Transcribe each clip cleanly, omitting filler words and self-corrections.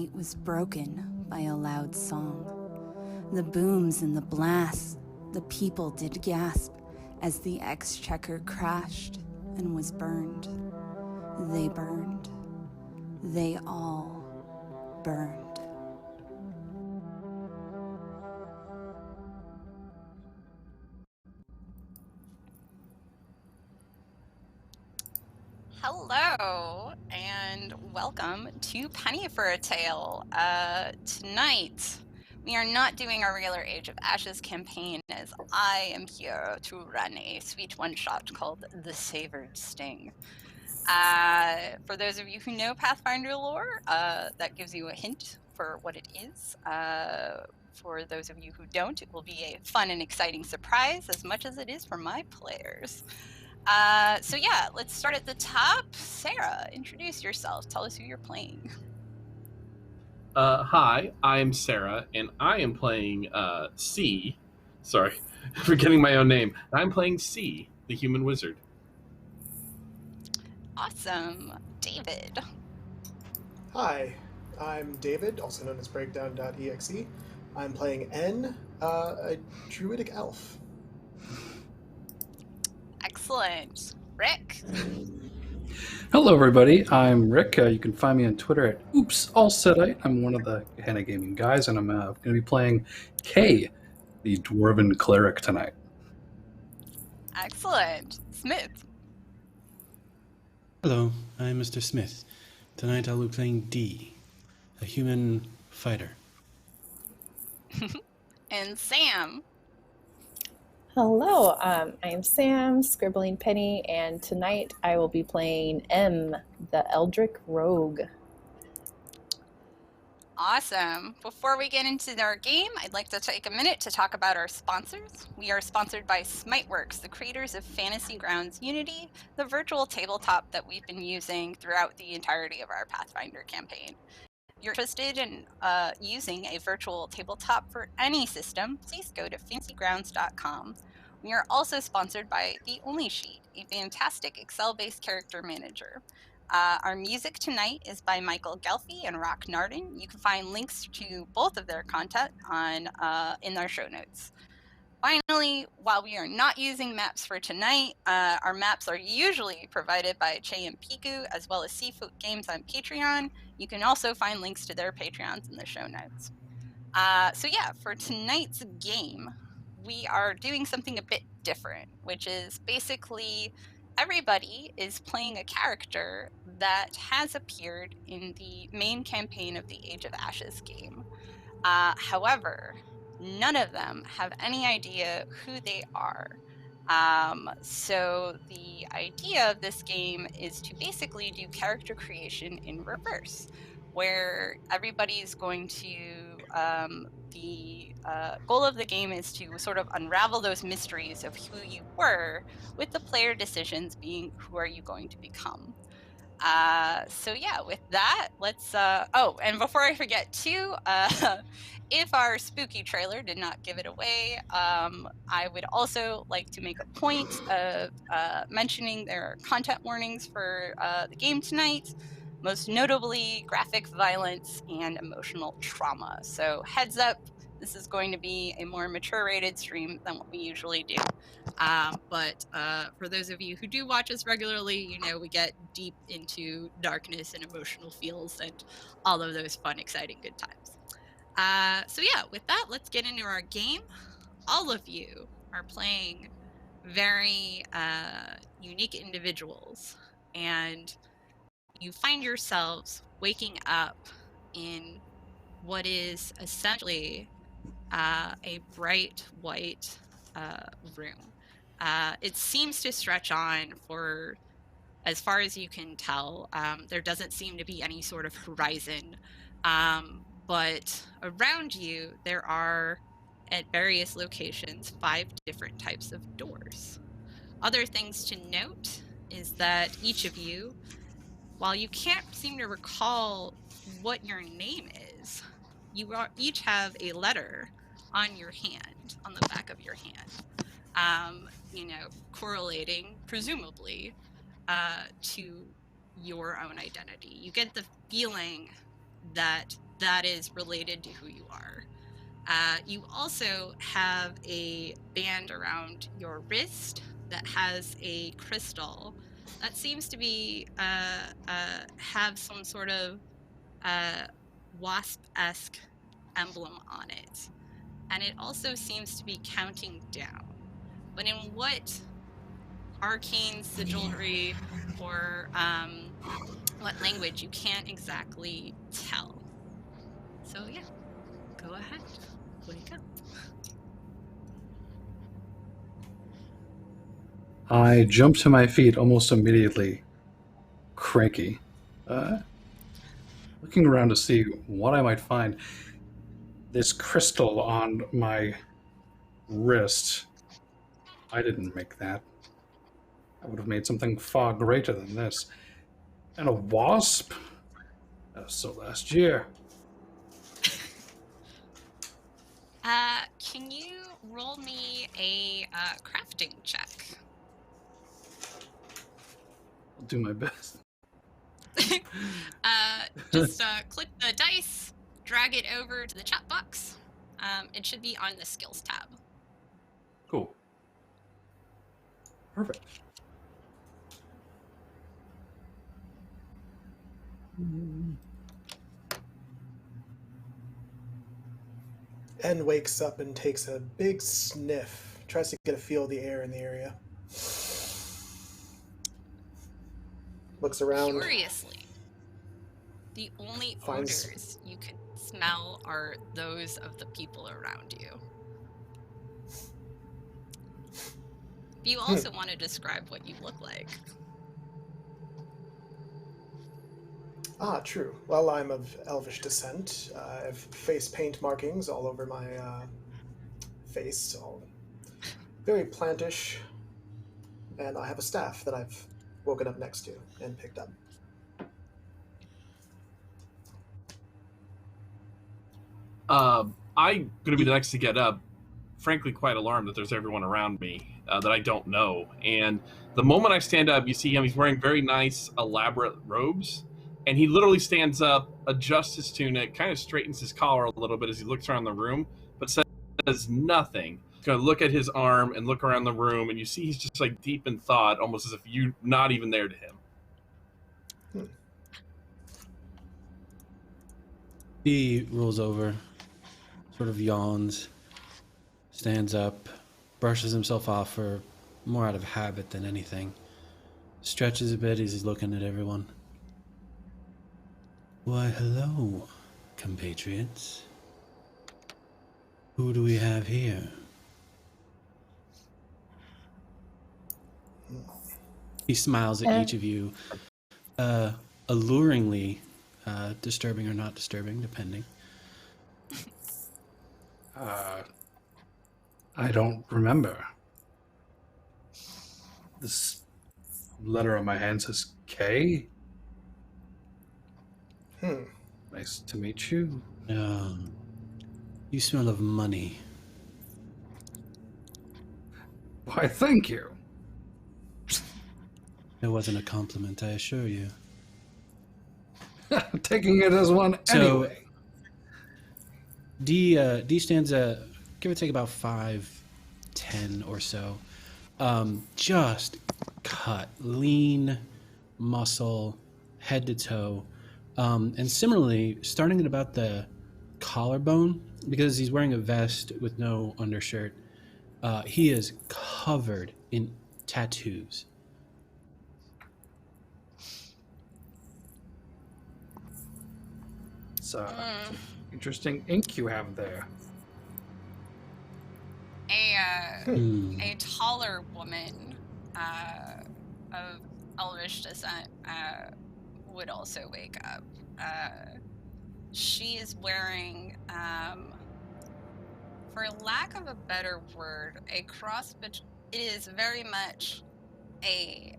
night was broken by a loud song. The booms and the blasts, the people did gasp as the exchequer crashed and was burned. They burned. They all burned. Hello, and welcome to Penny for a Tale. Tonight, we are not doing our regular Age of Ashes campaign, as I am here to run a sweet one-shot called The Savored Sting. For those of you who know Pathfinder lore, that gives you a hint for what it is. For those of you who don't, it will be a fun and exciting surprise as much as it is for my players. So yeah, let's start at the top. Sarah, introduce yourself. Tell us who you're playing. Hi, I'm Sarah, and I am playing C. Sorry, forgetting my own name. I'm playing C, the human wizard. Awesome. David. Hi, I'm David, also known as Breakdown.exe. I'm playing N, a druidic elf. Excellent. Rick. Hello, everybody. I'm Rick. You can find me on Twitter at OopsAllSetite. I'm one of the Gehenna Gaming guys, and I'm going to be playing Kay, the Dwarven Cleric, tonight. Excellent. Smith. Hello, I'm Mr. Smith. Tonight I'll be playing D, a human fighter. And Sam. Hello, I'm Sam, Scribbling Penny, and tonight I will be playing M, the Eldritch Rogue. Awesome. Before we get into our game, I'd like to take a minute to talk about our sponsors. We are sponsored by Smiteworks, the creators of Fantasy Grounds Unity, the virtual tabletop that we've been using throughout the entirety of our Pathfinder campaign. If you're interested in using a virtual tabletop for any system, please go to fantasygrounds.com. We are also sponsored by The Only Sheet, a fantastic Excel-based character manager. Our music tonight is by Michael Gelfi and Rock Narden. You can find links to both of their content in our show notes. Finally, while we are not using maps for tonight, our maps are usually provided by Che and Piku, as well as Seafood Games on Patreon. You can also find links to their Patreons in the show notes. So yeah, for tonight's game, we are doing something a bit different, which is basically everybody is playing a character that has appeared in the main campaign of the Age of Ashes game. However, none of them have any idea who they are. So the idea of this game is to basically do character creation in reverse, where everybody's going to, the goal of the game is to sort of unravel those mysteries of who you were, with the player decisions being who are you going to become. So yeah, with that, let's, oh, and before I forget too, if our spooky trailer did not give it away, I would also like to make a point of mentioning there are content warnings for the game tonight, most notably graphic violence and emotional trauma. So heads up, this is going to be a more mature rated stream than what we usually do. But for those of you who do watch us regularly, you know we get deep into darkness and emotional feels and all of those fun, exciting, good times. So yeah, with that, let's get into our game. All of you are playing very unique individuals, and you find yourselves waking up in what is essentially a bright white room. It seems to stretch on for as far as you can tell. There doesn't seem to be any sort of horizon, but around you there are, at various locations, 5 different types of doors. Other things to note is that each of you, while you can't seem to recall what your name is, you each have a letter on your hand, on the back of your hand, you know, correlating, presumably, to your own identity. You get the feeling that that is related to who you are. You also have a band around your wrist that has a crystal that seems to be have some sort of wasp-esque emblem on it, and it also seems to be counting down. But in what arcane sigilry or what language, you can't exactly tell. So yeah, go ahead, wake up. I jump to my feet almost immediately, cranky, looking around to see what I might find. This crystal on my wrist, I didn't make that. I would have made something far greater than this. And a wasp? That was so last year. Can you roll me a crafting check? I'll do my best. Just click the dice, drag it over to the chat box. It should be on the skills tab. Cool. Perfect. En wakes up and takes a big sniff, tries to get a feel of the air in the area. Looks around. Curiously, the only Finds- odors you could smell are those of the people around you. You also want to describe what you look like. Ah, true. Well, I'm of elvish descent. I have face paint markings all over my face, all very plantish. And I have a staff that I've woken up next to and picked up. I'm going to be the next to get up, frankly quite alarmed that there's everyone around me that I don't know. And the moment I stand up, you see him, he's wearing very nice, elaborate robes. And he literally stands up, adjusts his tunic, kind of straightens his collar a little bit as he looks around the room, but says nothing. He's going to look at his arm and look around the room, and you see he's just like deep in thought, almost as if you're not even there to him. He rolls over, sort of yawns, stands up, brushes himself off for more out of habit than anything, stretches a bit as he's looking at everyone. Why, hello, compatriots. Who do we have here? He smiles at each of you, alluringly, disturbing or not disturbing, depending. I don't remember. This letter on my hand says K. Nice to meet you. You smell of money. Why, thank you. It wasn't a compliment, I assure you. Taking it as one anyway. D stands give or take about 5'10" or so. Just cut, lean, muscle, head to toe. And similarly, starting at about the collarbone, because he's wearing a vest with no undershirt, he is covered in tattoos. It's interesting ink you have there. A taller woman of elvish descent would also wake up. She is wearing, for lack of a better word, a cross between. It is very much a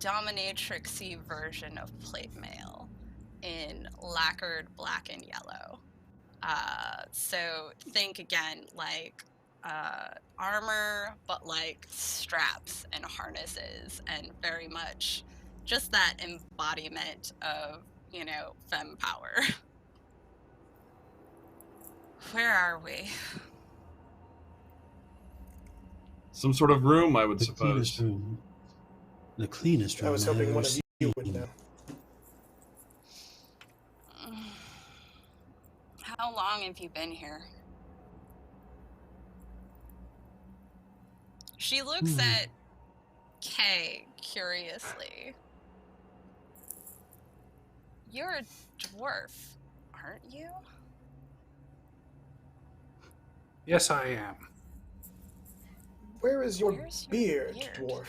dominatrixy version of plate mail in lacquered black and yellow. So think again like armor, but like straps and harnesses, and very much just that embodiment of, femme power. Where are we? Some sort of room, I would The cleanest suppose. room. The cleanest room I was hoping I've one ever of you would seen. know. How long have you been here? She looks at Kay curiously. You're a dwarf, aren't you? Yes, I am. Where is your Where's your beard, beard? dwarf?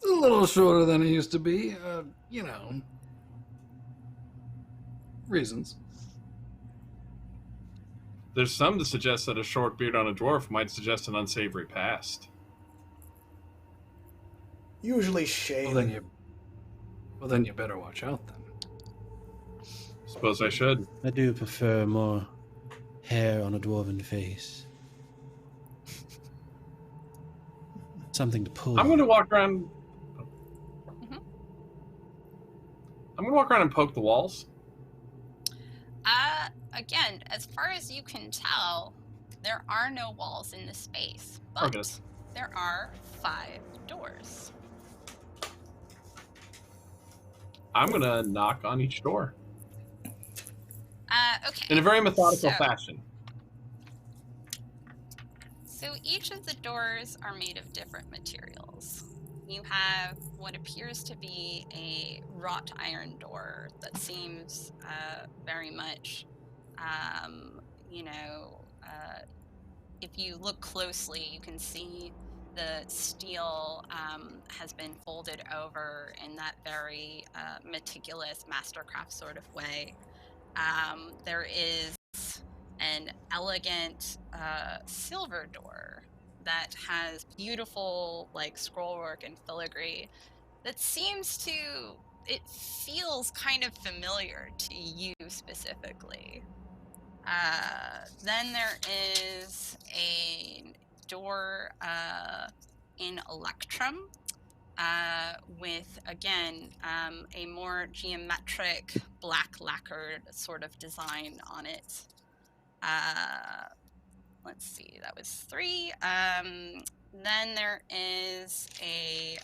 A little shorter than it used to be. Reasons. There's some to suggest that a short beard on a dwarf might suggest an unsavory past. Usually shame. Well, then you better watch out then. Suppose I should. I do prefer more hair on a dwarven face. Something to pull. I'm going to walk around. Mhm. I'm going to walk around and poke the walls. Again, as far as you can tell, there are no walls in this space, but Okay. there are 5 doors. I'm going to knock on each door Okay. in a very methodical So- fashion. So each of the doors are made of different materials. You have what appears to be a wrought iron door that seems very much, if you look closely, you can see the steel has been folded over in that very meticulous mastercraft sort of way. There is an elegant silver door that has beautiful scrollwork and filigree that it feels kind of familiar to you specifically. Then there is a door in electrum with, again, a more geometric black lacquered sort of design on it. Let's see, that was 3. Then there is a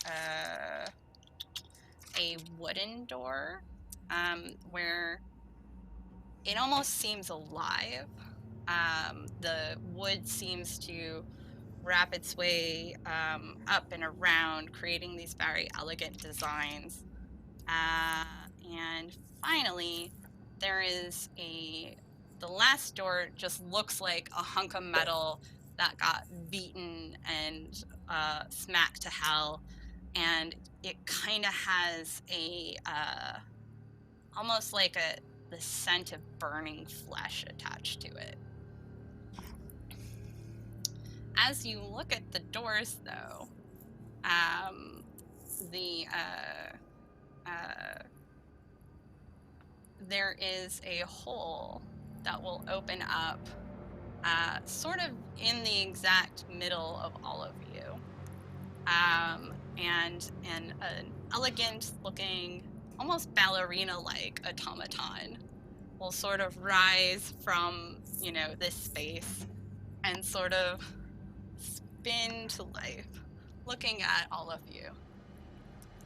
wooden door where it almost seems alive. The wood seems to wrap its way up and around, creating these very elegant designs. And finally, there is the last door just looks like a hunk of metal that got beaten and smacked to hell, and it kind of has almost like the scent of burning flesh attached to it. As you look at the doors, though, there is a hole that will open up sort of in the exact middle of all of you. And an elegant looking, almost ballerina-like automaton will sort of rise from, this space and sort of spin to life, looking at all of you.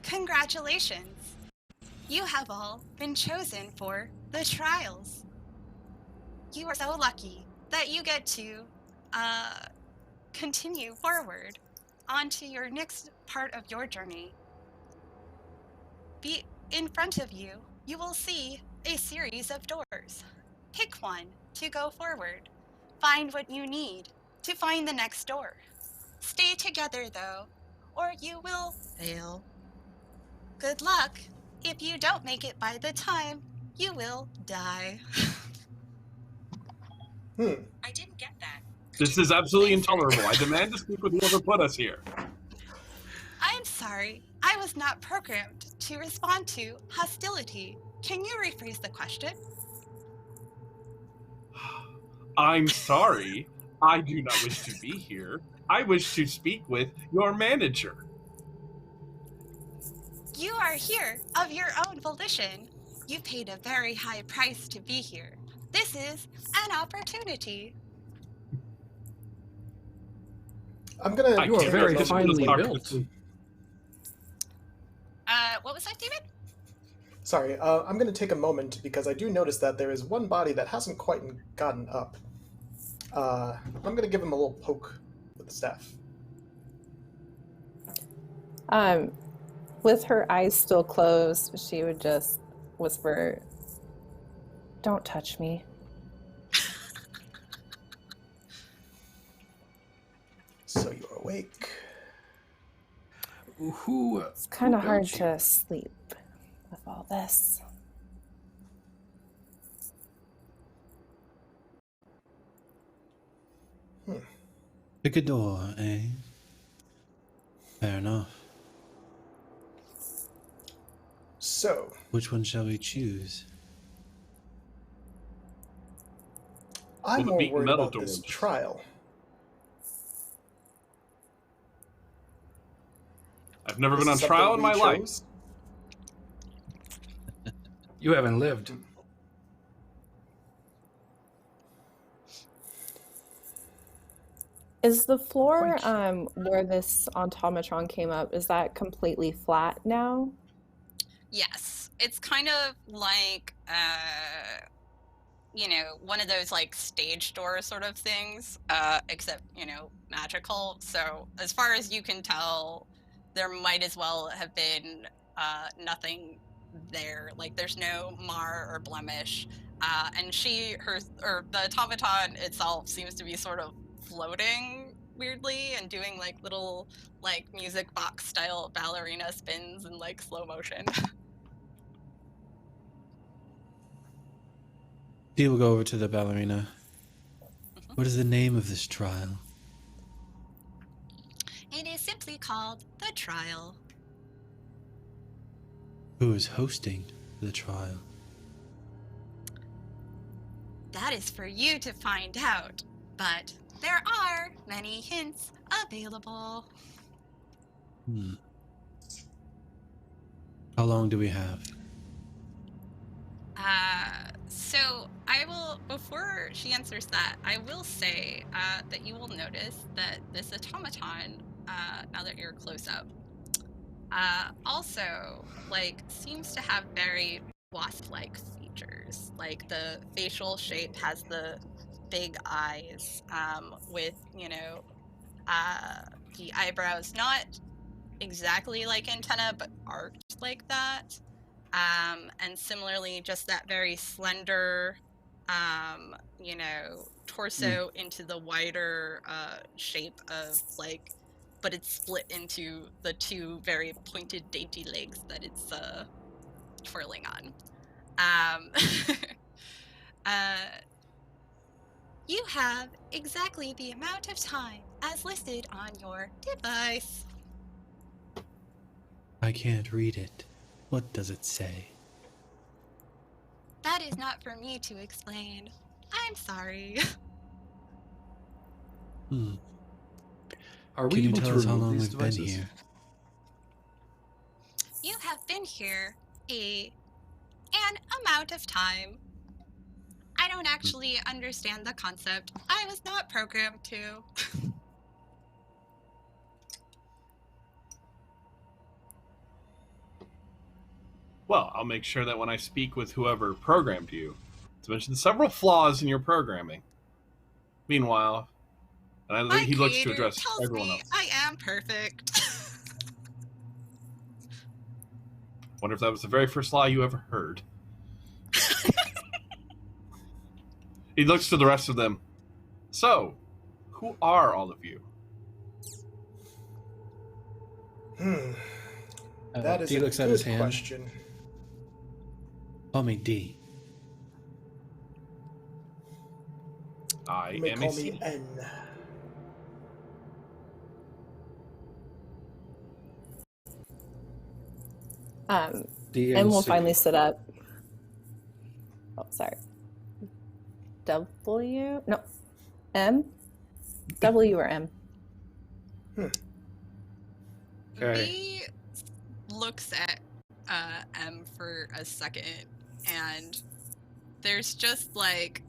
Congratulations! You have all been chosen for the trials. You are so lucky that you get to continue forward onto your next part of your journey. In front of you, you will see a series of doors. Pick one to go forward. Find what you need to find the next door. Stay together, though, or you will fail. Good luck. If you don't make it by the time, you will die. I didn't get that. This is absolutely intolerable. I demand to speak with whoever put us here. I'm sorry. I was not programmed to respond to hostility. Can you rephrase the question? I'm sorry. I do not wish to be here. I wish to speak with your manager. You are here of your own volition. You paid a very high price to be here. This is an opportunity. I'm gonna. You are take a very moment finely to- built. What was that, David? Sorry, I'm gonna take a moment because I do notice that there is one body that hasn't quite gotten up. I'm gonna give him a little poke with the staff. With her eyes still closed, she would just whisper, "Don't touch me." So you're awake. It's kind of who hard built you? to sleep with all this. Pick a door, eh? Fair enough. So, Which one shall we choose? I'm Well, the more beaten worried metal about this doors. trial. I've never This been on is something trial in we my life. chose. You haven't lived. Is the floor Quite. where this automatron came up, is that completely flat now? Yes, it's kind of like one of those like stage door sort of things, except magical. So as far as you can tell, there might as well have been nothing there. Like there's no mar or blemish, and the automaton itself seems to be sort of floating weirdly and doing like little like music box style ballerina spins in like slow motion. Dee will go over to the ballerina. What is the name of this trial? It is simply called the trial. Who is hosting the trial? That is for you to find out, but there are many hints available. How long do we have? So I will, before she answers that, I will say that you will notice that this automaton, now that you're close up, also seems to have very wasp-like features. Like the facial shape has the big eyes, with the eyebrows not exactly like antenna, but arched like that. And similarly, just that very slender, torso into the wider shape of but it's split into the two very pointed, dainty legs that it's twirling on. You have exactly the amount of time as listed on your device. I can't read it. What does it say? That is not for me to explain. I'm sorry. Are we Can you able tell to us how remove long these we've been devices? here? You have been here an amount of time. I don't actually understand the concept. I was not programmed to. Well, I'll make sure that when I speak with whoever programmed you, to mention several flaws in your programming. Meanwhile, and he looks to address tells everyone me else. I am perfect. Wonder if that was the very first lie you ever heard. He looks to the rest of them. So, who are all of you? That is Dee a looks at good his hand. question. Call me D. I You may am call a me C. N. D And we'll C. finally sit up. Oh, sorry. W? No. M? W or M? Okay. B looks at M for a second, and there's just like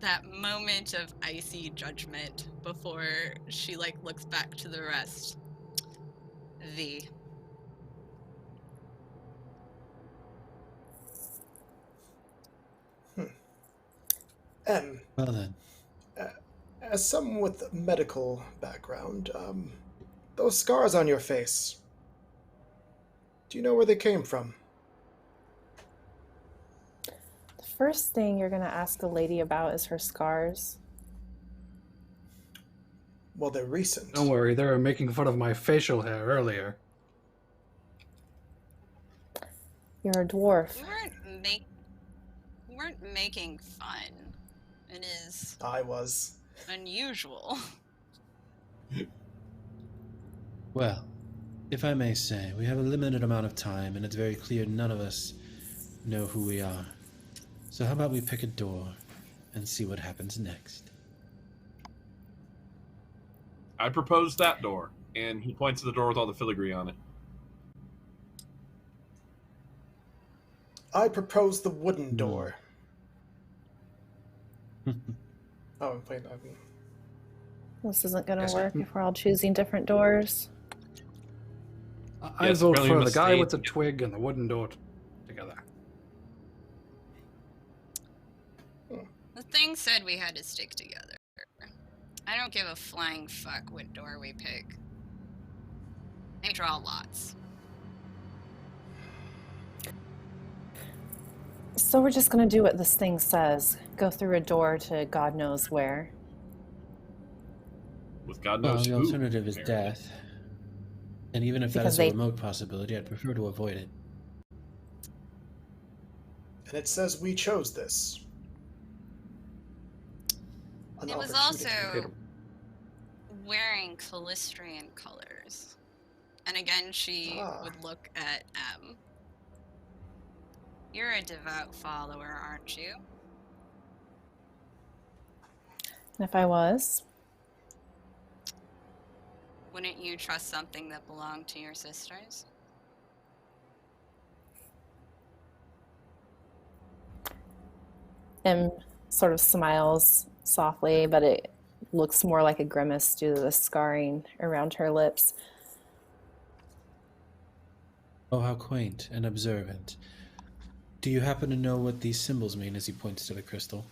that moment of icy judgment before she like looks back to the rest. Well then, As someone with a medical background, those scars on your face, do you know where they came from? The first thing you're going to ask a lady about is her scars. Well, they're recent. Don't worry, they were making fun of my facial hair earlier. You're a dwarf. We weren't making fun. It is I was. unusual. well, if I may say, we have a limited amount of time, and it's very clear none of us know who we are. So how about we pick a door and see what happens next? I propose that door, and he points to the door with all the filigree on it. I propose the wooden door. Oh, wait. This isn't going Yes, to work if we're all choosing different doors. I Yes, vote apparently for we the must guy stay with the twig and the wooden door together. The thing said we had to stick together. I don't give a flying fuck what door we pick. I draw lots. So we're just going to do what this thing says. Go through a door to God knows where. With God Well, knows the who. alternative is death. And even if that Because is a they- remote possibility, I'd prefer to avoid it. And it says we chose this. An It was opportunity. also wearing Callistrian colors. And again, she would look at M. You're a devout follower, aren't you? And if I was, Wouldn't you trust something that belonged to your sisters? M sort of smiles softly, but it looks more like a grimace due to the scarring around her lips. Oh, how quaint and observant. Do you happen to know what these symbols mean as he points to the crystal?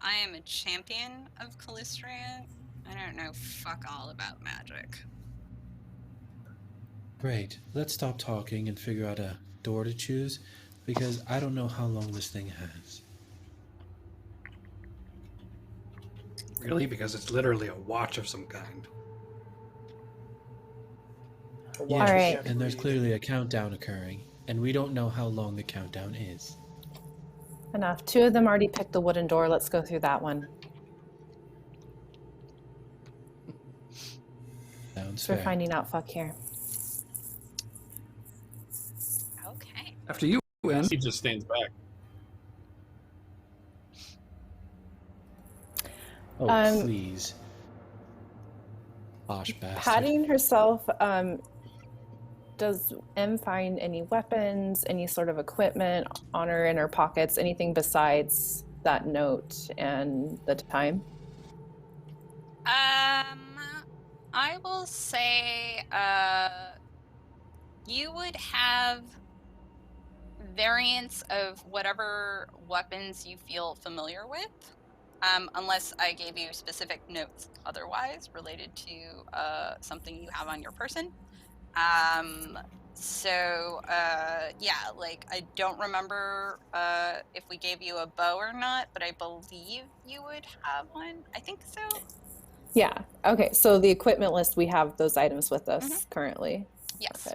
I am a champion of Callistrian. I don't know fuck all about magic. Great. Let's stop talking and figure out a door to choose, because I don't know how long this thing has. Really? Because it's literally a watch of some kind. A watch Yes, we Alright. can't and there's read. clearly a countdown occurring, and we don't know how long the countdown is. Enough. Two of them already picked the wooden door. Let's go through that one. Sounds We're fair. finding out fuck here. Okay. After you win, He just stands back. Oh, please. Posh bastard. Patting herself, does M find any weapons, any sort of equipment on her in her pockets, anything besides that note and the time? I will say, you would have variants of whatever weapons you feel familiar with, unless I gave you specific notes otherwise related to something you have on your person. Yeah, like I don't remember if we gave you a bow or not, but I believe you would have one. I think so. Yeah. Okay. So the equipment list, we have those items with us currently. Yes.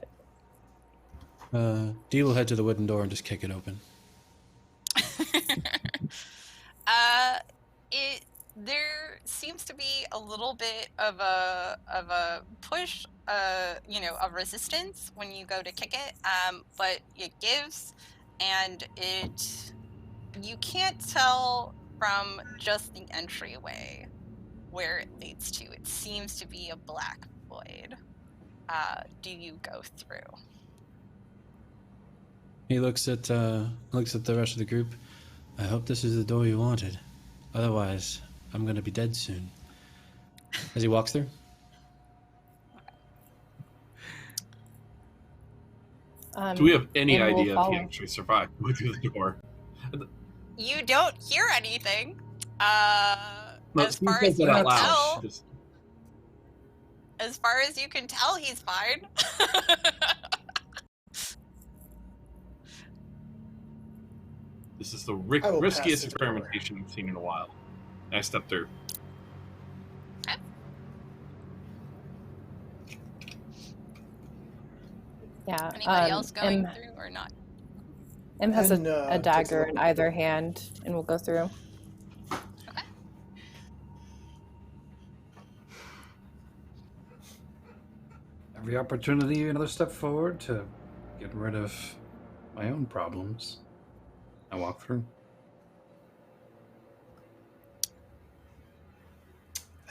Okay. Dee will head to the wooden door and just kick it open. There seems to be a little bit of a push, of resistance when you go to kick it, but it gives, and you can't tell from just the entryway where it leads to. It seems to be a black void. Do you go through? He looks at the rest of the group. I hope this is the door you wanted. Otherwise, I'm going to be dead soon. As he walks through. Do we have any and we'll idea if he follow. actually survived going through the door? You don't hear anything. No, As Steve far says as you that out can loud. tell, Just- as far as you can tell, he's fine. This is the I will pass riskiest through the door. experimentation I've seen in a while. I stepped through. Yeah. Anybody else going M through or not? M has And, a takes a dagger look in at the either door. hand, and we'll go through. Okay. Every opportunity, another step forward to get rid of my own problems. I walk through.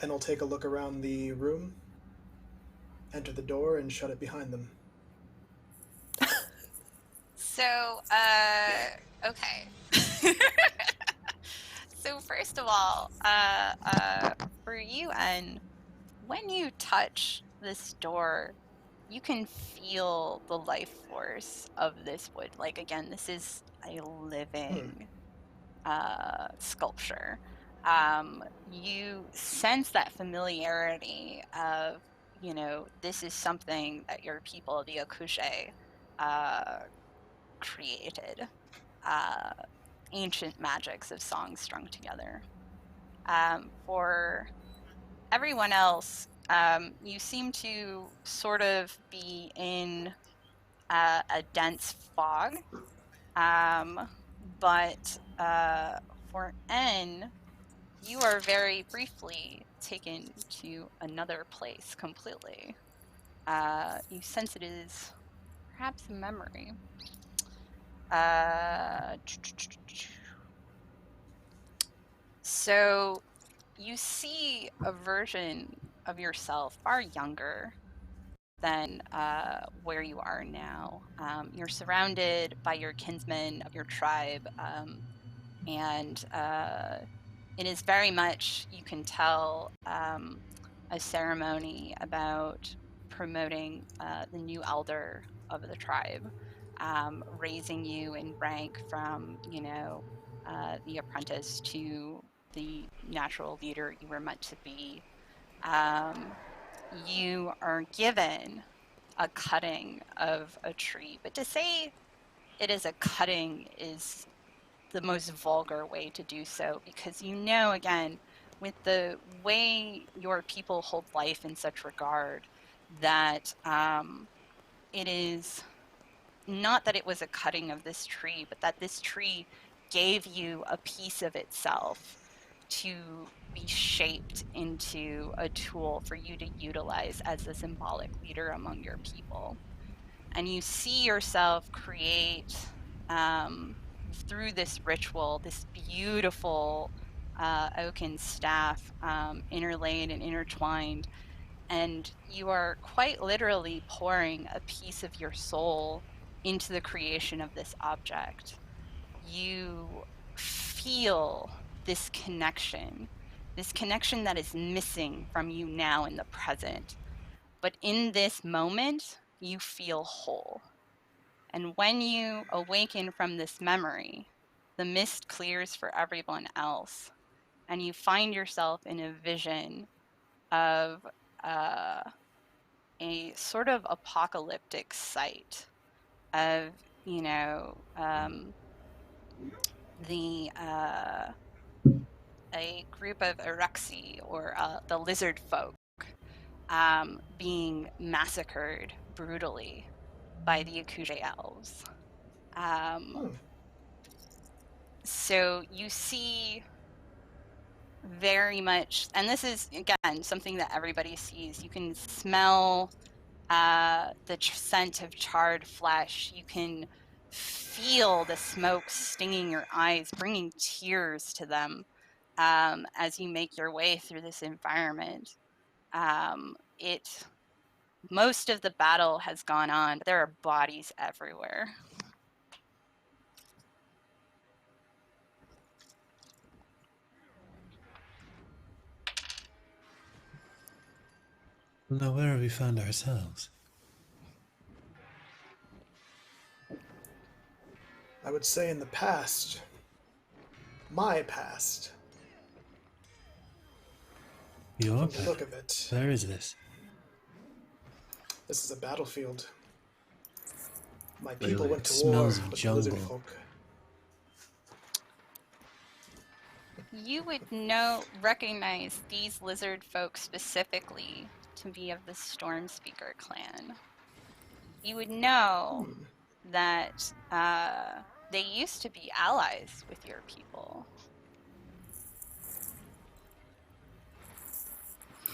And I'll take a look around the room, enter the door, and shut it behind them. So, okay. So first of all, for you, and when you touch this door, you can feel the life force of this wood. Like, again, this is a living sculpture. You sense that familiarity of, you know, this is something that your people, the Akushe, created. Ancient magics of songs strung together. For everyone else, you seem to sort of be in a dense fog, but for N, you are very briefly taken to another place completely. You sense it is perhaps a memory. So you see a version of yourself far younger than where you are now. You're surrounded by your kinsmen of your tribe, and it is very much, you can tell, a ceremony about promoting the new elder of the tribe, raising you in rank from, you know, the apprentice to the natural leader you were meant to be. You are given a cutting of a tree, but to say it is a cutting is the most vulgar way to do so, because you know, again, with the way your people hold life in such regard, that it is not that it was a cutting of this tree, but that this tree gave you a piece of itself to be shaped into a tool for you to utilize as a symbolic leader among your people. And you see yourself create, through this ritual, this beautiful oaken staff, interlaid and intertwined, and you are quite literally pouring a piece of your soul into the creation of this object. You feel this connection that is missing from you now in the present. But in this moment, you feel whole. And when you awaken from this memory, the mist clears for everyone else, and you find yourself in a vision of a sort of apocalyptic sight of, you know, the a group of Eruxi, or the lizard folk, being massacred brutally by the Akuje elves. So you see very much, and this is, again, something that everybody sees. You can smell the scent of charred flesh. You can feel the smoke stinging your eyes, bringing tears to them as you make your way through this environment. Most of the battle has gone on, but there are bodies everywhere. Well, now, where have we found ourselves? I would say in the past. My past. Your From the look of it. Where is this? This is a battlefield. My Really? people went to It war smells of with the lizard jungle. folk. You would recognize these lizard folk specifically to be of the Stormspeaker clan. You would know that they used to be allies with your people.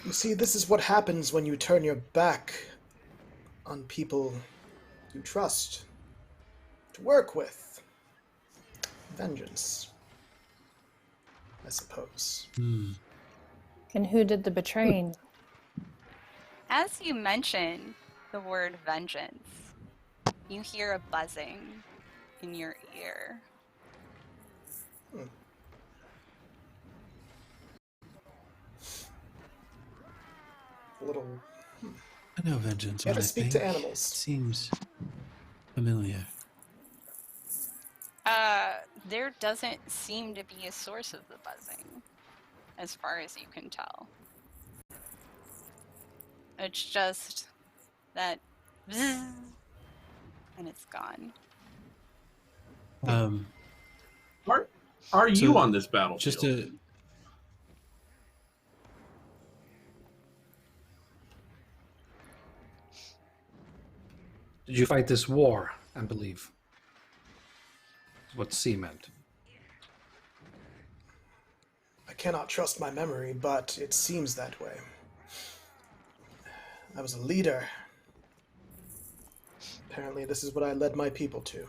You see, this is what happens when you turn your back on people you trust to work with. Vengeance, I suppose. And who did the betraying? As you mention the word vengeance, you hear a buzzing in your ear. A little. I know vengeance. You have when to I speak think. to animals. Seems familiar. There doesn't seem to be a source of the buzzing, as far as you can tell. It's just that bzzz, and it's gone. Are you So, on this battlefield? Just to Did you fight this war, I believe? What C meant. I cannot trust my memory, but it seems that way. I was a leader. Apparently, this is what I led my people to.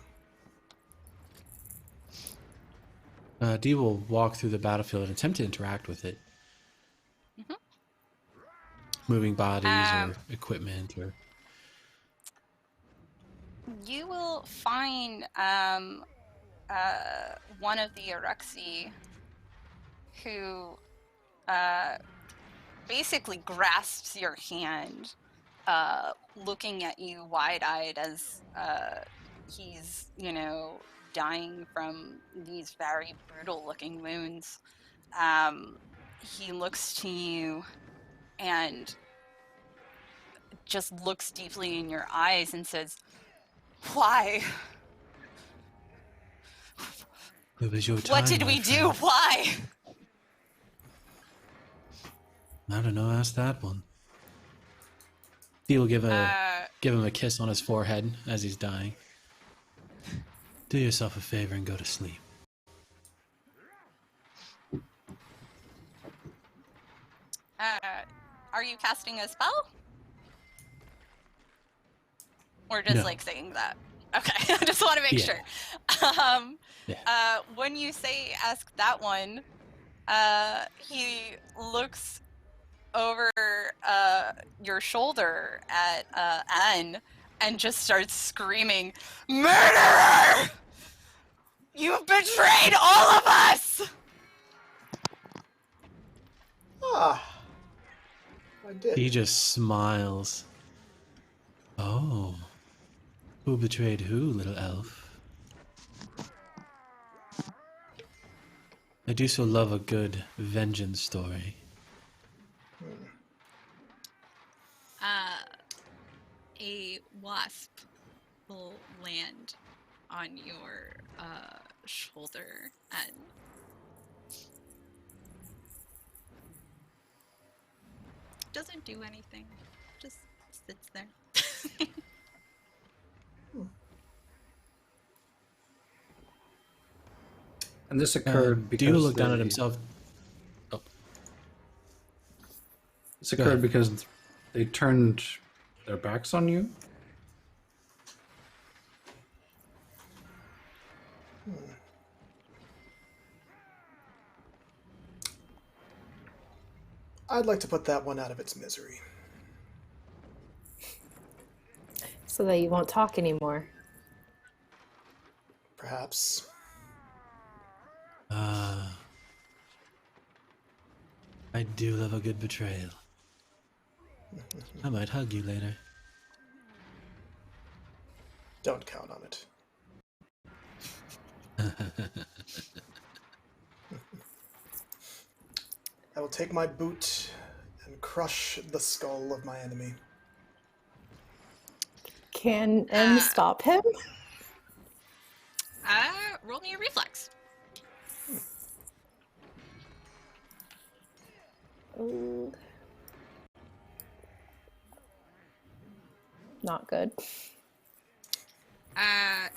Dee will walk through the battlefield and attempt to interact with it. Moving bodies or equipment or... You will find one of the Eruxi who basically grasps your hand, looking at you wide-eyed as he's, dying from these very brutal-looking wounds. He looks to you and just looks deeply in your eyes and says, "Why? It was your time, What did my we do? friend. Why?" I don't know. Ask that one. Dee will give him a kiss on his forehead as he's dying. Do yourself a favor and go to sleep. Are you casting a spell? Or just No. like saying that? Okay, I just want to make Yeah. sure. When you say ask that one, he looks over your shoulder at Anne and just starts screaming, "Murderer! You betrayed all of us!" Ah, I did. He just smiles. Oh. Who betrayed who, little elf? I do so love a good vengeance story. A wasp will land on your shoulder and doesn't do anything, just sits there. And this occurred because Dio looked down at himself. Oh, This occurred because they turned their backs on you. I'd like to put that one out of its misery. So that you won't talk anymore. Perhaps. I do love a good betrayal. I might hug you later. Don't count on it. I will take my boot and crush the skull of my enemy. Can M stop him? Roll me a reflex. Ooh. Not good.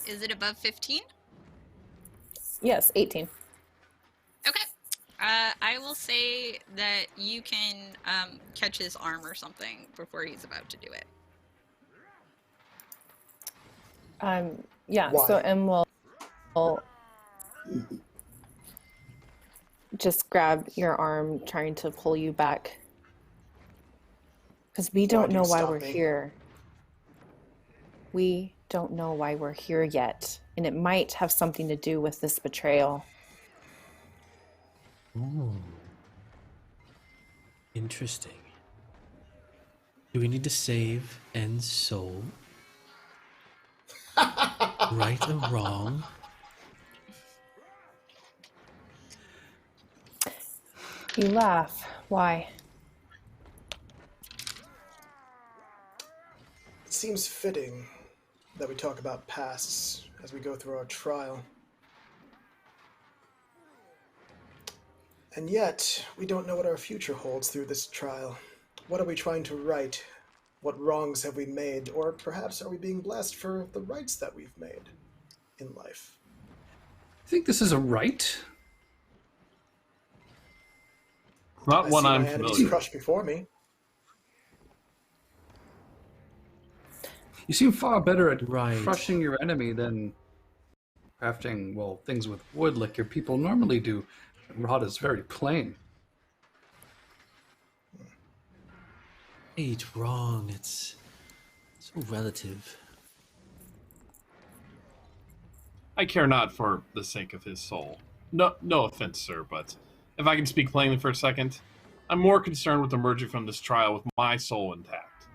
Is it above 15? Yes, 18. Okay. I will say that you can catch his arm or something before he's about to do it. Yeah, Why? so M will just grab your arm, trying to pull you back. Because we don't do you know why stop we're me? here. We don't know why we're here yet. And it might have something to do with this betrayal. Ooh. Interesting. Do we need to save N's soul? Right or wrong? You laugh. Why? It seems fitting that we talk about pasts as we go through our trial. And yet, we don't know what our future holds through this trial. What are we trying to right? What wrongs have we made? Or perhaps are we being blessed for the rights that we've made in life? I think this is a right. Not I one see I'm my enemies familiar with. crushed before me. You seem far better at Right. crushing your enemy than crafting, well, things with wood like your people normally do. Rod is very plain. Right, wrong. It's so relative. I care not for the sake of his soul. No offense, sir, but if I can speak plainly for a second, I'm more concerned with emerging from this trial with my soul intact.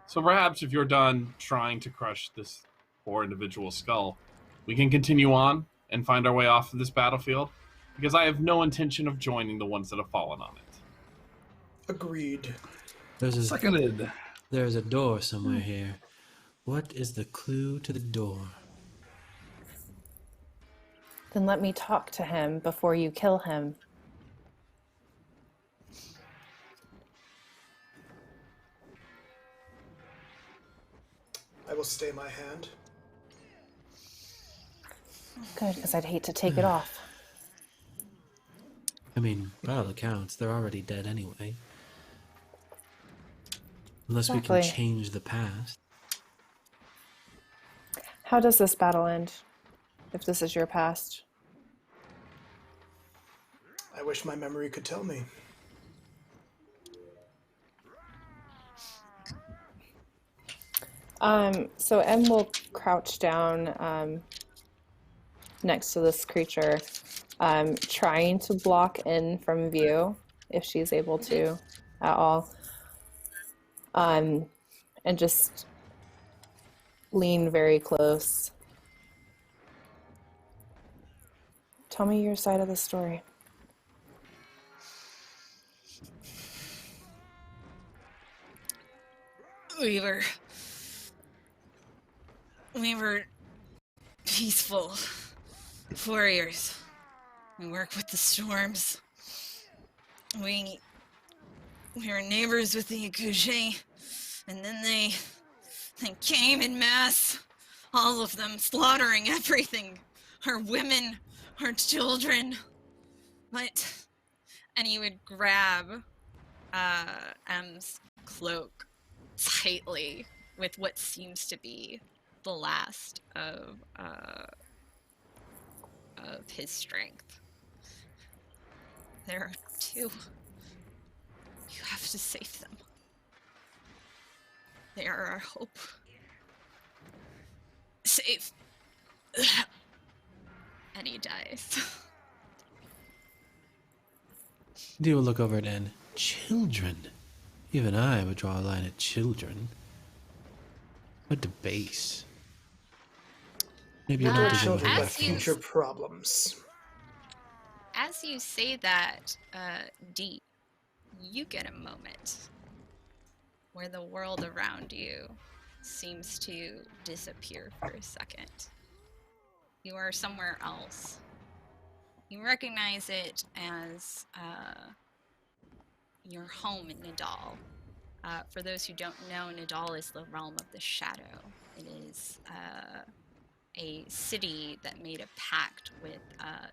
So perhaps if you're done trying to crush this poor individual's skull, we can continue on and find our way off of this battlefield, because I have no intention of joining the ones that have fallen on it. Agreed. Seconded. There's a door somewhere here. What is the clue to the door? Then let me talk to him before you kill him. I will stay my hand. Good, because I'd hate to take it off. I mean, by all accounts, they're already dead anyway. Unless we can Exactly. change the past. How does this battle end, if this is your past? I wish my memory could tell me. So M will crouch down next to this creature, trying to block in from view, if she's able to at all. And just lean very close. Tell me your side of the story. We were peaceful warriors. We work with the storms. We were neighbors with the Eruxi, and then they came in mass, all of them slaughtering everything, our women, our children. And he would grab M's cloak tightly with what seems to be the last of his strength. There are two. You have to save them. They are our hope. Save. And he dies. Do a look over at N. Children. Even I would draw a line at children. What debase. Maybe a Little little bit children of with as you- future problems. As you say that, D, you get a moment where the world around you seems to disappear for a second. You are somewhere else. You recognize it as your home in Nidal. For those who don't know, Nidal is the realm of the shadow. It is a city that made a pact with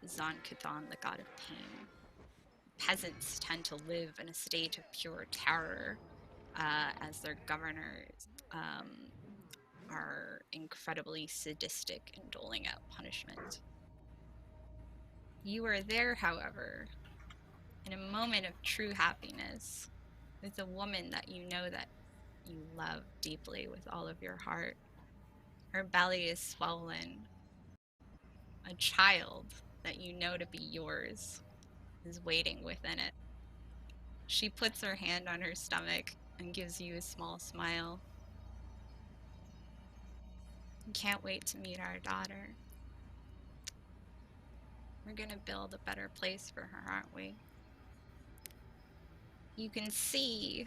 Zon-Kuthon, the god of pain. Peasants tend to live in a state of pure terror as their governors are incredibly sadistic in doling out punishment. You are there, however, in a moment of true happiness with a woman that you know that you love deeply with all of your heart. Her belly is swollen. A child that you know to be yours is waiting within it. She puts her hand on her stomach and gives you a small smile. Can't wait to meet our daughter. We're gonna build a better place for her, aren't we? You can see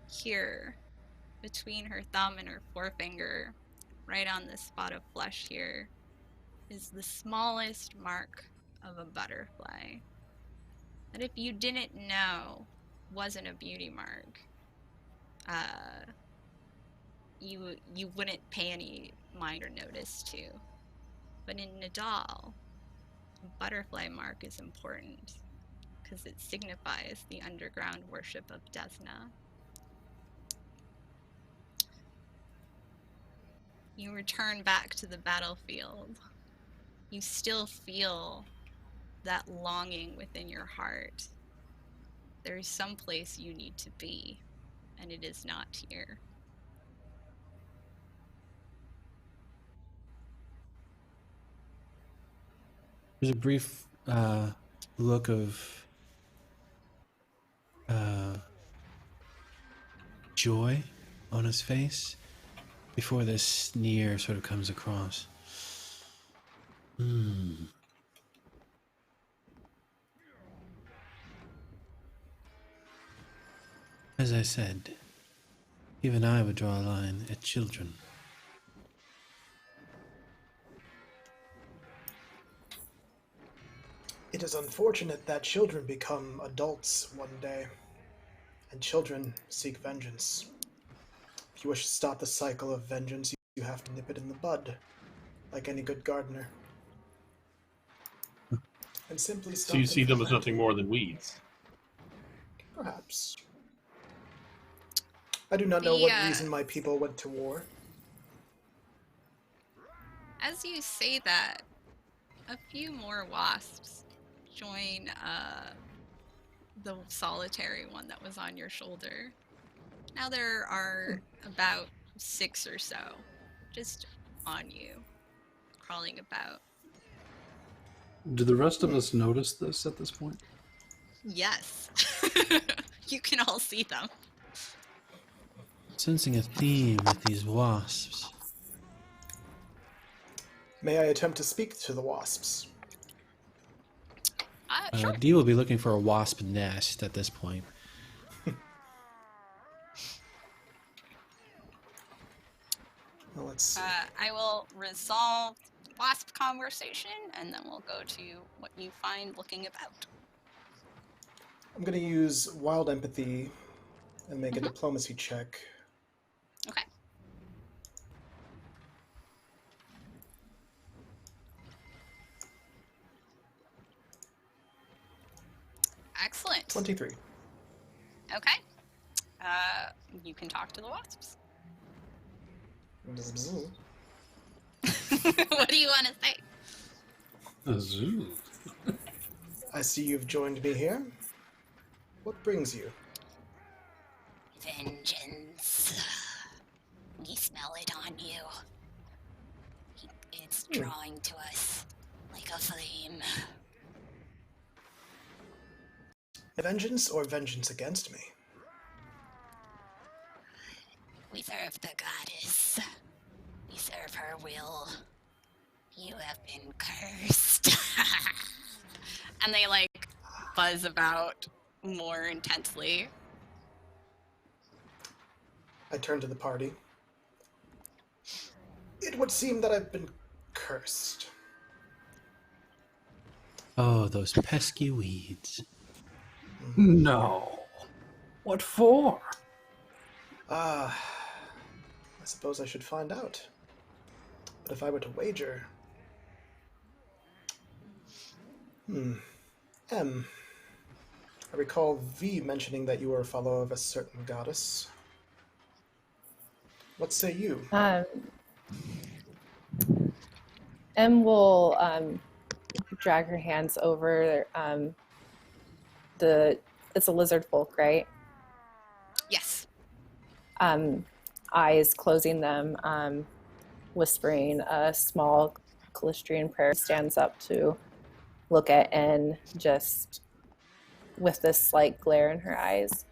here, between her thumb and her forefinger, right on this spot of flesh here, is the smallest mark of a butterfly. That if you didn't know wasn't a beauty mark, you wouldn't pay any mind or notice to. But in Nidal, a butterfly mark is important because it signifies the underground worship of Desna. You return back to the battlefield. You still feel that longing within your heart. There is some place you need to be, and it is not here. There's a brief look of joy on his face before this sneer sort of comes across. As I said, even I would draw a line at children. It is unfortunate that children become adults one day, and children seek vengeance. If you wish to stop the cycle of vengeance, you have to nip it in the bud, like any good gardener. And simply stop So you see them from as nothing planting. more than weeds. Perhaps. I do not know what reason my people went to war. As you say that, a few more wasps join the solitary one that was on your shoulder. Now there are about 6 or so just on you, crawling about. Do the rest of us notice this at this point? Yes. You can all see them. Sensing a theme with these wasps. May I attempt to speak to the wasps? Sure. Dee will be looking for a wasp nest at this point. Well, let's see. I will resolve wasp conversation, and then we'll go to what you find looking about. I'm going to use wild empathy and make a diplomacy check. Okay. Excellent. 23. Okay. You can talk to the wasps. What do you want to say? Azul. I see you've joined me here. What brings you? Vengeance. We smell it on you. It's drawing to us like a flame. Vengeance or vengeance against me? We serve the goddess. We serve her will. You have been cursed. And they like buzz about more intensely. I turn to the party. It would seem that I've been cursed. Oh, those pesky weeds. No. What for? I suppose I should find out. But if I were to wager... I recall V mentioning that you were a follower of a certain goddess. What say you? M will drag her hands over it's a lizard folk, right? Yes. Eyes closing them, whispering a small Calistrian prayer, stands up to look at N, just with this slight glare in her eyes.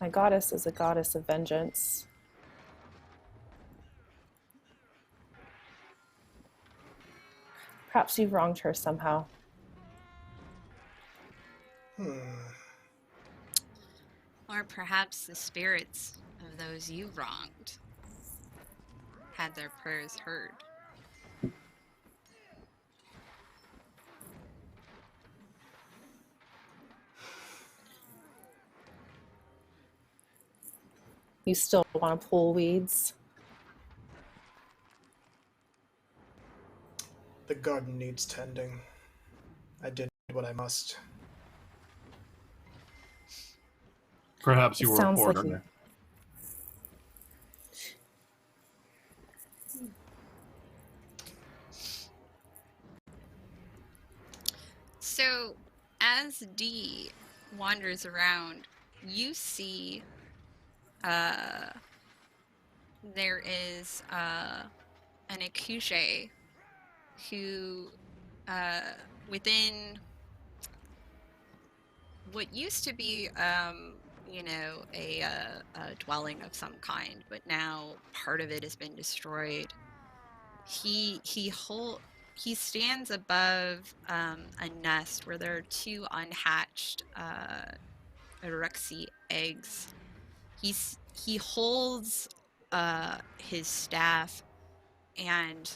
My goddess is a goddess of vengeance. Perhaps you've wronged her somehow. Or perhaps the spirits of those you wronged had their prayers heard. You still want to pull weeds? The garden needs tending. I did what I must. Perhaps you It were a sounds like foreigner. So, as D wanders around, you see there is an Akuje who, within what used to be, a dwelling of some kind, but now part of it has been destroyed. He stands above a nest where there are two unhatched Eruxi eggs. He holds his staff and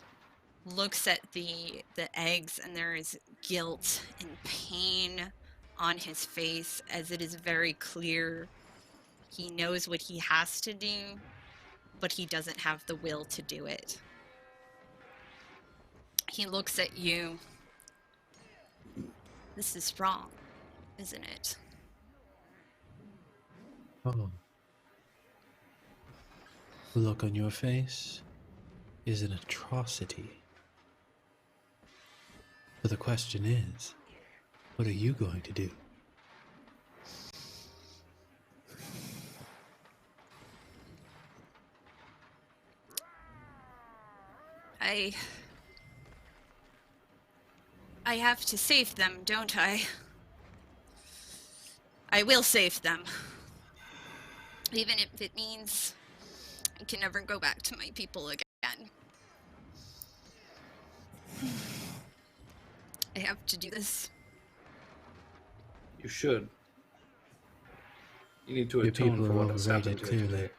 looks at the eggs, and there is guilt and pain on his face, as it is very clear he knows what he has to do, but he doesn't have the will to do it. He looks at you. This is wrong, isn't it? Oh. The look on your face is an atrocity. But the question is, what are you going to do? I have to save them, don't I? I will save them. Even if it means I can never go back to my people again. I have to do this. You should. You need to Your atone people for are what has happened overrated, to you clearly. today.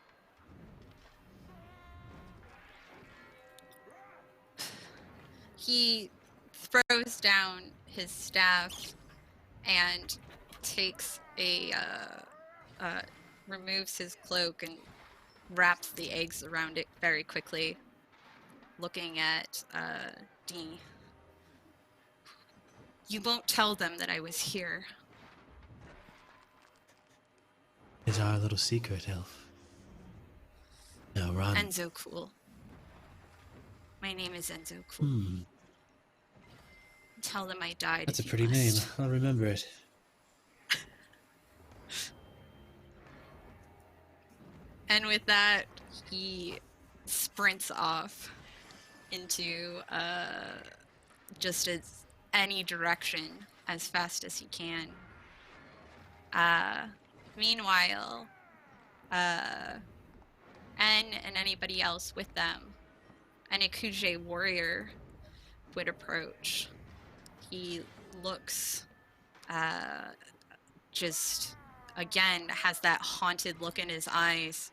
He throws down his staff and takes removes his cloak and wraps the eggs around it very quickly, looking at D. You won't tell them that I was here. It's our little secret, elf. Now run. Enzo Cool. My name is Enzo Cool. Tell them I died. That's a if you pretty name. must. I'll remember it. And with that, he sprints off into just as any direction as fast as he can. Meanwhile, N and anybody else with them, an Cougar Warrior would approach. He looks, just, again, has that haunted look in his eyes.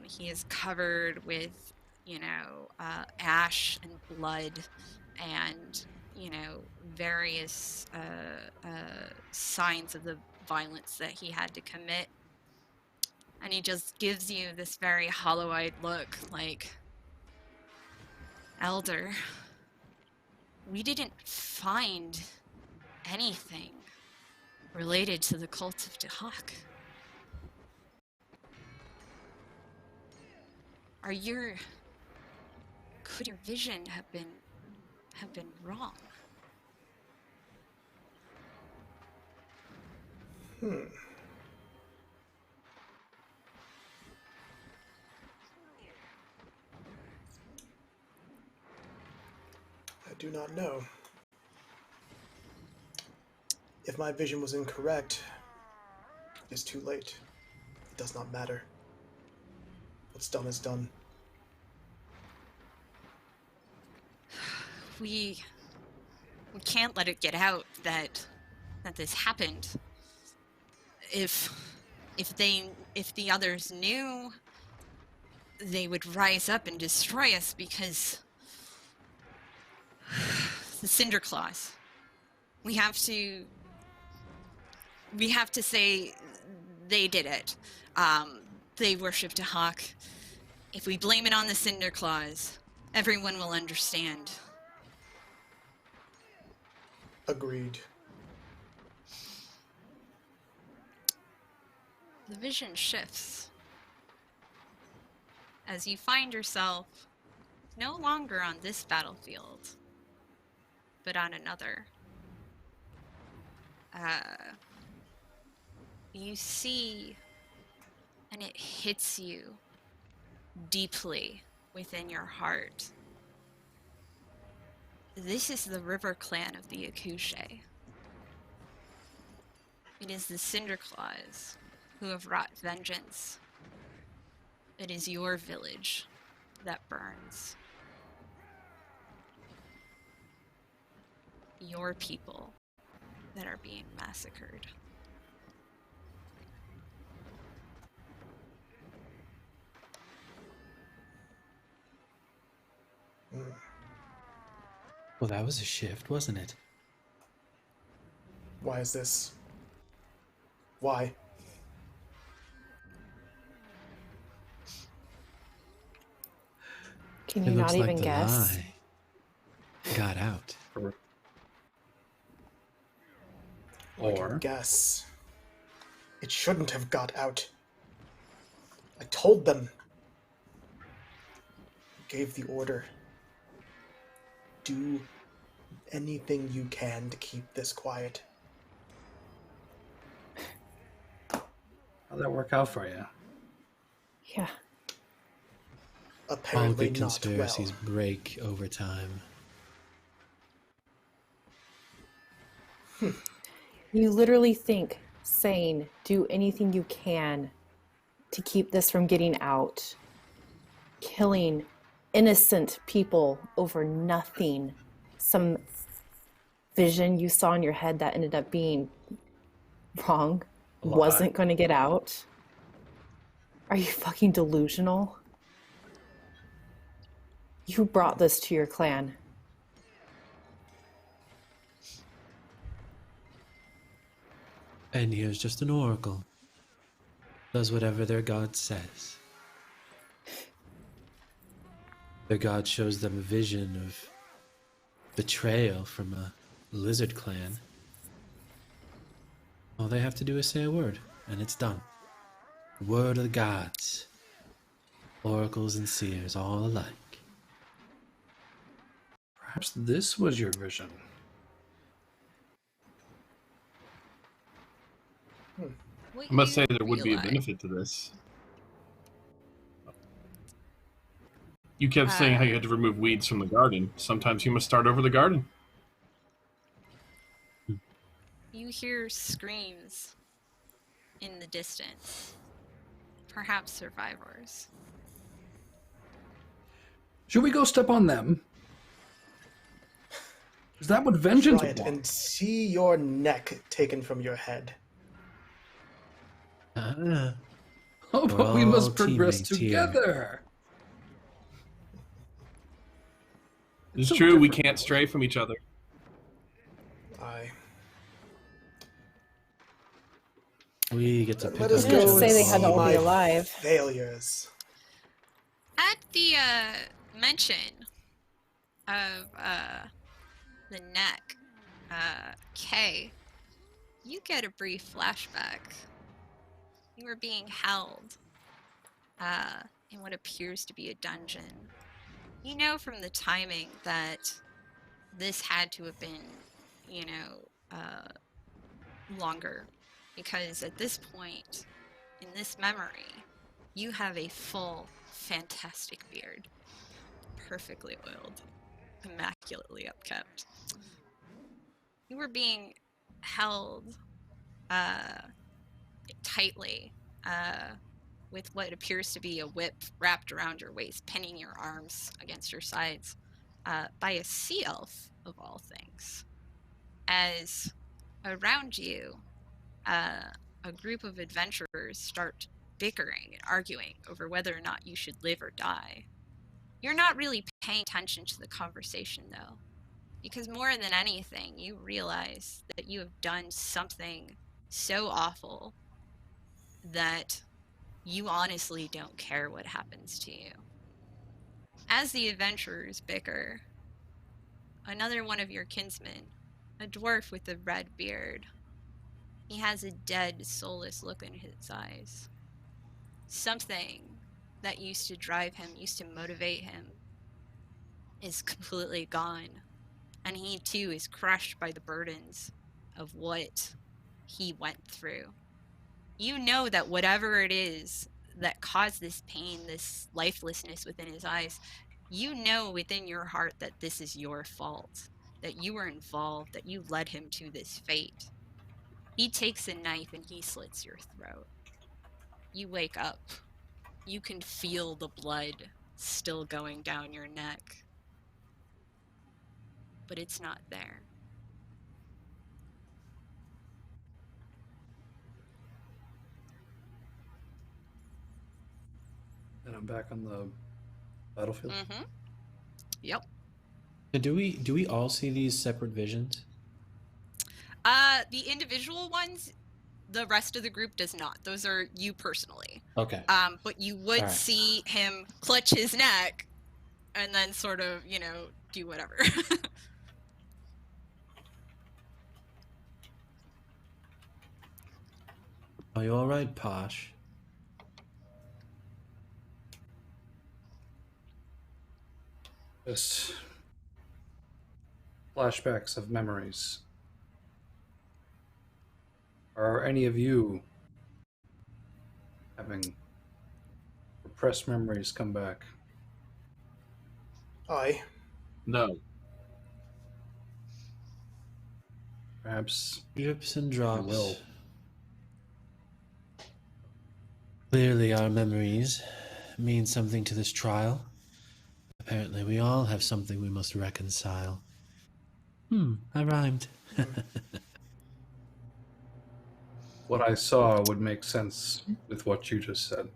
He is covered with, ash and blood and, various signs of the violence that he had to commit. And he just gives you this very hollow-eyed look, like, Elder, we didn't find anything related to the cult of Dahak. Could your vision have been wrong? I do not know. If my vision was incorrect, it is too late. It does not matter. What's done is done. We can't let it get out that this happened. If the others knew, they would rise up and destroy us because the Cinder Claws. We have to say they did it. They worship Dahak. If we blame it on the Cinder Claws, everyone will understand. Agreed. The vision shifts as you find yourself no longer on this battlefield, but on another. You see, and it hits you deeply within your heart. This is the River Clan of the Akushe. It is the Cinder Claws who have wrought vengeance. It is your village that burns. Your people that are being massacred. Well, that was a shift, wasn't it? Why is this? Why? Can It you looks not like even the guess? lie got out. I can Or guess. It shouldn't have got out. I told them. Gave the order. Do anything you can to keep this quiet. how'd that work out for you? Yeah. All Apparently good not conspiracies well. break over time. You literally think saying, do anything you can to keep this from getting out. Killing innocent people over nothing. Some vision you saw in your head that ended up being wrong A lie. wasn't going to get out. Are you fucking delusional? You brought this to your clan. And here's just an oracle. Does whatever their god says. Their god shows them a vision of betrayal from a lizard clan. All they have to do is say a word, and it's done. The word of the gods. Oracles and seers all alike. Perhaps this was your vision. What I must you say there would be a realize- benefit to this. You kept saying how you had to remove weeds from the garden. Sometimes you must start over the garden. You hear screams in the distance. Perhaps survivors. Should we go step on them? Is that what vengeance Try it and wants? see your neck taken from your head. Ah, Oh, We're but we all must progress teammates here. together. It's so true, we different. can't stray from each other. Aye. we get to pick Let on us each go Didn't other. say they and had to see all be my alive. failures. At the mention of the neck, Kay, you get a brief flashback. You were being held in what appears to be a dungeon. You know from the timing that this had to have been, longer. Because at this point, in this memory, you have a full, fantastic beard. Perfectly oiled, immaculately upkept. You were being held tightly with what appears to be a whip wrapped around your waist, pinning your arms against your sides by a sea elf, of all things. As around you, a group of adventurers start bickering and arguing over whether or not you should live or die. You're not really paying attention to the conversation, though, because more than anything, you realize that you have done something so awful that you honestly don't care what happens to you. As the adventurers bicker, another one of your kinsmen, a dwarf with a red beard, he has a dead, soulless look in his eyes. Something that used to drive him, used to motivate him, is completely gone. And he too is crushed by the burdens of what he went through. You know that whatever it is that caused this pain, this lifelessness within his eyes, you know within your heart that this is your fault, that you were involved, that you led him to this fate. He takes a knife and he slits your throat. You wake up. You can feel the blood still going down your neck. But it's not there. And I'm back on the battlefield. Mm-hmm. Yep. Do we all see these separate visions? The individual ones, the rest of the group does not. Those are you personally. Okay. But you would All right. see him clutch his neck and then sort of, do whatever. Are you all right, Posh? Just flashbacks of memories. Are any of you having repressed memories come back? Aye. No. Perhaps Drips and I drops. will. Clearly our memories mean something to this trial. Apparently we all have something we must reconcile. I rhymed. What I saw would make sense with what you just said.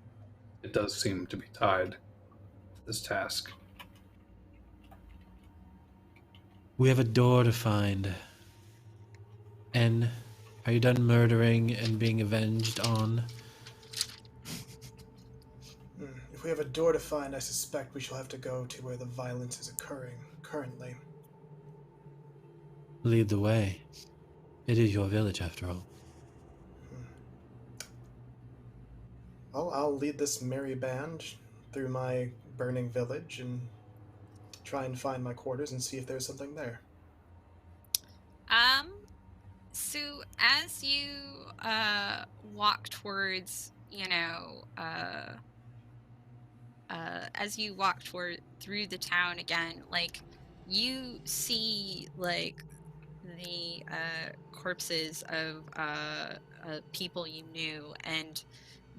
It does seem to be tied to this task. We have a door to find. N, are you done murdering and being avenged on? If we have a door to find, I suspect we shall have to go to where the violence is occurring currently. Lead the way. It is your village, after all. Well, I'll lead this merry band through my burning village and try and find my quarters and see if there's something there. So as you walk towards, as you walk through the town again, like you see like the corpses of people you knew, and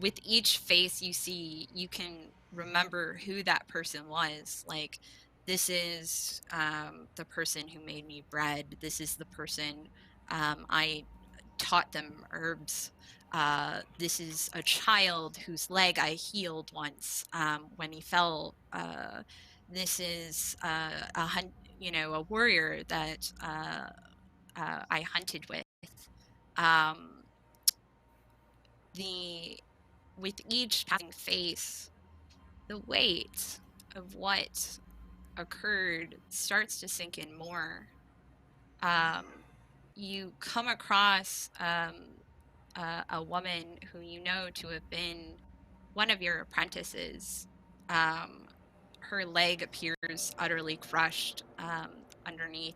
with each face you see, you can remember who that person was. Like, this is the person who made me bread. This is the person I taught them herbs. This is a child whose leg I healed once when he fell. This is a warrior that I hunted with. With each passing face, the weight of what occurred starts to sink in more. You come across a woman who you know to have been one of your apprentices. Her leg appears utterly crushed underneath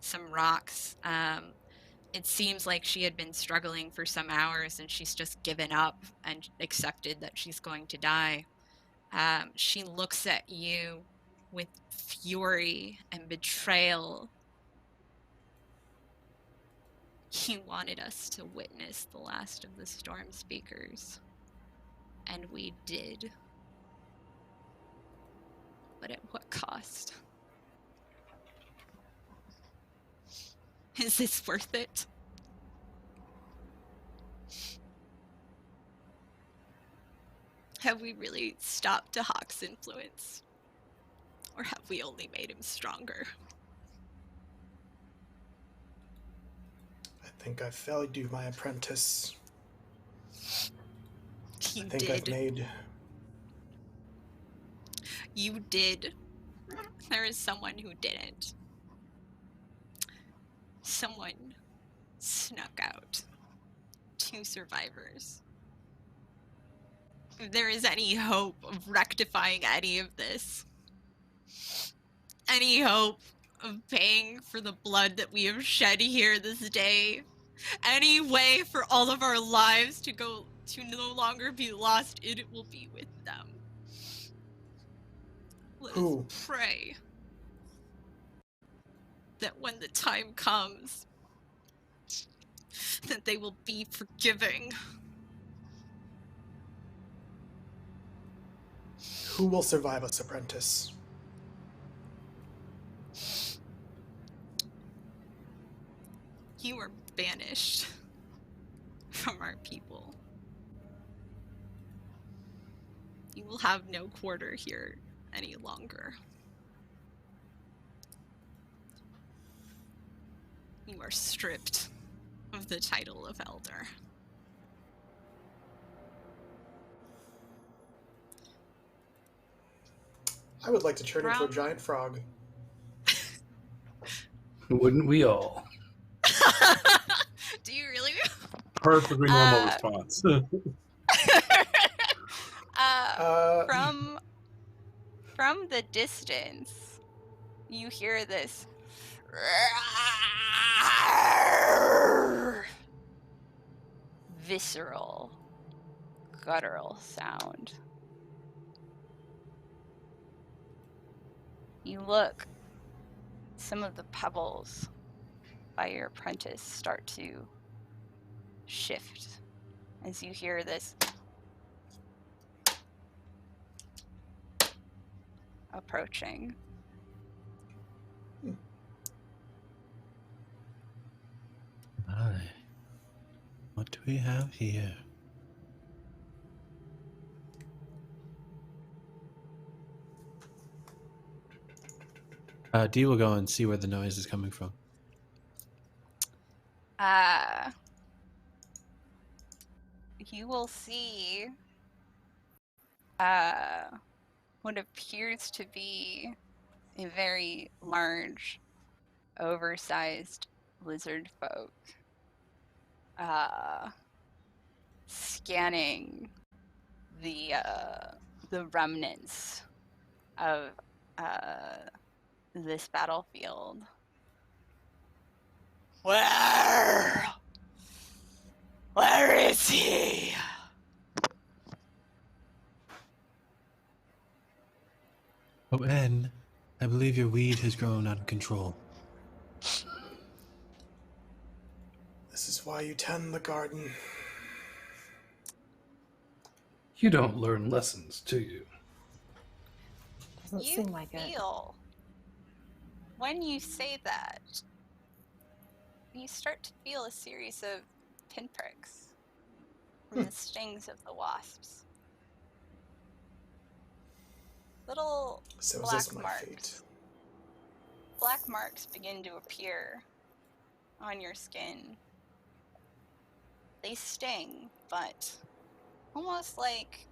some rocks. It seems like she had been struggling for some hours and she's just given up and accepted that she's going to die. She looks at you with fury and betrayal. You wanted us to witness the last of the Storm Speakers, and we did. But at what cost? Is this worth it? Have we really stopped Dahak's influence? Or have we only made him stronger? I think I failed you, my apprentice. You I think did. I've made... You did. There is someone who didn't. Someone snuck out. 2 survivors. If there is any hope of rectifying any of this, any hope of paying for the blood that we have shed here this day, any way for all of our lives to no longer be lost, it will be with them. Let us pray that when the time comes, that they will be forgiving. Who will survive us, apprentice? You are banished from our people. You will have no quarter here any longer. You are stripped of the title of Elder. I would like to turn into a giant frog. Wouldn't we all? Do you really? Perfectly normal response. From the distance, you hear this visceral, guttural sound. You look, some of the pebbles by your apprentice start to shift as you hear this approaching. Hi. What do we have here? Dee will go and see where the noise is coming from. You will see what appears to be a very large, oversized lizard folk scanning the remnants of this battlefield. Where is he? Oh, Anne, I believe your weed has grown out of control. This is That's why you tend the garden. You don't learn lessons, do you? Doesn't You seem like it. feel, when you say that, you start to feel a series of pinpricks from the stings of the wasps. Little So is black this my marks. fate? Black marks begin to appear on your skin. They sting, but almost like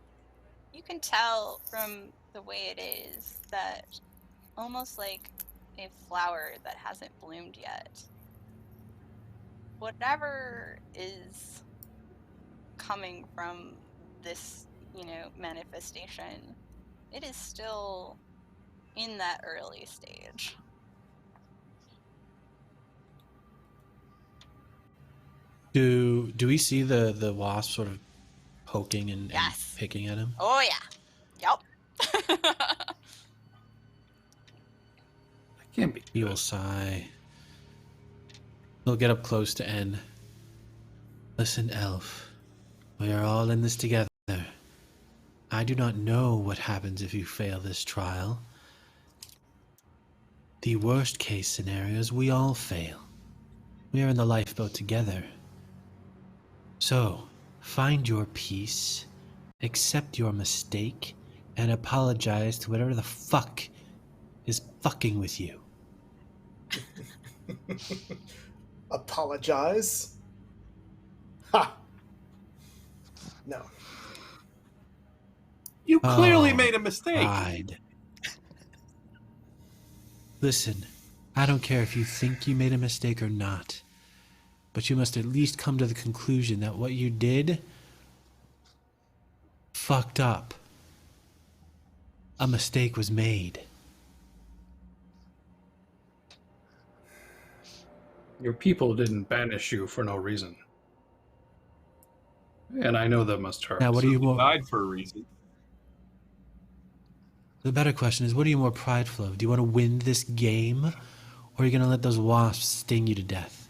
you can tell from the way it is that almost like a flower that hasn't bloomed yet. Whatever is coming from this, manifestation, it is still in that early stage. Do we see the wasp sort of poking and Yes. picking at him? Oh yeah. Yep. Can't be He good. will sigh. He'll get up close to N. Listen, elf. We are all in this together. I do not know what happens if you fail this trial. The worst case scenario is we all fail. We are in the lifeboat together. So, find your peace, accept your mistake, and apologize to whatever the fuck is fucking with you. Apologize? Ha! No. You clearly Oh, made a mistake. Pride. Listen, I don't care if you think you made a mistake or not, but you must at least come to the conclusion that what you did fucked up. A mistake was made. Your people didn't banish you for no reason. And I know that must hurt. Now, what are you You more... died for a reason. The better question is, what are you more prideful of? Do you want to win this game, or are you going to let those wasps sting you to death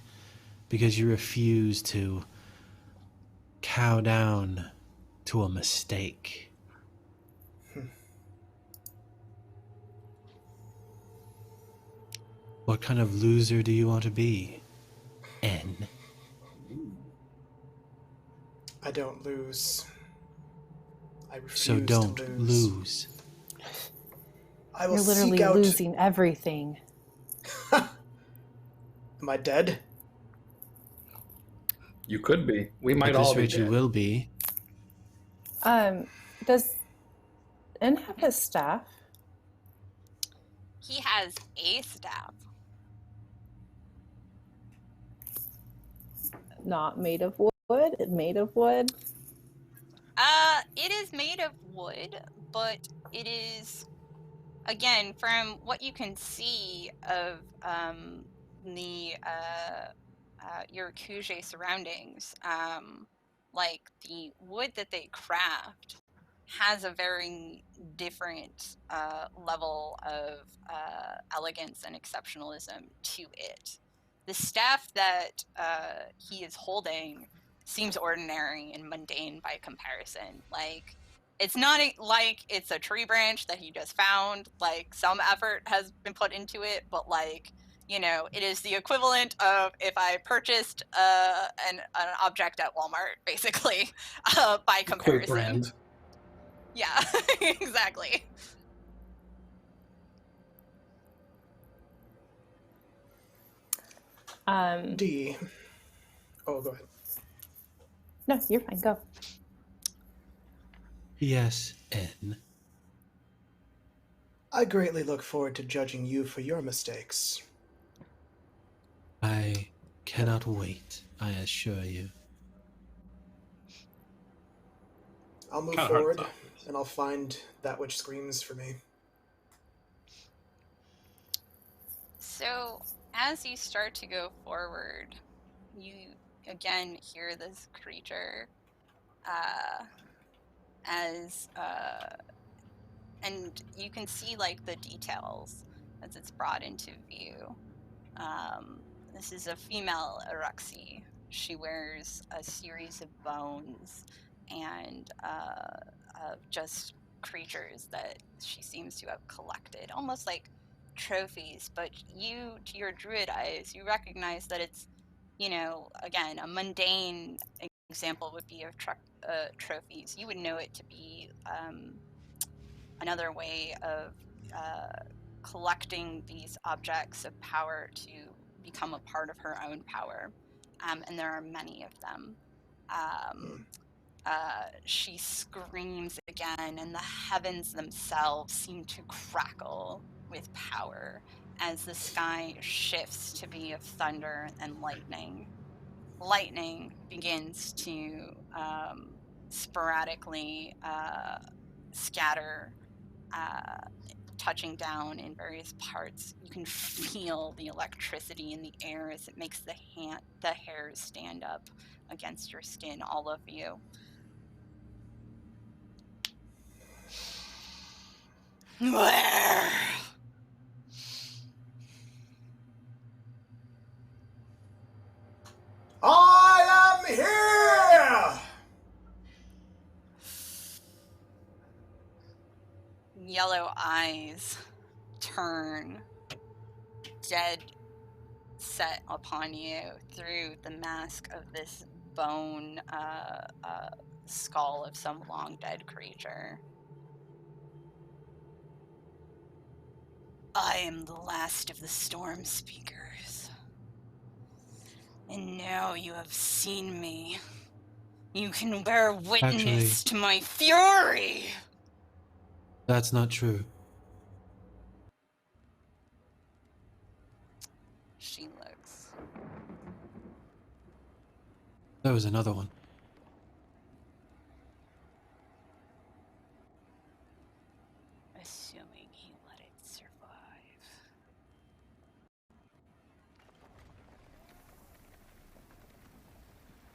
because you refuse to cow down to a mistake? What kind of loser do you want to be, N? I don't lose. I refuse So don't to lose. I will You're literally seek out... losing everything. Am I dead? You could be. We might At this all be rate, you dead. will be. Does N have his staff? He has a staff. Not made of wood? Made of wood? It is made of wood, but it is, again, from what you can see of the Eruxi surroundings, like the wood that they craft has a very different level of elegance and exceptionalism to it. The staff that he is holding seems ordinary and mundane by comparison. Like, it's not like it's a tree branch that he just found. Like, some effort has been put into it, but like, it is the equivalent of if I purchased an object at Walmart, basically, by comparison. Brand. Yeah, exactly. D. Oh, go ahead. No, you're fine. Go. Yes, N. I greatly look forward to judging you for your mistakes. I cannot wait, I assure you. I'll move Kinda hard forward, to- and I'll find that which screams for me. So, as you start to go forward, you again hear this creature and you can see like the details as it's brought into view. This is a female Eruxi. she wears a series of bones and of just creatures that she seems to have collected, almost like trophies. But you, to your druid eyes, you recognize that it's, again, a mundane example would be of trophies. You would know it to be another way of collecting these objects of power to become a part of her own power. And there are many of them. She screams again, and the heavens themselves seem to crackle with power as the sky shifts to be of thunder and lightning. Lightning begins to sporadically scatter, touching down in various parts. You can feel the electricity in the air as it makes the hairs stand up against your skin, all of you. Where? I am here! Yellow eyes turn dead set upon you through the mask of this bone skull of some long dead creature. I am the last of the Storm Speakers. And now you have seen me. You can bear witness to my fury! That's not true. She looks. There was another one. Assuming he let it survive.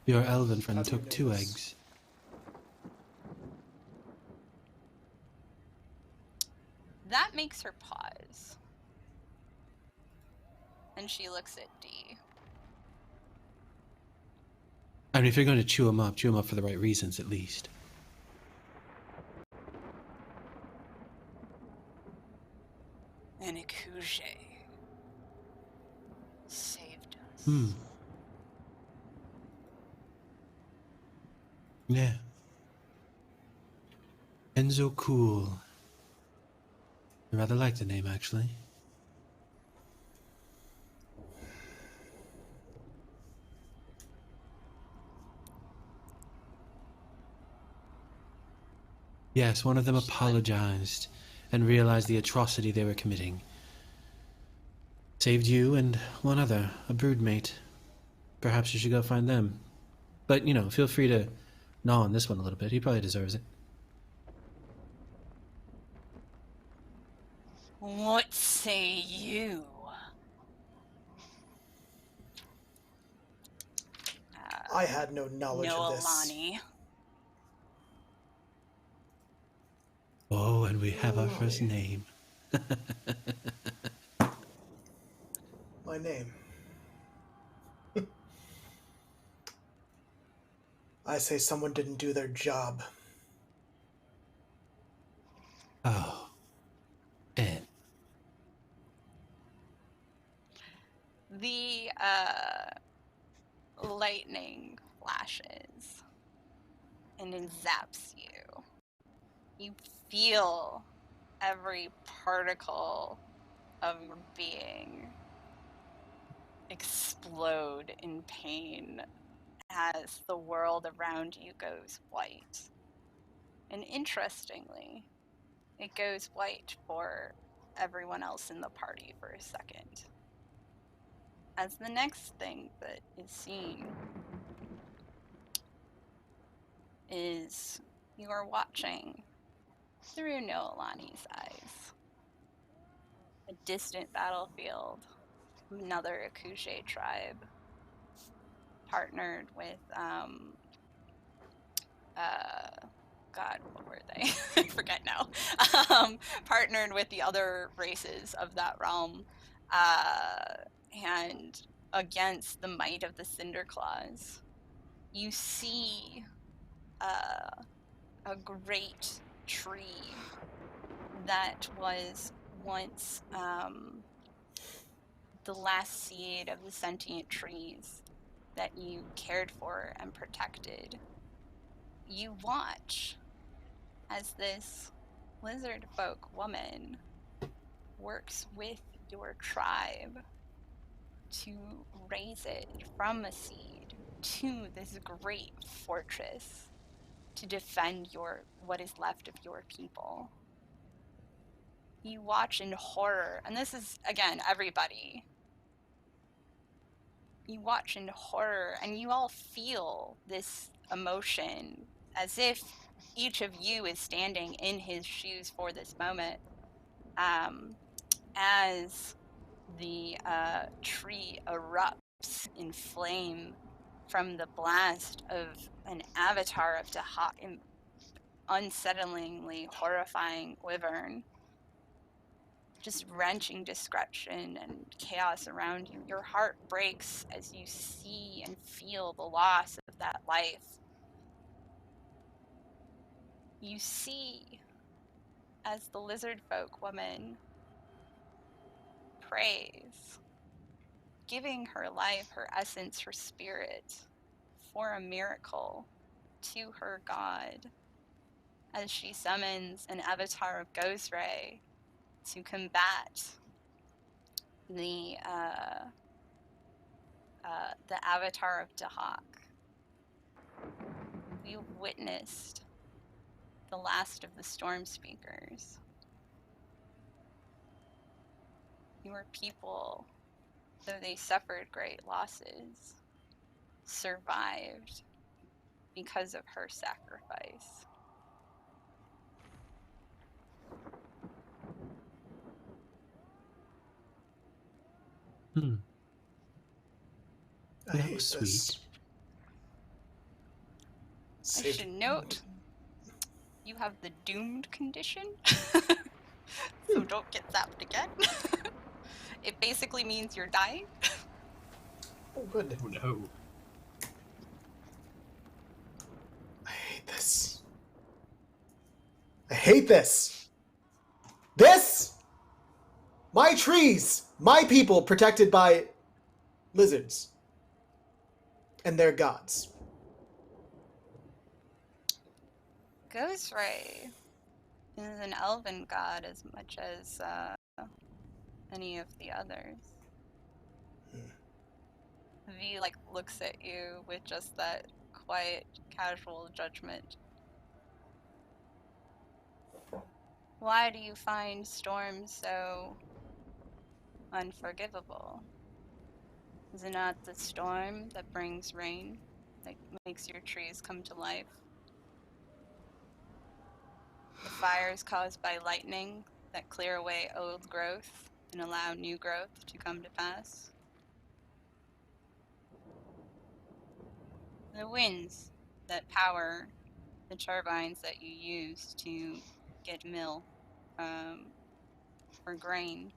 Your elven friend How do you took know 2 this? eggs. That makes her pause. And she looks at D. I mean, if you're going to chew them up for the right reasons, at least. And Cougar saved us. Yeah. Enzo Cool. I rather like the name, actually. Yes, one of them apologized and realized the atrocity they were committing. Saved you and one other, a broodmate. Perhaps you should go find them. But, feel free to gnaw on this one a little bit. He probably deserves it. What say you? I had no knowledge of this. Noelani. Oh, and we have our first name. My name. I say someone didn't do their job. Oh. Ed. The lightning flashes and it zaps you. You feel every particle of your being explode in pain as the world around you goes white. And interestingly, it goes white for everyone else in the party for a second. As the next thing that is seen is you are watching through Noelani's eyes a distant battlefield, another Cougar tribe, partnered with God, what were they? I forget now. Partnered with the other races of that realm, and against the might of the Cinder Claws, you see a great tree that was once the last seed of the sentient trees that you cared for and protected. You watch as this lizard folk woman works with your tribe to raise it from a seed to this great fortress to defend what is left of your people. You watch in horror, and this is, again, everybody. You watch in horror, and you all feel this emotion as if each of you is standing in his shoes for this moment. As the tree erupts in flame from the blast of an avatar of Dahak, unsettlingly horrifying wyvern, just wrenching destruction and chaos around you. Your heart breaks as you see and feel the loss of that life. You see as the lizard folk woman prays, giving her life, her essence, her spirit for a miracle to her god, as she summons an avatar of Ghost Ray to combat the avatar of Dahak. You witnessed the last of the Storm Speakers. Your people, though they suffered great losses, survived because of her sacrifice. I That hate was this. sweet. I should note, you have the doomed condition, so don't get zapped again. It basically means you're dying. Oh, good. Oh no. I hate this. I hate this. This! My trees! My people protected by lizards. And their gods. Ghost Ray is an elven god as much as any of the others. V looks at you with just that quiet, casual judgment. Why do you find storms so unforgivable? Is it not the storm that brings rain, that makes your trees come to life? The fires caused by lightning that clear away old growth and allow new growth to come to pass? The winds that power the turbines that you use to get mill for grain?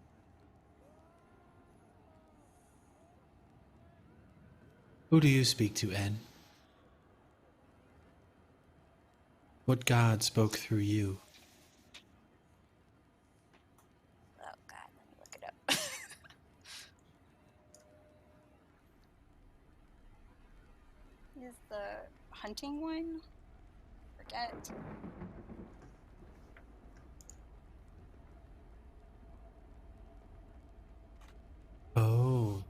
Who do you speak to, N? What god spoke through you? Oh god, let me look it up. Is the hunting one? Forget. Oh.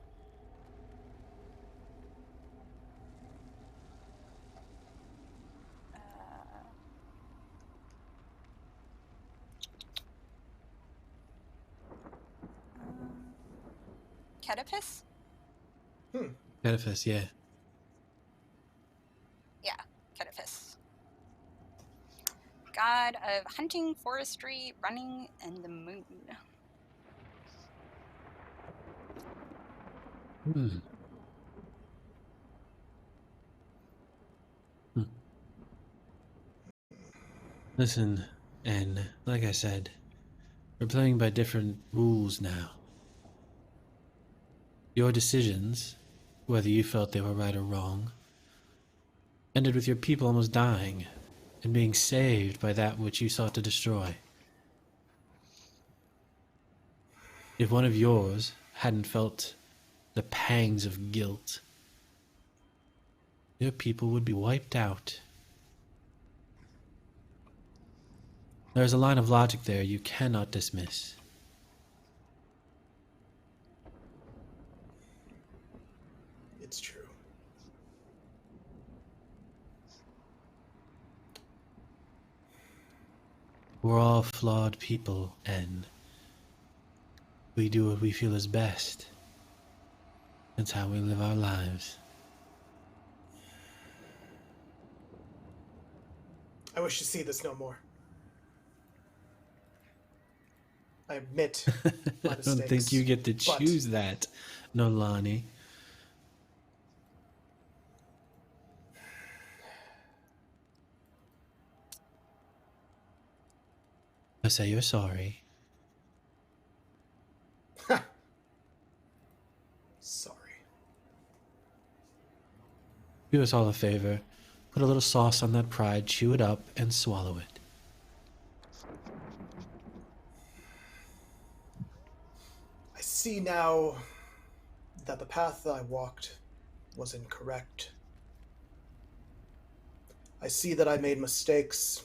Ketipus? Edifice, yeah. Yeah, Ketipus. God of hunting, forestry, running, and the moon. Listen, and like I said, we're playing by different rules now. Your decisions, whether you felt they were right or wrong, ended with your people almost dying and being saved by that which you sought to destroy. If one of yours hadn't felt the pangs of guilt, your people would be wiped out. There's a line of logic there you cannot dismiss. It's true. We're all flawed people, and we do what we feel is best. That's how we live our lives. I wish to see this no more. I admit my I mistakes. don't think you get to but choose that, Nolani. I say you're sorry. Sorry. Do us all a favor. Put a little sauce on that pride, chew it up, and swallow it. I see now that the path I walked was incorrect. I see that I made mistakes.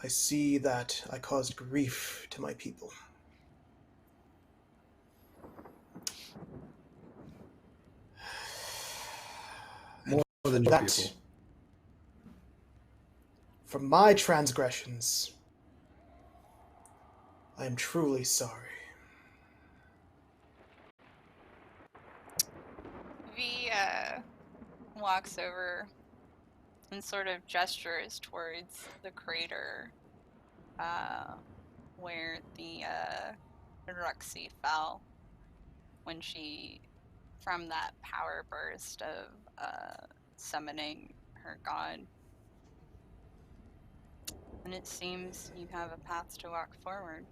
I see that I caused grief to my people. More than your That, people. for my transgressions, I am truly sorry. V walks over and sort of gestures towards the crater where the Eruxi fell when she, from that power burst of summoning her god. And it seems you have a path to walk forward.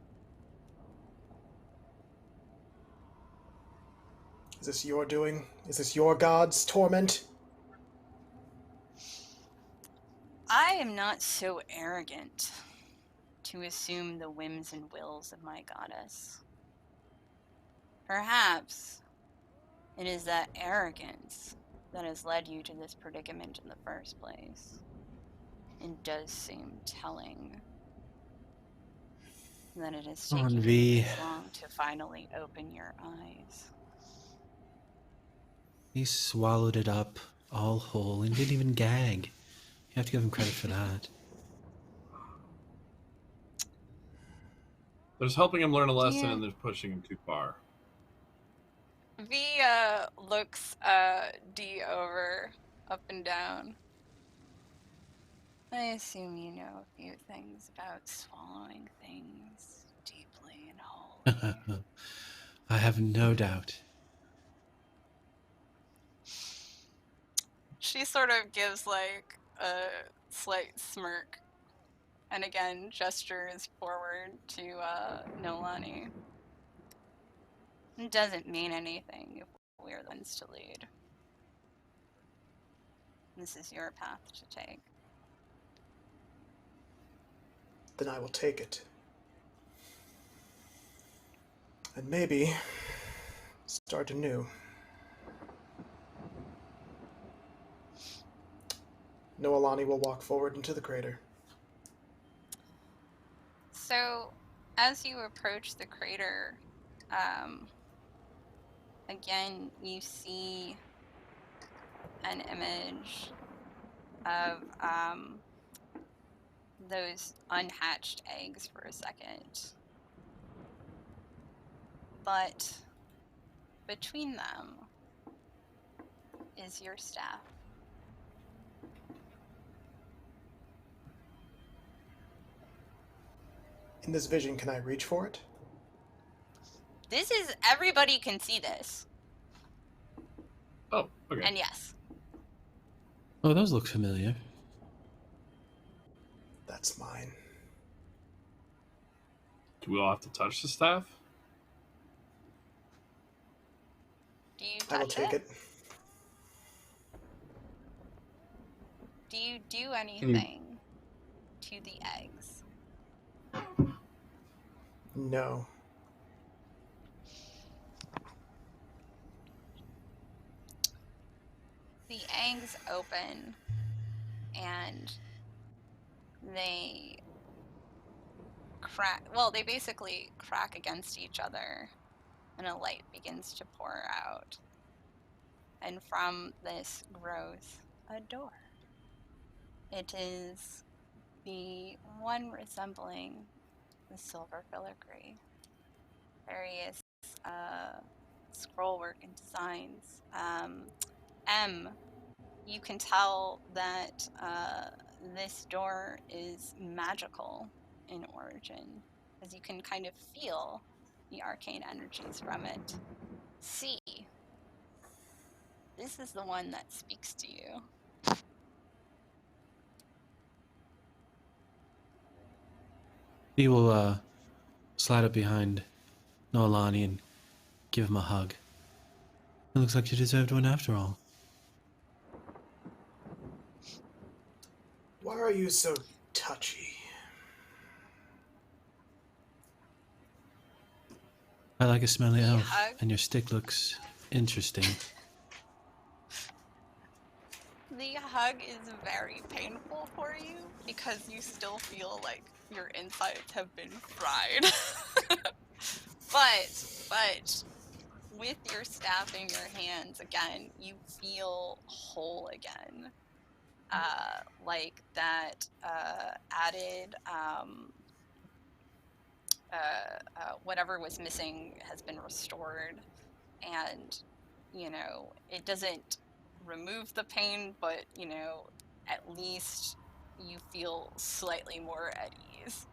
Is this your doing? Is this your god's torment? I am not so arrogant to assume the whims and wills of my goddess. Perhaps it is that arrogance that has led you to this predicament in the first place. It does seem telling that it has Come on, taken V. you this long to finally open your eyes. He swallowed it up all whole and didn't even gag. You have to give him credit for that. There's helping him learn a lesson, Yeah. and there's pushing him too far. V looks D over, up and down. I assume you know a few things about swallowing things deeply and wholly. I have no doubt. She sort of gives like a slight smirk and again gestures forward to Nolani. It doesn't mean anything if we're the ones to lead. This is your path to take. Then I will take it. And maybe start anew. Noelani will walk forward into the crater. So, as you approach the crater, again, you see an image of those unhatched eggs for a second. But between them is your staff. In this vision, can I reach for it? This is, everybody can see this. Oh, okay. And yes. Oh, those look familiar. That's mine. Do we all have to touch the staff? I will touch take it. Do you do anything to the eggs? No. The eggs open and they crack. Well, they basically crack against each other and a light begins to pour out. And from this grows a door. It is the one resembling the silver filigree. Various scrollwork and designs. You can tell that this door is magical in origin, as you can kind of feel the arcane energies from it. C, this is the one that speaks to you. He will slide up behind Noelani and give him a hug. It looks like you deserved one after all. Why are you so touchy? I like a smelly The elf, hug? and your stick looks interesting. The hug is very painful for you because you still feel like your insides have been fried. but with your staff in your hands again, you feel whole again. Like that added whatever was missing has been restored, and it doesn't remove the pain, but at least you feel slightly more at ease.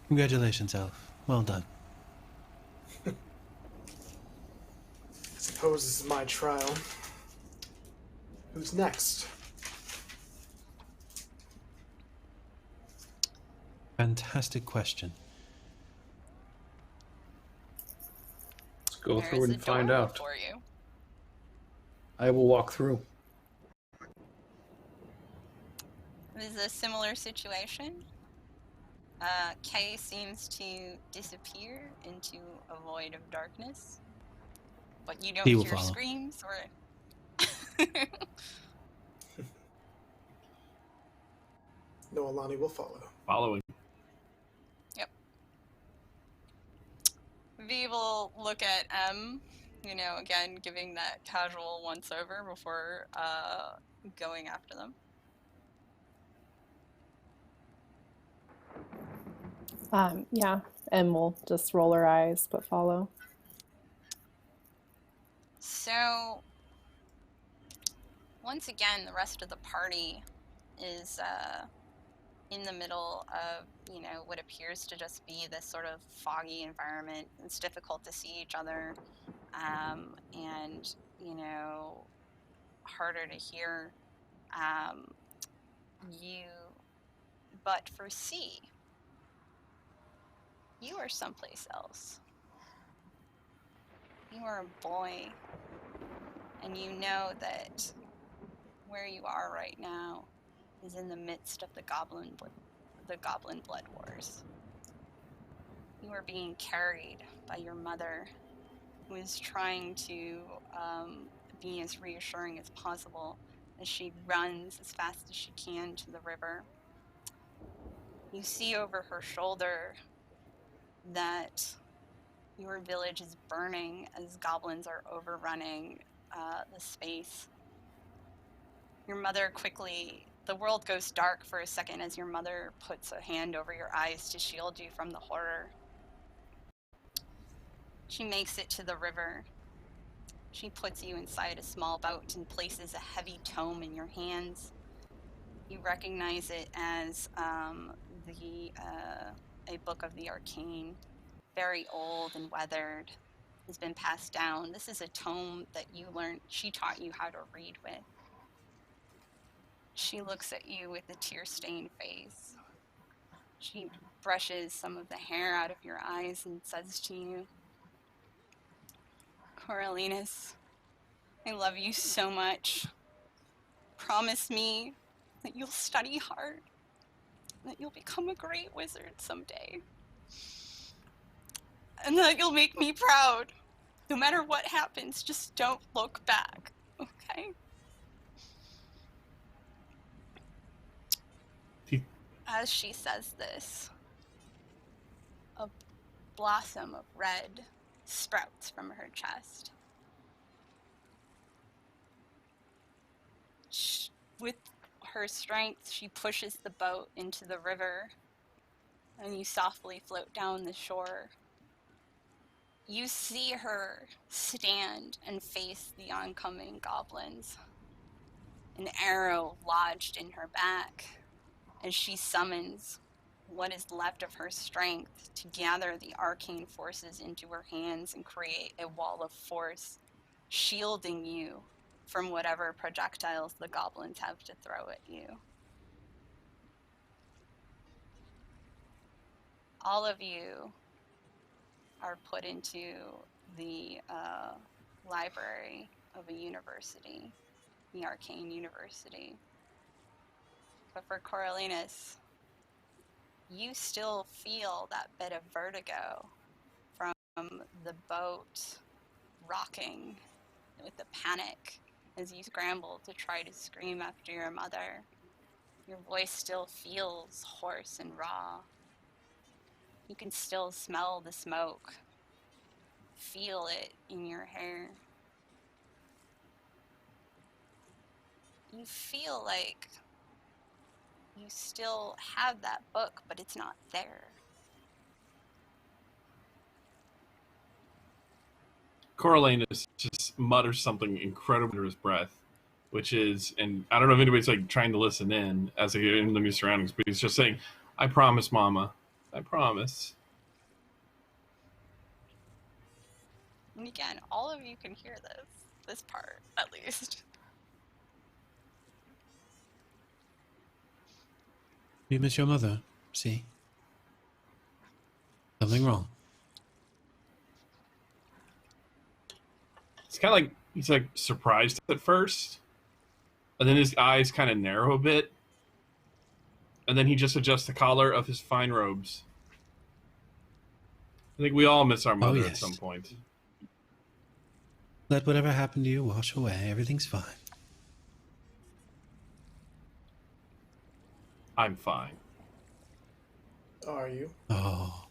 Congratulations, elf. Well done. I suppose this is my trial. Who's next? Fantastic question. Let's go There through is and a door find out. before you. I will walk through. This is a similar situation. Kay seems to disappear into a void of darkness, but you don't He will hear follow. screams or Noelani will follow. Following. V will look at M, again, giving that casual once over before going after them. Yeah, and we'll just roll our eyes but follow. So, once again, the rest of the party is in the middle of, what appears to just be this sort of foggy environment. It's difficult to see each other, and, harder to hear you. But for C, you are someplace else. You are a boy, and you know that where you are right now is in the midst of the goblin blood wars. You are being carried by your mother, who is trying to be as reassuring as possible as she runs as fast as she can to the river. You see over her shoulder that your village is burning as goblins are overrunning the space. Your mother the world goes dark for a second as your mother puts a hand over your eyes to shield you from the horror. She makes it to the river. She puts you inside a small boat and places a heavy tome in your hands. You recognize it as a book of the arcane, very old and weathered, has been passed down. This is a tome that she taught you how to read with. She looks at you with a tear-stained face. She brushes some of the hair out of your eyes and says to you, Coriolanus, I love you so much. Promise me that you'll study hard, that you'll become a great wizard someday, and that you'll make me proud. No matter what happens, just don't look back, okay? As she says this, a blossom of red sprouts from her chest. With her strength, she pushes the boat into the river, and you softly float down the shore. You see her stand and face the oncoming goblins, an arrow lodged in her back, as she summons what is left of her strength to gather the arcane forces into her hands and create a wall of force, shielding you from whatever projectiles the goblins have to throw at you. All of you are put into the library of a university, the arcane university. But for Coriolanus, you still feel that bit of vertigo from the boat rocking with the panic as you scramble to try to scream after your mother. Your voice still feels hoarse and raw. You can still smell the smoke, feel it in your hair. You feel like you still have that book, but it's not there. Coriolanus just mutters something incredible under his breath, which is, and I don't know if anybody's like trying to listen in as they get into the new surroundings, but he's just saying, I promise, Mama. I promise. And again, all of you can hear this part, at least. You miss your mother, see? Something wrong. It's kind of like he's like surprised at first, and then his eyes kind of narrow a bit, and then he just adjusts the collar of his fine robes. I think we all miss our mother at some point. Let whatever happened to you wash away. Everything's fine. I'm fine. Are you? Oh,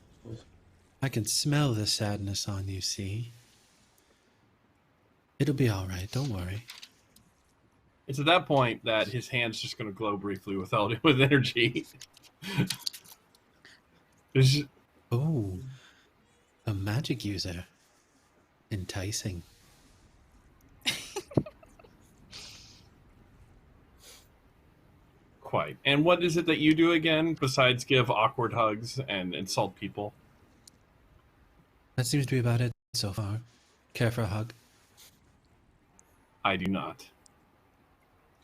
I can smell the sadness on you, see? It'll be all right. Don't worry. It's at that point that his hand's just going to glow briefly with energy. Oh, a magic user. Enticing. Quite. And what is it that you do again besides give awkward hugs and insult people? That seems to be about it so far. Care for a hug? I do not.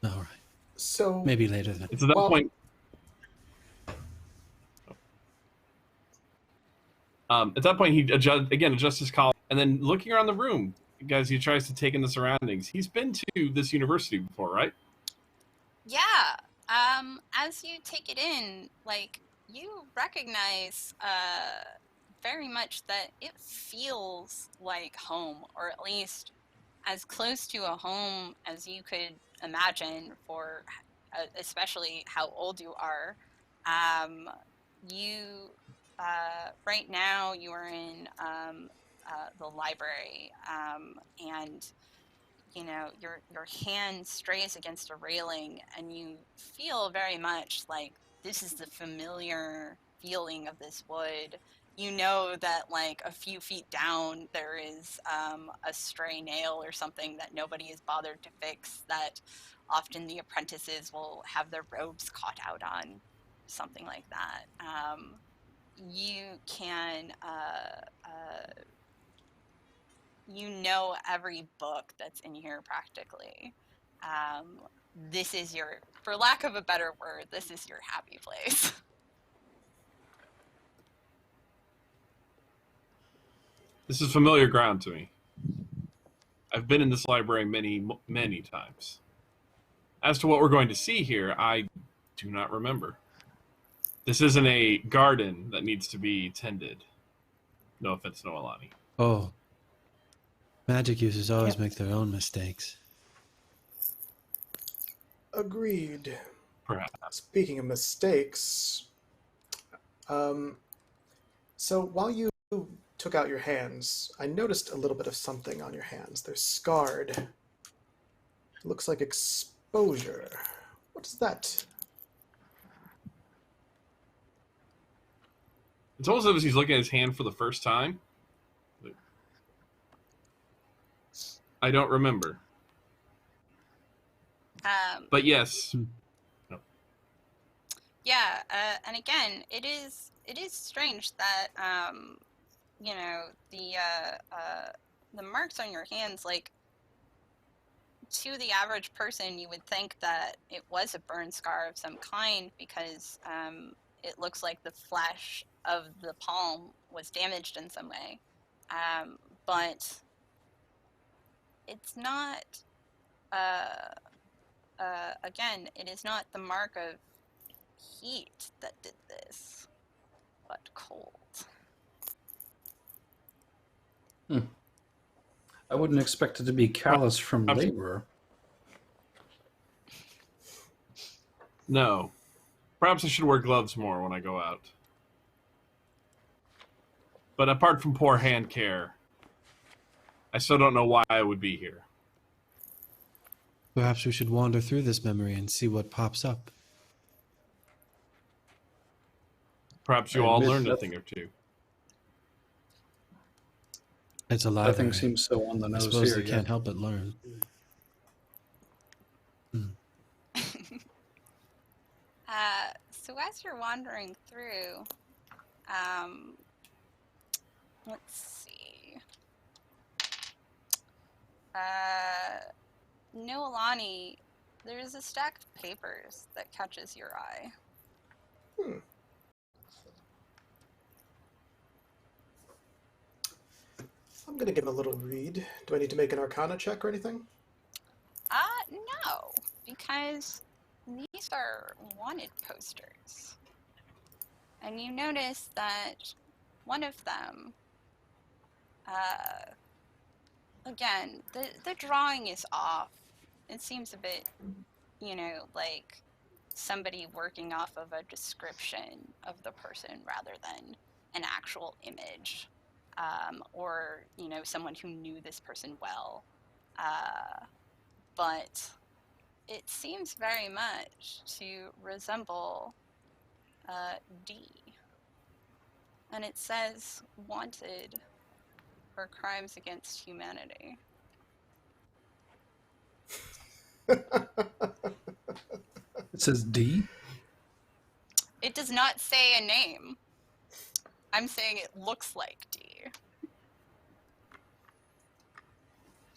All right. So maybe later then. It's at that point. At that point, he adjusts his collar, and then looking around the room, guys, he tries to take in the surroundings. He's been to this university before, right? Yeah. As you take it in, like, you recognize very much that it feels like home, or at least as close to a home as you could imagine for especially how old you are. Right now you are in the library, and you know, your hand strays against a railing, and you feel very much like this is the familiar feeling of this wood. You know that like a few feet down there is a stray nail or something that nobody has bothered to fix, that often the apprentices will have their robes caught out on, something like that. You can you know every book that's in here practically. This is your, for lack of a better word, this is your happy place. This is familiar ground to me. I've been in this library many, many times. As to what we're going to see here, I do not remember. This isn't a garden that needs to be tended. No offense, Noelani. Oh, magic users always make their own mistakes. Agreed. Perhaps. Speaking of mistakes, so while you took out your hands, I noticed a little bit of something on your hands. They're scarred. Looks like exposure. What is that? It's almost as if he's looking at his hand for the first time. I don't remember. But yes. No. Yeah, and again, it is strange that you know, the marks on your hands, like, to the average person, you would think that it was a burn scar of some kind because it looks like the flesh of the palm was damaged in some way, but it's not. Again, it is not the mark of heat that did this, but cold. I wouldn't expect it to be callous from labor. No. Perhaps I should wear gloves more when I go out. But apart from poor hand care, I still don't know why I would be here. Perhaps we should wander through this memory and see what pops up. Perhaps you all learned a thing or two. It's a library. Nothing seems so on the I nose suppose here. you can't help but learn. So as you're wandering through, let's see. Noelani, there's a stack of papers that catches your eye. I'm gonna give him a little read. Do I need to make an Arcana check or anything? No, because these are wanted posters. And you notice that one of them, again, the drawing is off. It seems a bit, you know, like somebody working off of a description of the person rather than an actual image, or, you know, someone who knew this person well. But it seems very much to resemble D. And it says wanted for crimes against humanity. It says D? It does not say a name. I'm saying it looks like D.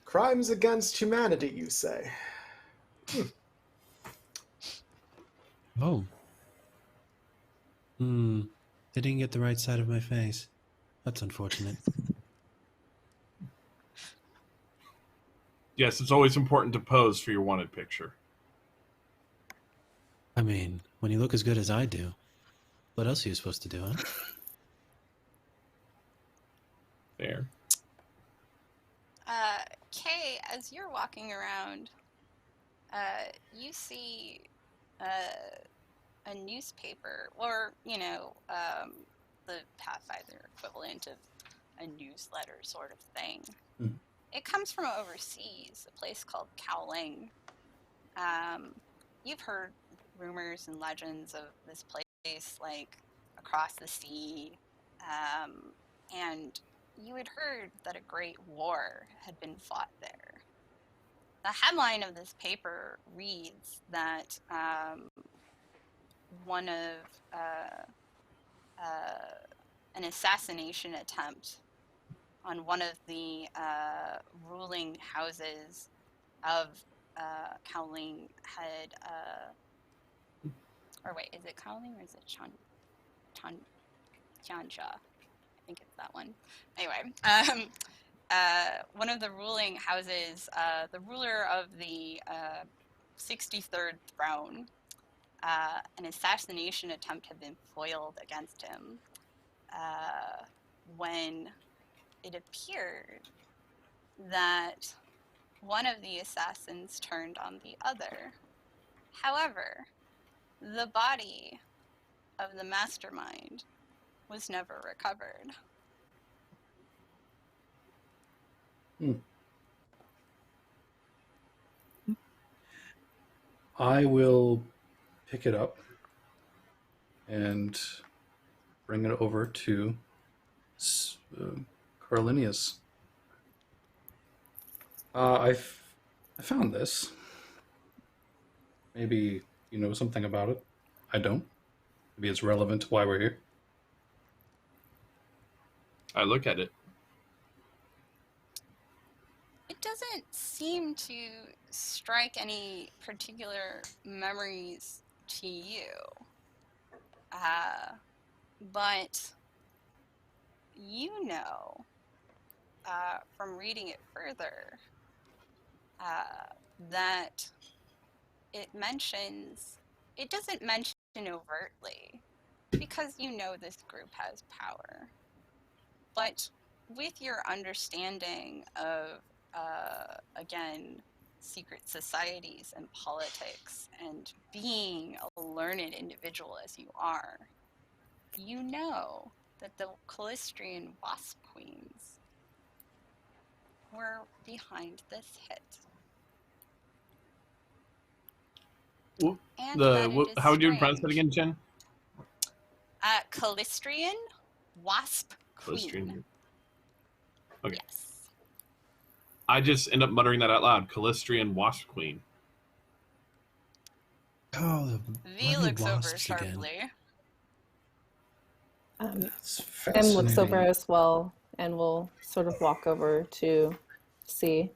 Crimes against humanity, you say? Oh. They didn't get the right side of my face. That's unfortunate. Yes, it's always important to pose for your wanted picture. I mean, when you look as good as I do, what else are you supposed to do, huh? There. Kay, as you're walking around, you see a newspaper, or, you know, the Pathfinder equivalent of a newsletter sort of thing. It comes from overseas, a place called Cowling. You've heard rumors and legends of this place, like, across the sea, and you had heard that a great war had been fought there. The headline of this paper reads that one of an assassination attempt on one of the ruling houses of Cowling had, or wait, is it Cowling or is it Chansha? think it's that one. Anyway, one of the ruling houses, the ruler of the 63rd throne, an assassination attempt had been foiled against him when it appeared that one of the assassins turned on the other. However, the body of the mastermind was never recovered. I will pick it up and bring it over to Carlinius. I found this. Maybe you know something about it. I don't. Maybe it's relevant to why we're here. I look at it. It doesn't seem to strike any particular memories to you. But you know, from reading it further, that it doesn't mention overtly, because you know this group has power. But with your understanding of, again, secret societies and politics, and being a learned individual as you are, you know that the Callistrian Wasp Queens were behind this hit. How would you pronounce that again, Jen? Callistrian Wasp Queen. Callistrian. Okay. Yes. I just end up muttering that out loud. Callistrian Wasp Queen. Oh, the V bloody looks over wasps sharply. That's M looks over fascinating. as well and will sort of walk over to see,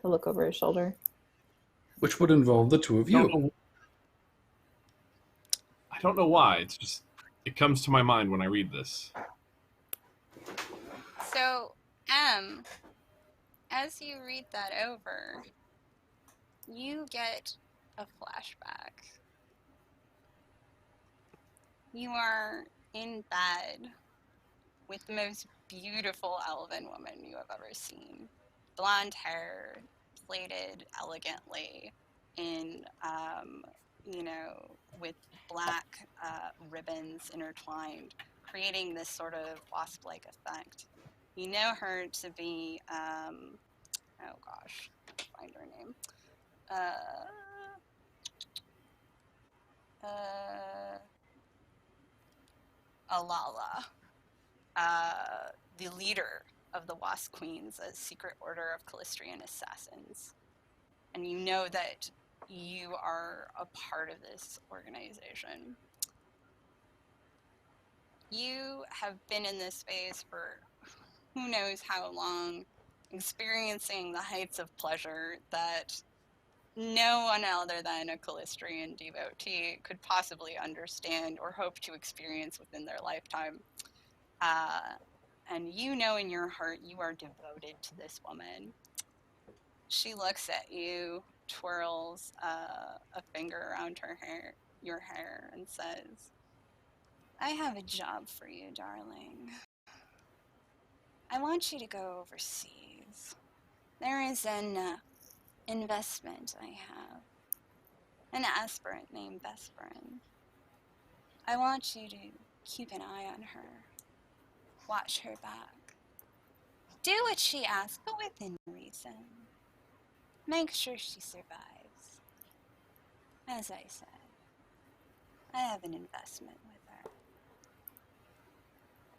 to look over his shoulder. Which would involve the two of you. I don't know why. It's just, it comes to my mind when I read this. So, as you read that over, you get a flashback. You are in bed with the most beautiful elven woman you have ever seen. Blonde hair, plaited elegantly in, with black ribbons intertwined, creating this sort of wasp-like effect. You know her to be, find her name. Alala, the leader of the Wasp Queens, a secret order of Callistrian assassins. And you know that you are a part of this organization. You have been in this space for who knows how long, experiencing the heights of pleasure that no one other than a Callistrian devotee could possibly understand or hope to experience within their lifetime. And you know in your heart you are devoted to this woman. She looks at you, twirls a finger around your hair, and says, "I have a job for you, darling. I want you to go overseas. There is an investment I have, an aspirant named Vesperin. I want you to keep an eye on her, watch her back. Do what she asks, but within reason. Make sure she survives. As I said, I have an investment with her."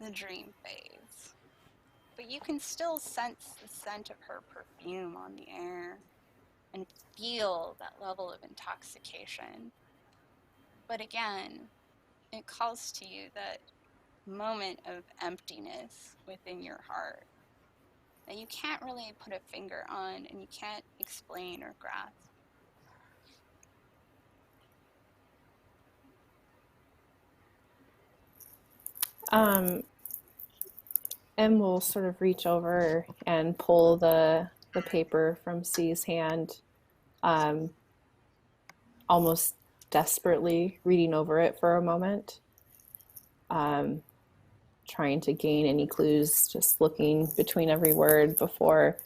The dream fades, but you can still sense the scent of her perfume on the air and feel that level of intoxication. But again, it calls to you that moment of emptiness within your heart that you can't really put a finger on and you can't explain or grasp. M will sort of reach over and pull the paper from C's hand, almost desperately reading over it for a moment, trying to gain any clues, just looking between every word before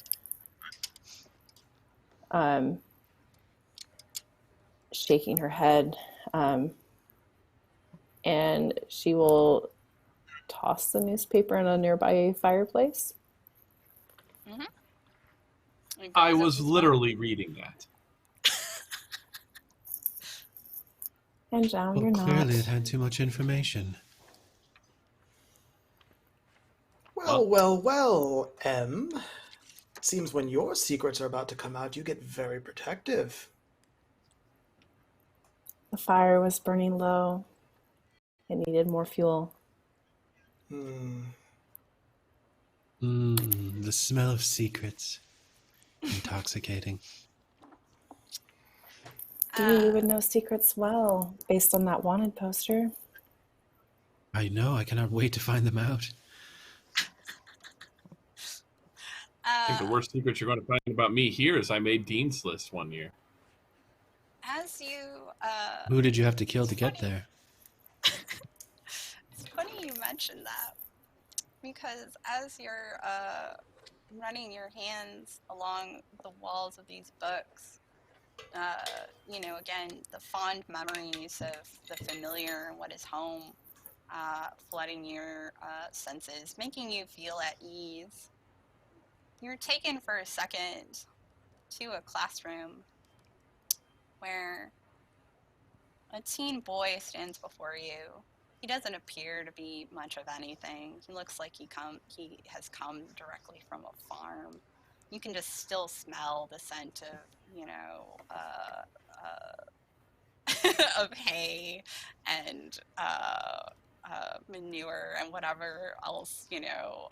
shaking her head. And she will toss the newspaper in a nearby fireplace. I was literally reading that. And John, Well, you're not. clearly it had too much information. Well, M. Seems when your secrets are about to come out, you get very protective. The fire was burning low. It needed more fuel. The smell of secrets. Intoxicating. You would know secrets well, based on that wanted poster. I know, I cannot wait to find them out. I think the worst secret you're going to find about me here is I made Dean's List one year. As you... Who did you have to kill to get there? It's funny you mentioned that, because as you're running your hands along the walls of these books, you know, again, the fond memories of the familiar and what is home, flooding your senses, making you feel at ease. You're taken for a second to a classroom where a teen boy stands before you. He doesn't appear to be much of anything. He looks like he has come directly from a farm. You can just still smell the scent of, you know, of hay and manure and whatever else, you know,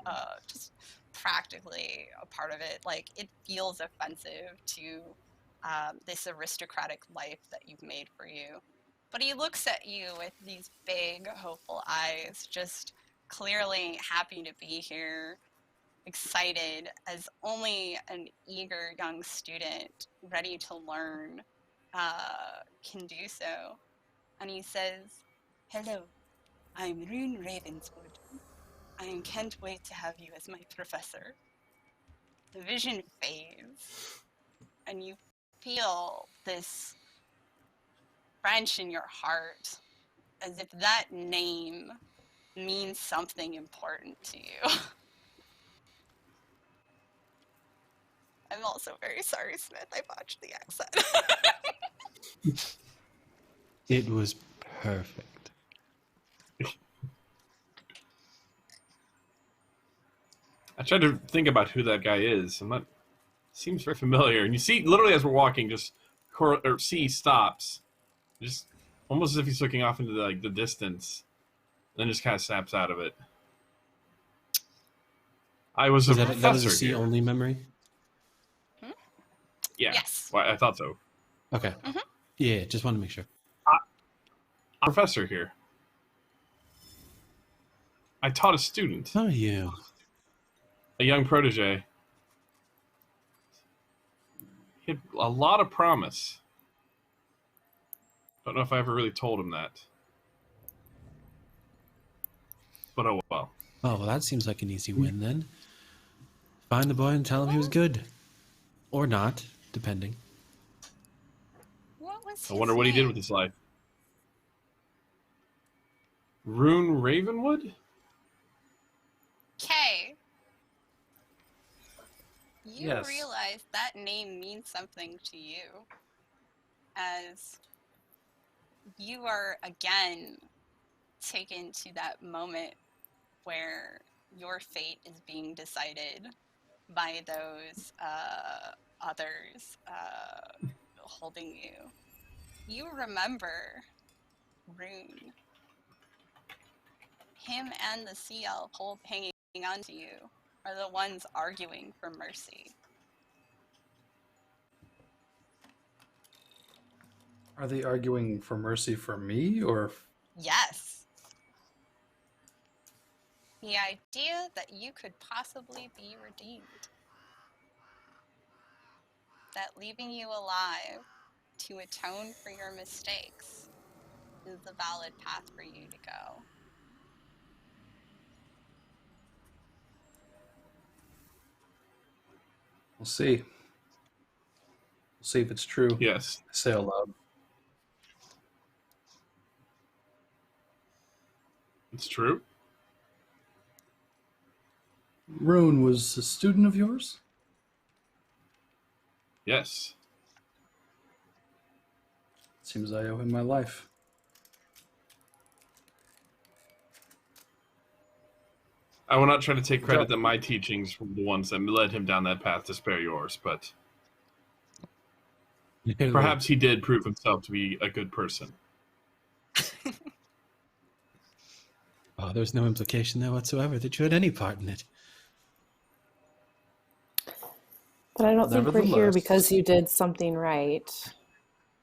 just practically a part of it. Like, it feels offensive to this aristocratic life that you've made for you. But he looks at you with these big, hopeful eyes, just clearly happy to be here, excited as only an eager young student ready to learn can do so. And he says, "Hello, I'm Rune Ravenswood. I can't wait to have you as my professor." The vision fades, and you feel this wrench in your heart, as if that name means something important to you. I'm also very sorry, Smith. I botched the accent. It was perfect. I tried to think about who that guy is. Seems very familiar. And you see, literally as we're walking, C stops, just almost as if he's looking off into the distance, then just kind of snaps out of it. I was a professor that was a C here. only memory? Yeah. Yes. Well, I thought so. Okay. Yeah, just wanted to make sure. I'm a professor here. I taught a student. Oh, you. A young protege. He had a lot of promise. Don't know if I ever really told him that. But oh well. Oh, well, that seems like an easy win then. Find the boy and tell him he was good. Or not, depending. What was I wonder what he did with his life. Rune Ravenwood? Kay. You Yes. realize that name means something to you, as you are again taken to that moment where your fate is being decided by those others holding you. You remember Rune. Him and the CL hanging on to you are the ones arguing for mercy. Are they arguing for mercy for me, or? Yes. The idea that you could possibly be redeemed. That leaving you alive to atone for your mistakes is the valid path for you to go. We'll see. We'll see if it's true. Yes. I say aloud. It's true. Rune was a student of yours? Yes. Seems I owe him my life. I will not try to take credit that my teachings were the ones that led him down that path to spare yours, but perhaps he did prove himself to be a good person. Oh, there's no implication there whatsoever that you had any part in it. But I don't think we're here Nevertheless. because you did something right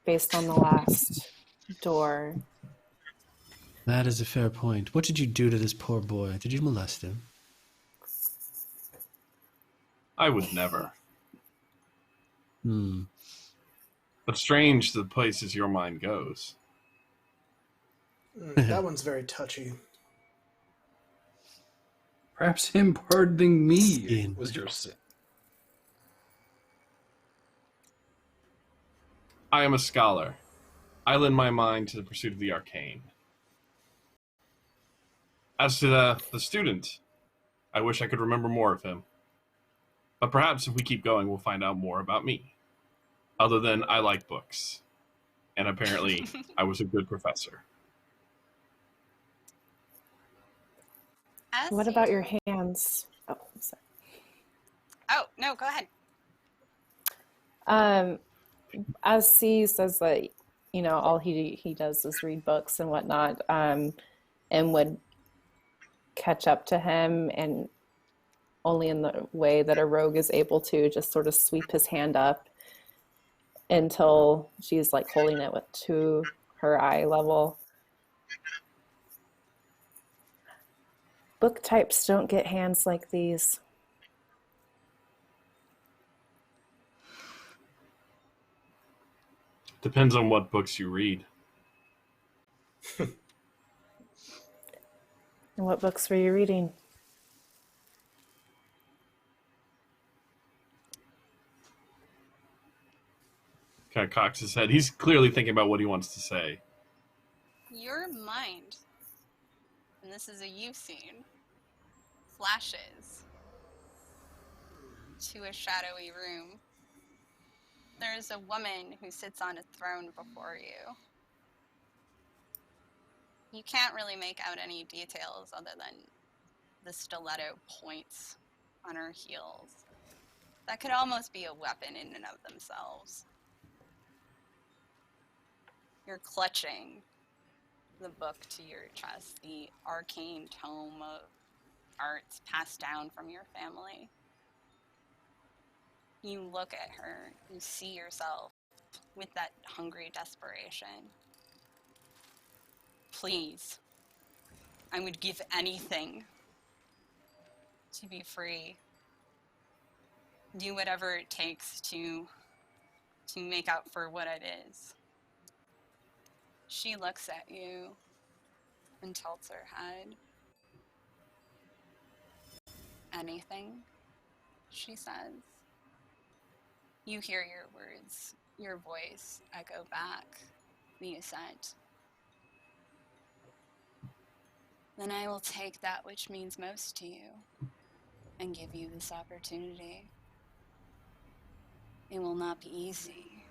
based on the last door. That is a fair point. What did you do to this poor boy? Did you molest him? I would never. Hmm. But strange the places your mind goes. That one's very touchy. Perhaps him pardoning me Skin. was your sin. I am a scholar. I lend my mind to the pursuit of the arcane. As to the student, I wish I could remember more of him. But perhaps if we keep going, we'll find out more about me. Other than I like books. And apparently, I was a good professor. What about your hands? Oh, sorry. Oh, no, go ahead. As C says that, all he does is read books and whatnot, and would catch up to him, and only in the way that a rogue is able to just sort of sweep his hand up until she's like holding it to her eye level. Book types don't get hands like these. Depends on what books you read. And what books were you reading? Kind of cocks his head. He's clearly thinking about what he wants to say. Your mind, and this is a you scene, flashes to a shadowy room. There's a woman who sits on a throne before you. You can't really make out any details other than the stiletto points on her heels. That could almost be a weapon in and of themselves. You're clutching the book to your chest, the arcane tome of arts passed down from your family. You look at her, you see yourself with that hungry desperation. Please, I would give anything to be free. Do whatever it takes to make out for what it is. She looks at you and tilts her head. Anything, she says. You hear your words, your voice echo back the assent. Then I will take that which means most to you and give you this opportunity. It will not be easy.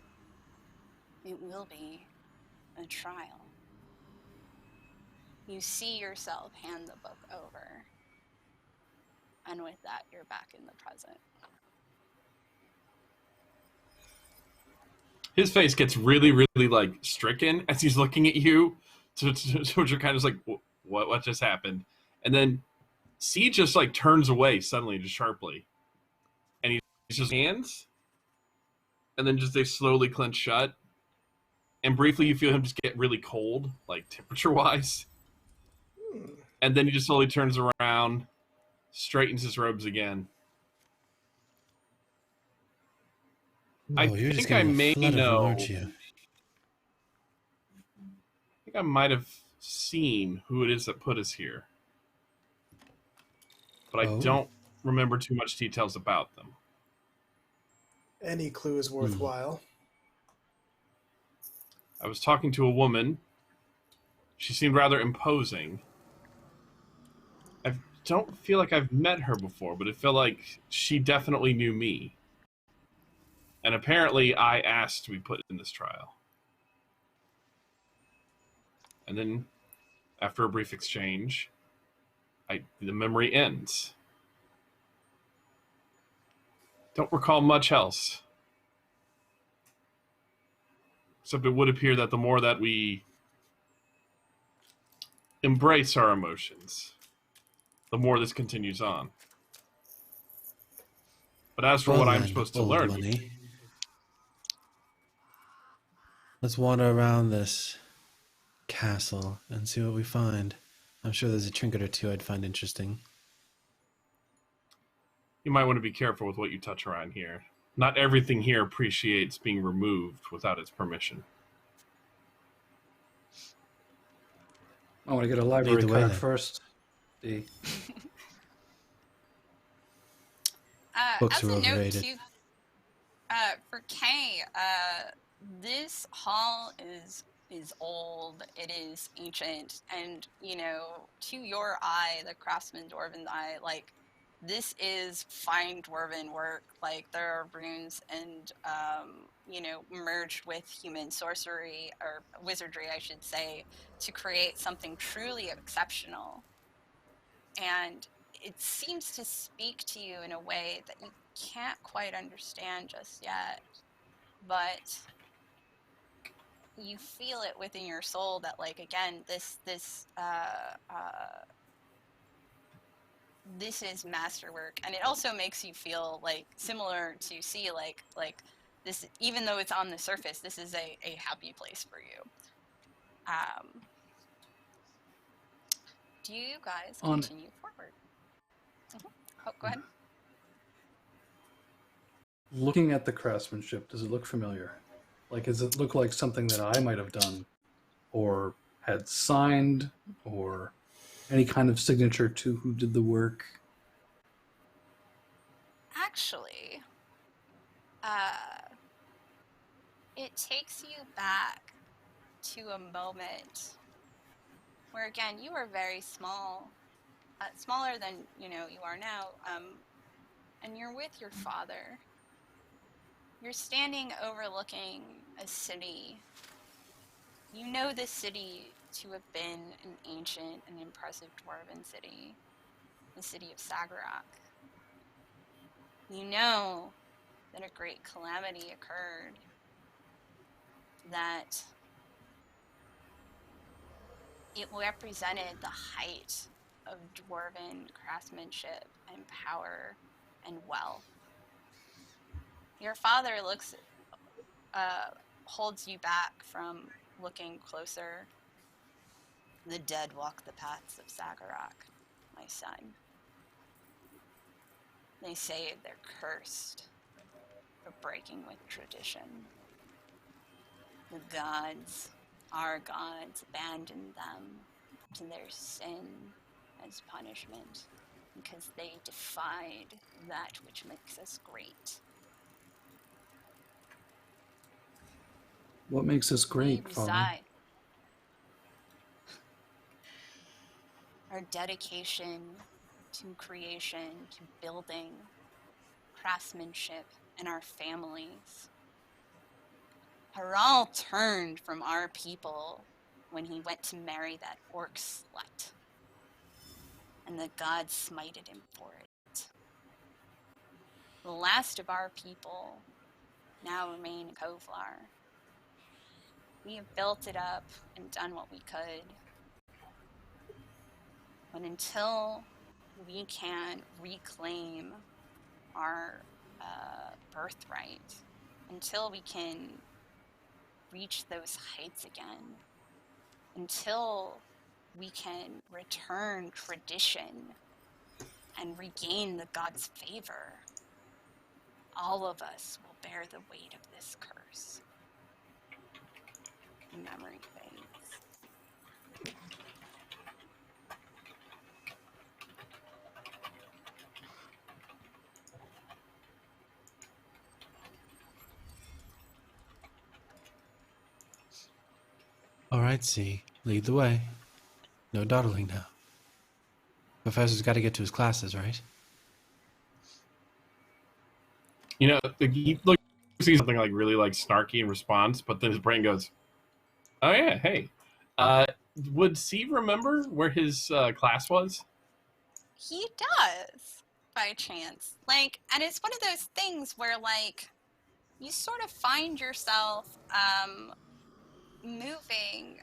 It will be a trial. You see yourself hand the book over, and with that, you're back in the present. His face gets really, really, like, stricken as he's looking at you. So you're kind of like, what just happened? And then C just, like, turns away suddenly, just sharply. And he's just hands. And then just they slowly clench shut. And briefly you feel him just get really cold, like, temperature-wise. And then he just slowly turns around, straightens his robes again. I you're just think I getting may a flood of them, know. aren't you? I think I might have seen who it is that put us here. But I don't remember too much details about them. Any clue is worthwhile. I was talking to a woman. She seemed rather imposing. I don't feel like I've met her before, but it felt like she definitely knew me. And apparently I asked to be put in this trial. And then, after a brief exchange, the memory ends. Don't recall much else. Except it would appear that the more that we embrace our emotions, the more this continues on. But as for what I'm supposed to learn... Money. Let's wander around this castle and see what we find. I'm sure there's a trinket or two I'd find interesting. You might want to be careful with what you touch around here. Not everything here appreciates being removed without its permission. I want to get a library way, card then. first. D. Books As are a note overrated. too, for Kay, this hall is old. It is ancient, and to your eye, the craftsman dwarven eye, like this is fine dwarven work. Like there are runes and merged with human sorcery or wizardry, I should say, to create something truly exceptional. And it seems to speak to you in a way that you can't quite understand just yet, but you feel it within your soul that, like, again, this is masterwork, and it also makes you feel like similar to see like this, even though it's on the surface, this is a happy place for you. Do you guys continue forward? Oh, go ahead. Looking at the craftsmanship, does it look familiar? Like, does it look like something that I might have done or had signed, or any kind of signature to who did the work? Actually, it takes you back to a moment where, again, you were very small, smaller than you are now, and you're with your father. You're standing overlooking a city. You know this city to have been an ancient and impressive dwarven city, the city of Savored. You know that a great calamity occurred, that it represented the height of dwarven craftsmanship and power and wealth. Your father holds you back from looking closer. The dead walk the paths of Sagarak, my son. They say they're cursed for breaking with tradition. The gods, our gods, abandoned them to their sin as punishment because they defied that which makes us great. What makes us great, We Father? reside. Our dedication to creation, to building, craftsmanship, and our families. Harald turned from our people when he went to marry that orc slut, and the gods smited him for it. The last of our people now remain in Kovlar. We have built it up and done what we could. But until we can reclaim our birthright, until we can reach those heights again, until we can return tradition and regain the god's favor, all of us will bear the weight of this curse. Memory fades. All right, C, lead the way. No dawdling now. Professor's got to get to his classes, right? You know, he looks see something like really like snarky in response, but then his brain goes, "Oh yeah, hey, would C remember where his class was?" He does, by chance. Like, and it's one of those things where, like, you sort of find yourself moving,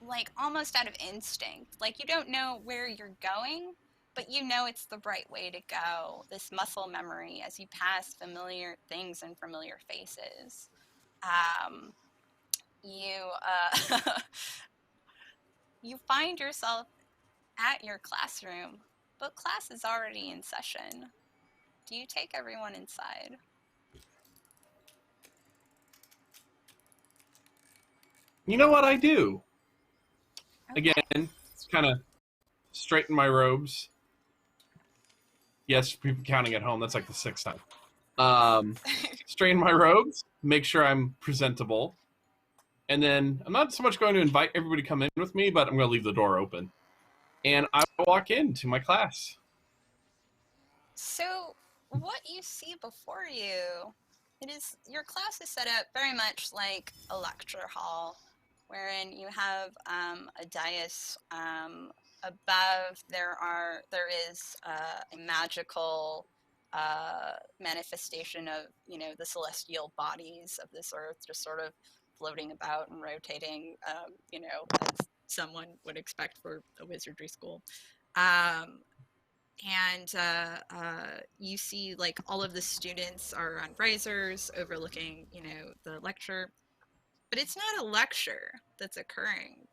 like, almost out of instinct. Like, you don't know where you're going, but you know it's the right way to go. This muscle memory as you pass familiar things and familiar faces. You find yourself at your classroom, but class is already in session. Do you take everyone inside? You know what I do? Okay. Again, kind of straighten my robes. Yes, people counting at home, that's like the 6th time. Straighten my robes, make sure I'm presentable. And then I'm not so much going to invite everybody to come in with me, but I'm going to leave the door open. And I walk into my class. So, what you see before you, your class is set up very much like a lecture hall, wherein you have a dais. Above there is a magical manifestation of the celestial bodies of this earth, just sort of floating about and rotating, as someone would expect for a wizardry school. And you see, like, all of the students are on risers overlooking, the lecture. But it's not a lecture that's occurring.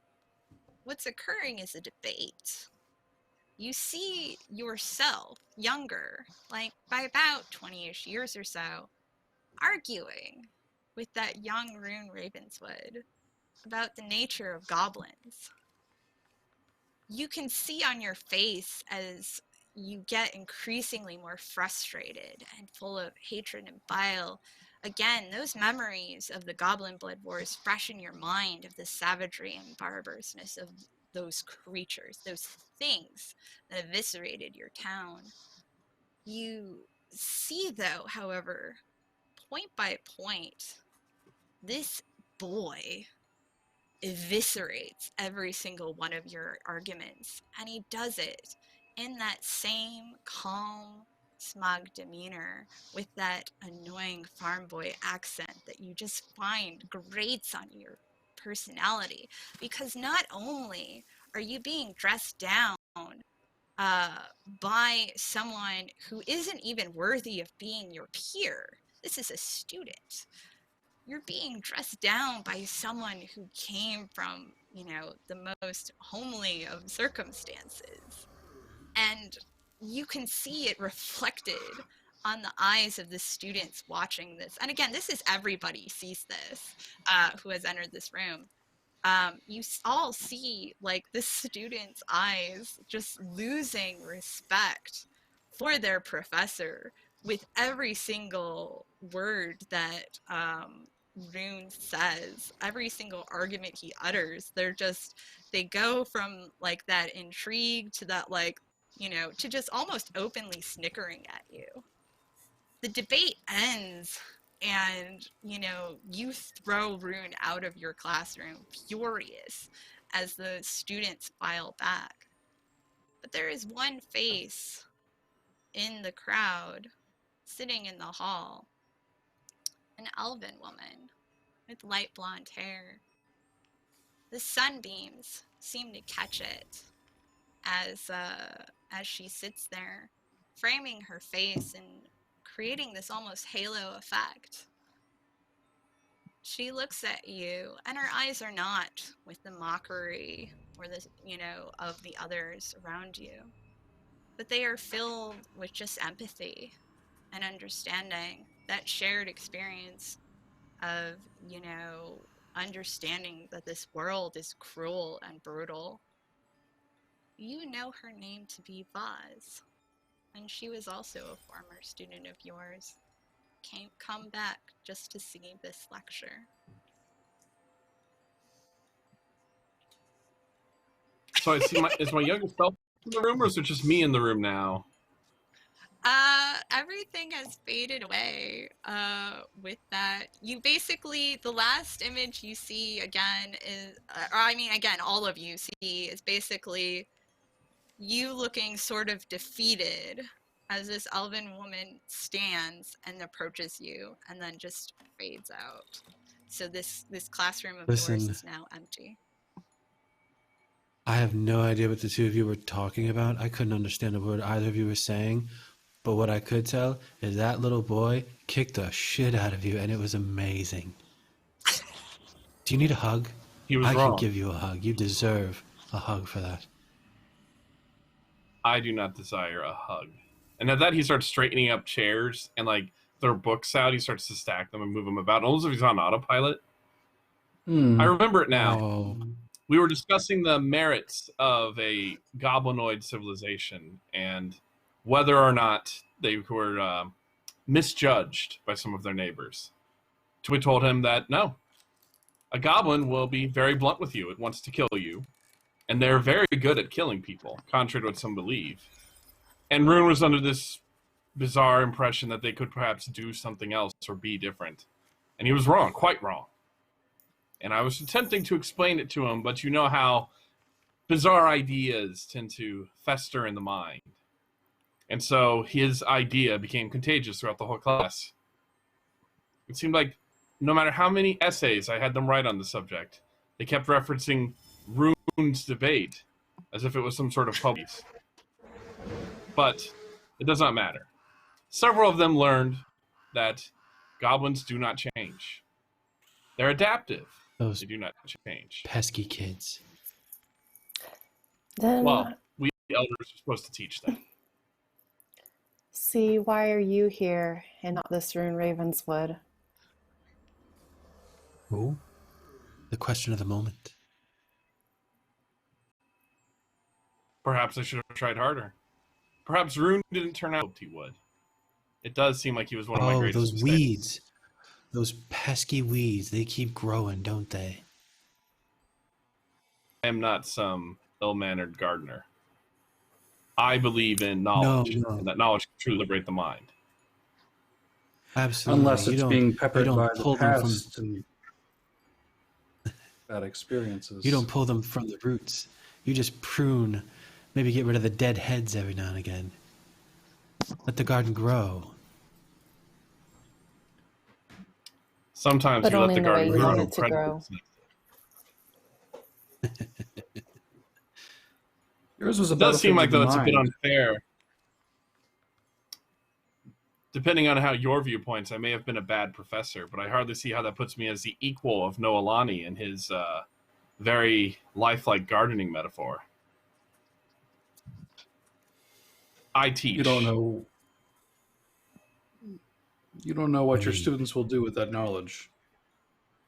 What's occurring is a debate. You see yourself, younger, like by about 20-ish years or so, arguing with that young Rune Ravenswood about the nature of goblins. You can see on your face as you get increasingly more frustrated and full of hatred and bile. Again, those memories of the Goblin Blood Wars fresh in your mind, of the savagery and barbarousness of those creatures, those things that eviscerated your town. You see, though, however, point by point, this boy eviscerates every single one of your arguments, and he does it in that same calm, smug demeanor with that annoying farm boy accent that you just find grates on your personality, because not only are you being dressed down by someone who isn't even worthy of being your peer. This is a student. You're being dressed down by someone who came from, the most homely of circumstances. And you can see it reflected on the eyes of the students watching this. And again, this is everybody sees this who has entered this room. You all see, like, the students' eyes just losing respect for their professor with every single word that Rune says, every single argument he utters. They go from, like, that intrigue to that, like, to just almost openly snickering at you. The debate ends, and you throw Rune out of your classroom furious as the students file back. But there is one face in the crowd sitting in the hall, an elven woman with light blonde hair. The sunbeams seem to catch it as she sits there, framing her face and creating this almost halo effect. She looks at you, and her eyes are not with the mockery or the, of the others around you, but they are filled with just empathy and understanding, that shared experience of, understanding that this world is cruel and brutal. You know her name to be Vaz, and she was also a former student of yours. Come back just to see this lecture. So I see is my youngest self in the room, or is it just me in the room now? Everything has faded away with that. You basically, the last image you see again is, all of you see is basically you looking sort of defeated as this elven woman stands and approaches you and then just fades out. So this classroom of yours is now empty. I have no idea what the two of you were talking about. I couldn't understand a word either of you were saying. But what I could tell is that little boy kicked the shit out of you, and it was amazing. Do you need a hug? He was I wrong. can give you a hug. You deserve a hug for that. I do not desire a hug. And at that, he starts straightening up chairs and, like, throw books out. He starts to stack them and move them about, almost as if he's on autopilot. I remember it now. Oh. We were discussing the merits of a goblinoid civilization and whether or not they were misjudged by some of their neighbors. So we told him that, no, a goblin will be very blunt with you. It wants to kill you. And they're very good at killing people, contrary to what some believe. And Rune was under this bizarre impression that they could perhaps do something else or be different. And he was wrong, quite wrong. And I was attempting to explain it to him, but you know how bizarre ideas tend to fester in the mind. And so his idea became contagious throughout the whole class. It seemed like no matter how many essays I had them write on the subject, they kept referencing Rune's debate as if it was some sort of public. But it does not matter. Several of them learned that goblins do not change. They're adaptive. They do not change. Pesky kids. Then, well, we elders are supposed to teach them. See, why are you here and not this Rune Ravenswood? Oh, the question of the moment. Perhaps I should have tried harder. Perhaps Rune didn't turn out he would. It does seem like he was one of my greatest those mistakes. weeds. Those pesky weeds, they keep growing, don't they? I am not some ill-mannered gardener. I believe in knowledge, and that knowledge can truly liberate the mind. Absolutely. Unless it's being peppered by the past from... and bad experiences. You don't pull them from the roots. You just prune, maybe get rid of the dead heads every now and again. Let the garden grow. Sometimes But you let only the in the way garden you grow. want it to grow. Yours was It about does seem like, though, it's a bit mind. unfair. Depending on how your viewpoints, I may have been a bad professor, but I hardly see how that puts me as the equal of Noelani in his very lifelike gardening metaphor. I teach. You don't know. You don't know what your Right. students will do with that knowledge.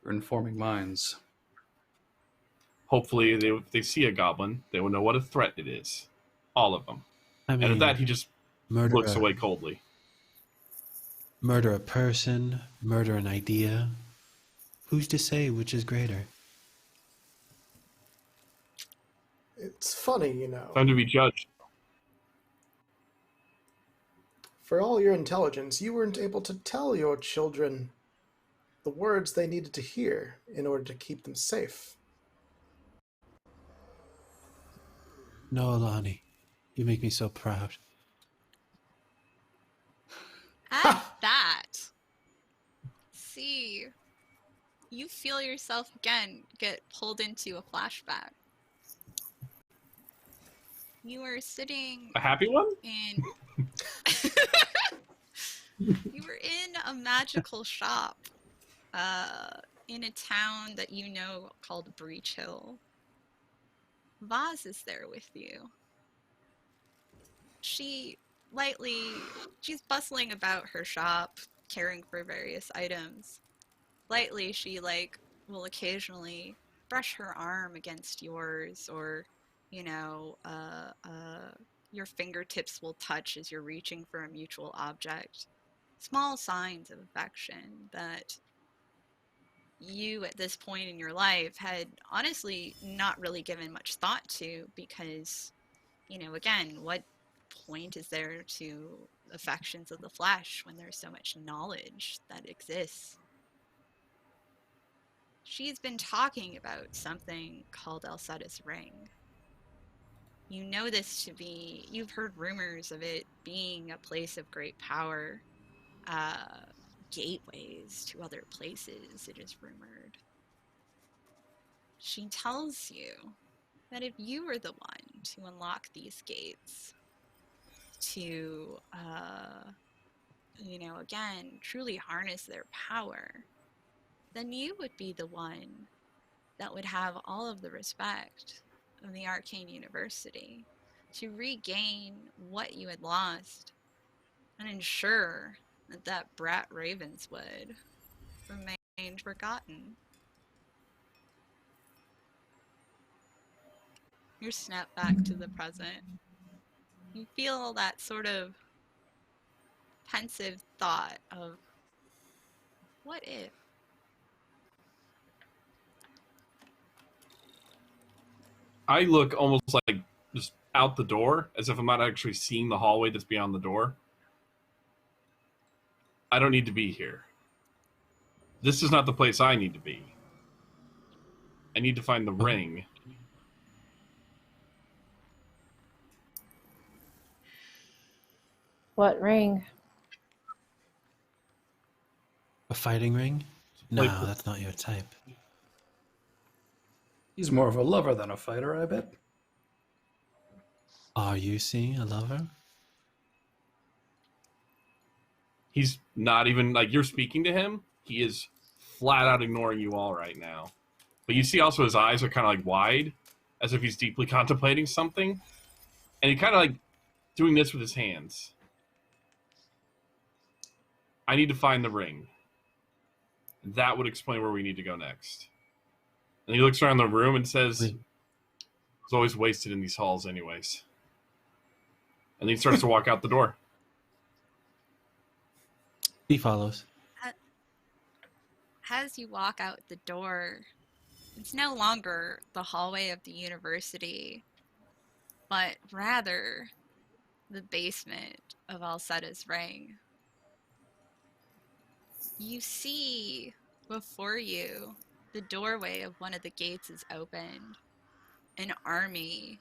You're informing minds. Hopefully, if they see a goblin, they will know what a threat it is. All of them. I mean, And at that, he just murder looks away coldly. Murder a person, murder an idea. Who's to say which is greater? It's funny, you know. Time to be judged. For all your intelligence, you weren't able to tell your children the words they needed to hear in order to keep them safe. No, Alani, you make me so proud. At that, see, you feel yourself again get pulled into a flashback. You were sitting A happy one? in you were in a magical shop in a town that you know called Breach Hill. Vaz is there with you. She's bustling about her shop, caring for various items. Lightly, she will occasionally brush her arm against yours, or your fingertips will touch as you're reaching for a mutual object. Small signs of affection that you at this point in your life had honestly not really given much thought to, because, again, what point is there to affections of the flesh when there's so much knowledge that exists? She's been talking about something called Elsatus Ring. You know this to be, you've heard rumors of it being a place of great power, gateways to other places, it is rumored. She tells you that if you were the one to unlock these gates, to, again, truly harness their power, then you would be the one that would have all of the respect of the Arcane University to regain what you had lost and ensure that that brat Ravenswood remained forgotten. You're snapped back to the present. You feel that sort of pensive thought of, what if? I look almost like just out the door, as if I'm not actually seeing the hallway that's beyond the door. I don't need to be here. This is not the place I need to be. I need to find the ring. What ring? A fighting ring? No, that's not your type. He's more of a lover than a fighter, I bet. Are you seeing a lover? He's not even, you're speaking to him. He is flat out ignoring you all right now. But you see also his eyes are kind of wide, as if he's deeply contemplating something. And he kind of doing this with his hands. I need to find the ring. That would explain where we need to go next. And he looks around the room and says, it's always wasted in these halls anyways. And then he starts to walk out the door. He follows. As you walk out the door, it's no longer the hallway of the university, but rather the basement of Elsatus Ring. You see before you, the doorway of one of the gates is opened. An army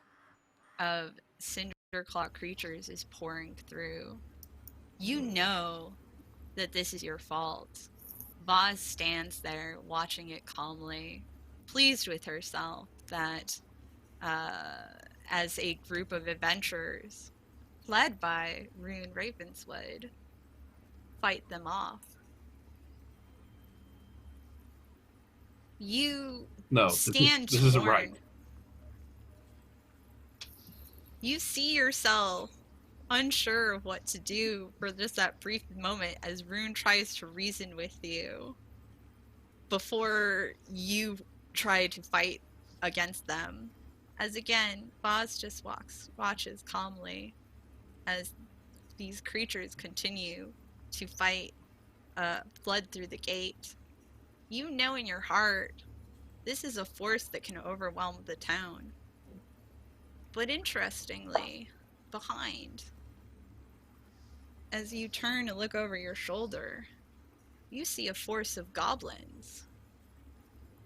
of cinderclaw creatures is pouring through. You know that this is your fault. Vaz stands there watching it calmly, pleased with herself that as a group of adventurers, led by Rune Ravenswood, fight them off. You stand this isn't right. You see yourself unsure of what to do for just that brief moment as Rune tries to reason with you before you try to fight against them. As again, Vaz just watches calmly as these creatures continue to fight, flood through the gate. You know in your heart, this is a force that can overwhelm the town. But interestingly, behind, as you turn to look over your shoulder, you see a force of goblins.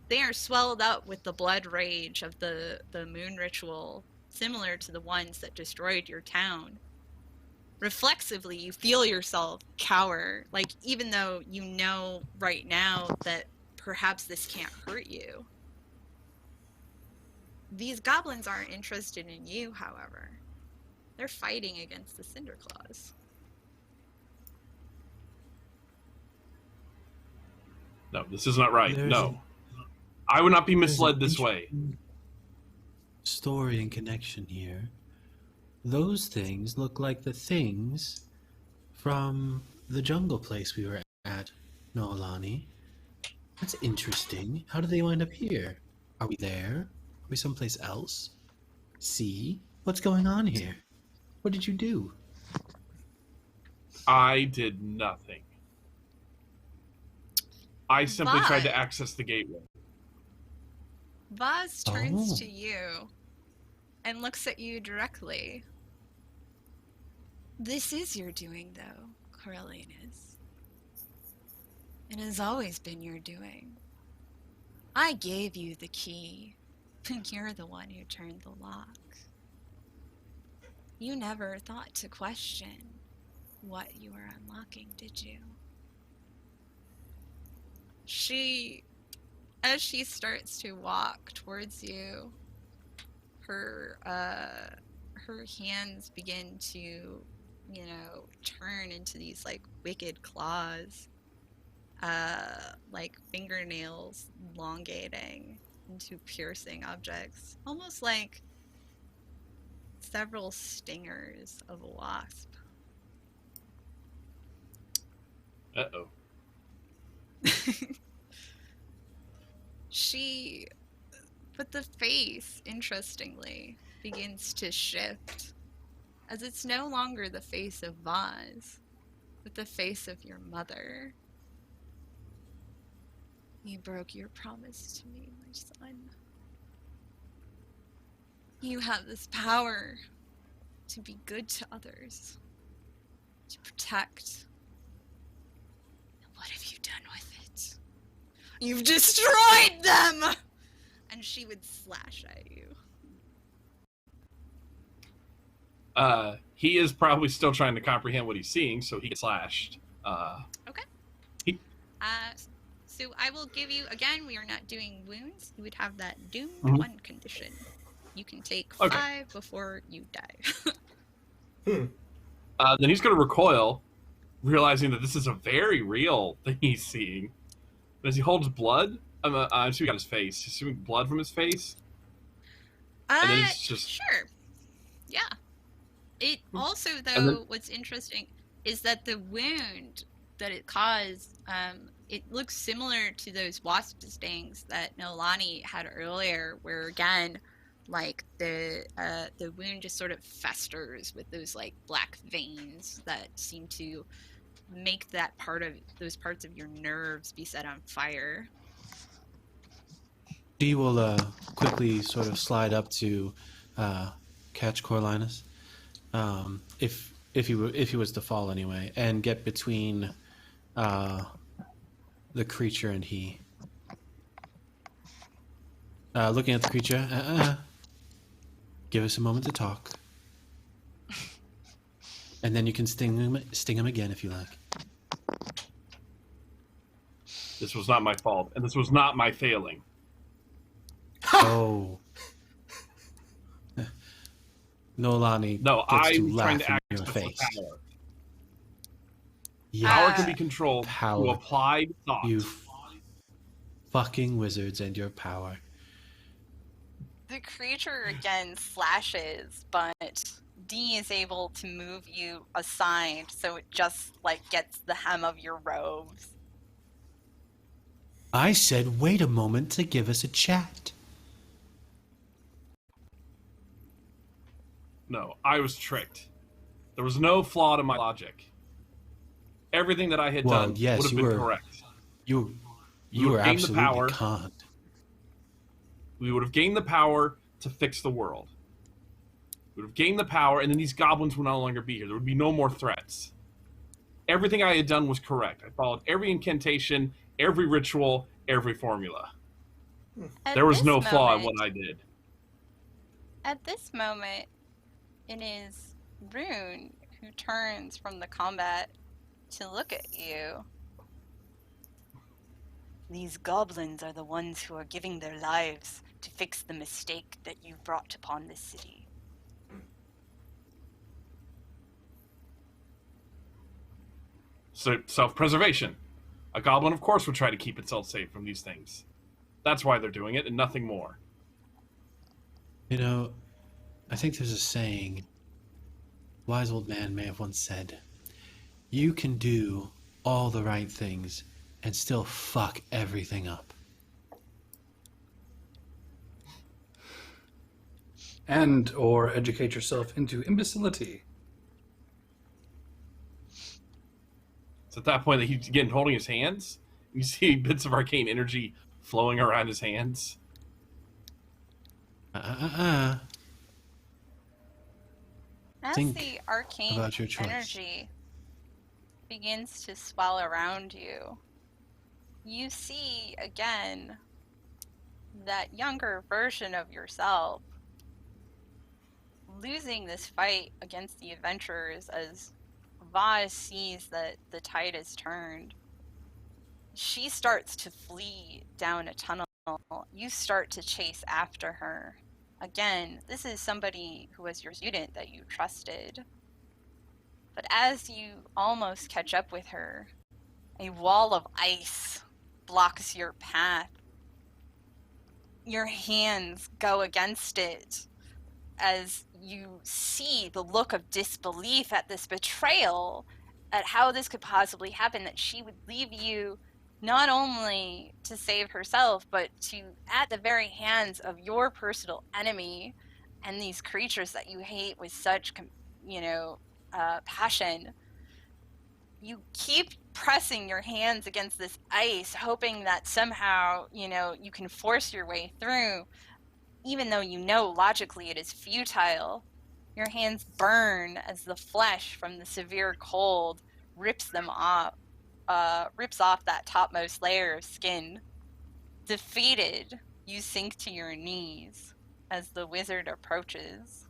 They are swelled up with the blood rage of the moon ritual, similar to the ones that destroyed your town. Reflexively, you feel yourself cower, even though you know right now that perhaps this can't hurt you. These goblins aren't interested in you, however. They're fighting against the Cinderclaws. No, this is not right. No. I would not be There's misled an this way. Story and connection here. Those things look like the things from the jungle place we were at, Noelani. That's interesting. How did they wind up here? Are we there? Are we someplace else? See? What's going on here? What did you do? I did nothing. I simply tried to But- access the gateway. Vaz turns Oh. to you and looks at you directly. This is your doing, though, Corellianus. It has always been your doing. I gave you the key, but you're the one who turned the lock. You never thought to question what you were unlocking, did you? As she starts to walk towards you, her hands begin to, turn into these like wicked claws, like fingernails elongating into piercing objects, almost like several stingers of a wasp. Uh-oh. But the face, interestingly, begins to shift, as it's no longer the face of Vaz, but the face of your mother. You broke your promise to me, my son. You have this power to be good to others, to protect. And what have you done with it? You've destroyed them! And she would slash at you. He is probably still trying to comprehend what he's seeing, so he gets slashed. So I will give you, again, we are not doing wounds. You would have that doomed Mhm. 1 condition. You can take Okay. 5 before you die. Then he's going to recoil, realizing that this is a very real thing he's seeing. As he holds blood, I'm assuming on his face. He's assuming blood from his face. And then it's just... Sure. Yeah. It also, And though, then- what's interesting is that the wound that it caused, it looks similar to those wasp stings that Nolani had earlier, where again, like the wound just sort of festers with those like black veins that seem to make those parts of your nerves be set on fire. Dee will quickly sort of slide up to catch Coriolanus, if he was to fall anyway, and get between the creature and he. Looking at the creature, give us a moment to talk, and then you can sting him again if you like. This was not my fault, and this was not my failing. Oh. Nolani No, gets to I'm laugh trying to in your access the face. power. Yeah, Power can be controlled power. through applied thought. You fucking wizards and your power. The creature again slashes, but D is able to move you aside, so it just like gets the hem of your robes. I said, wait a moment to give us a chat. No, I was tricked. There was no flaw to my logic. Everything that I had Well, done yes, would have you been were- correct. You We would were have gained the absolutely power. conned. We would have gained the power to fix the world. We would have gained the power, and then these goblins would no longer be here. There would be no more threats. Everything I had done was correct. I followed every incantation, every ritual, every formula. At There was this no flaw in moment- what I did. At this moment, it is Rune who turns from the combat to look at you. These goblins are the ones who are giving their lives to fix the mistake that you brought upon this city. So self-preservation. A goblin, of course, would try to keep itself safe from these things. That's why they're doing it, and nothing more. You know, I think there's a saying, a wise old man may have once said, you can do all the right things and still fuck everything up. And or educate yourself into imbecility. It's at that point that he's again holding his hands. You see bits of arcane energy flowing around his hands. As Think the arcane about your choice. energy begins to swell around you, you see again that younger version of yourself losing this fight against the adventurers as Vaz sees that the tide has turned. She starts to flee down a tunnel. You start to chase after her. Again, this is somebody who was your student that you trusted. But as you almost catch up with her, a wall of ice blocks your path. Your hands go against it as you see the look of disbelief at this betrayal, at how this could possibly happen, that she would leave you not only to save herself, but to at the very hands of your personal enemy and these creatures that you hate with such, passion. You keep pressing your hands against this ice, hoping that somehow, you can force your way through, even though you know logically it is futile. Your hands burn as the flesh from the severe cold rips off that topmost layer of skin. Defeated, you sink to your knees as the wizard approaches.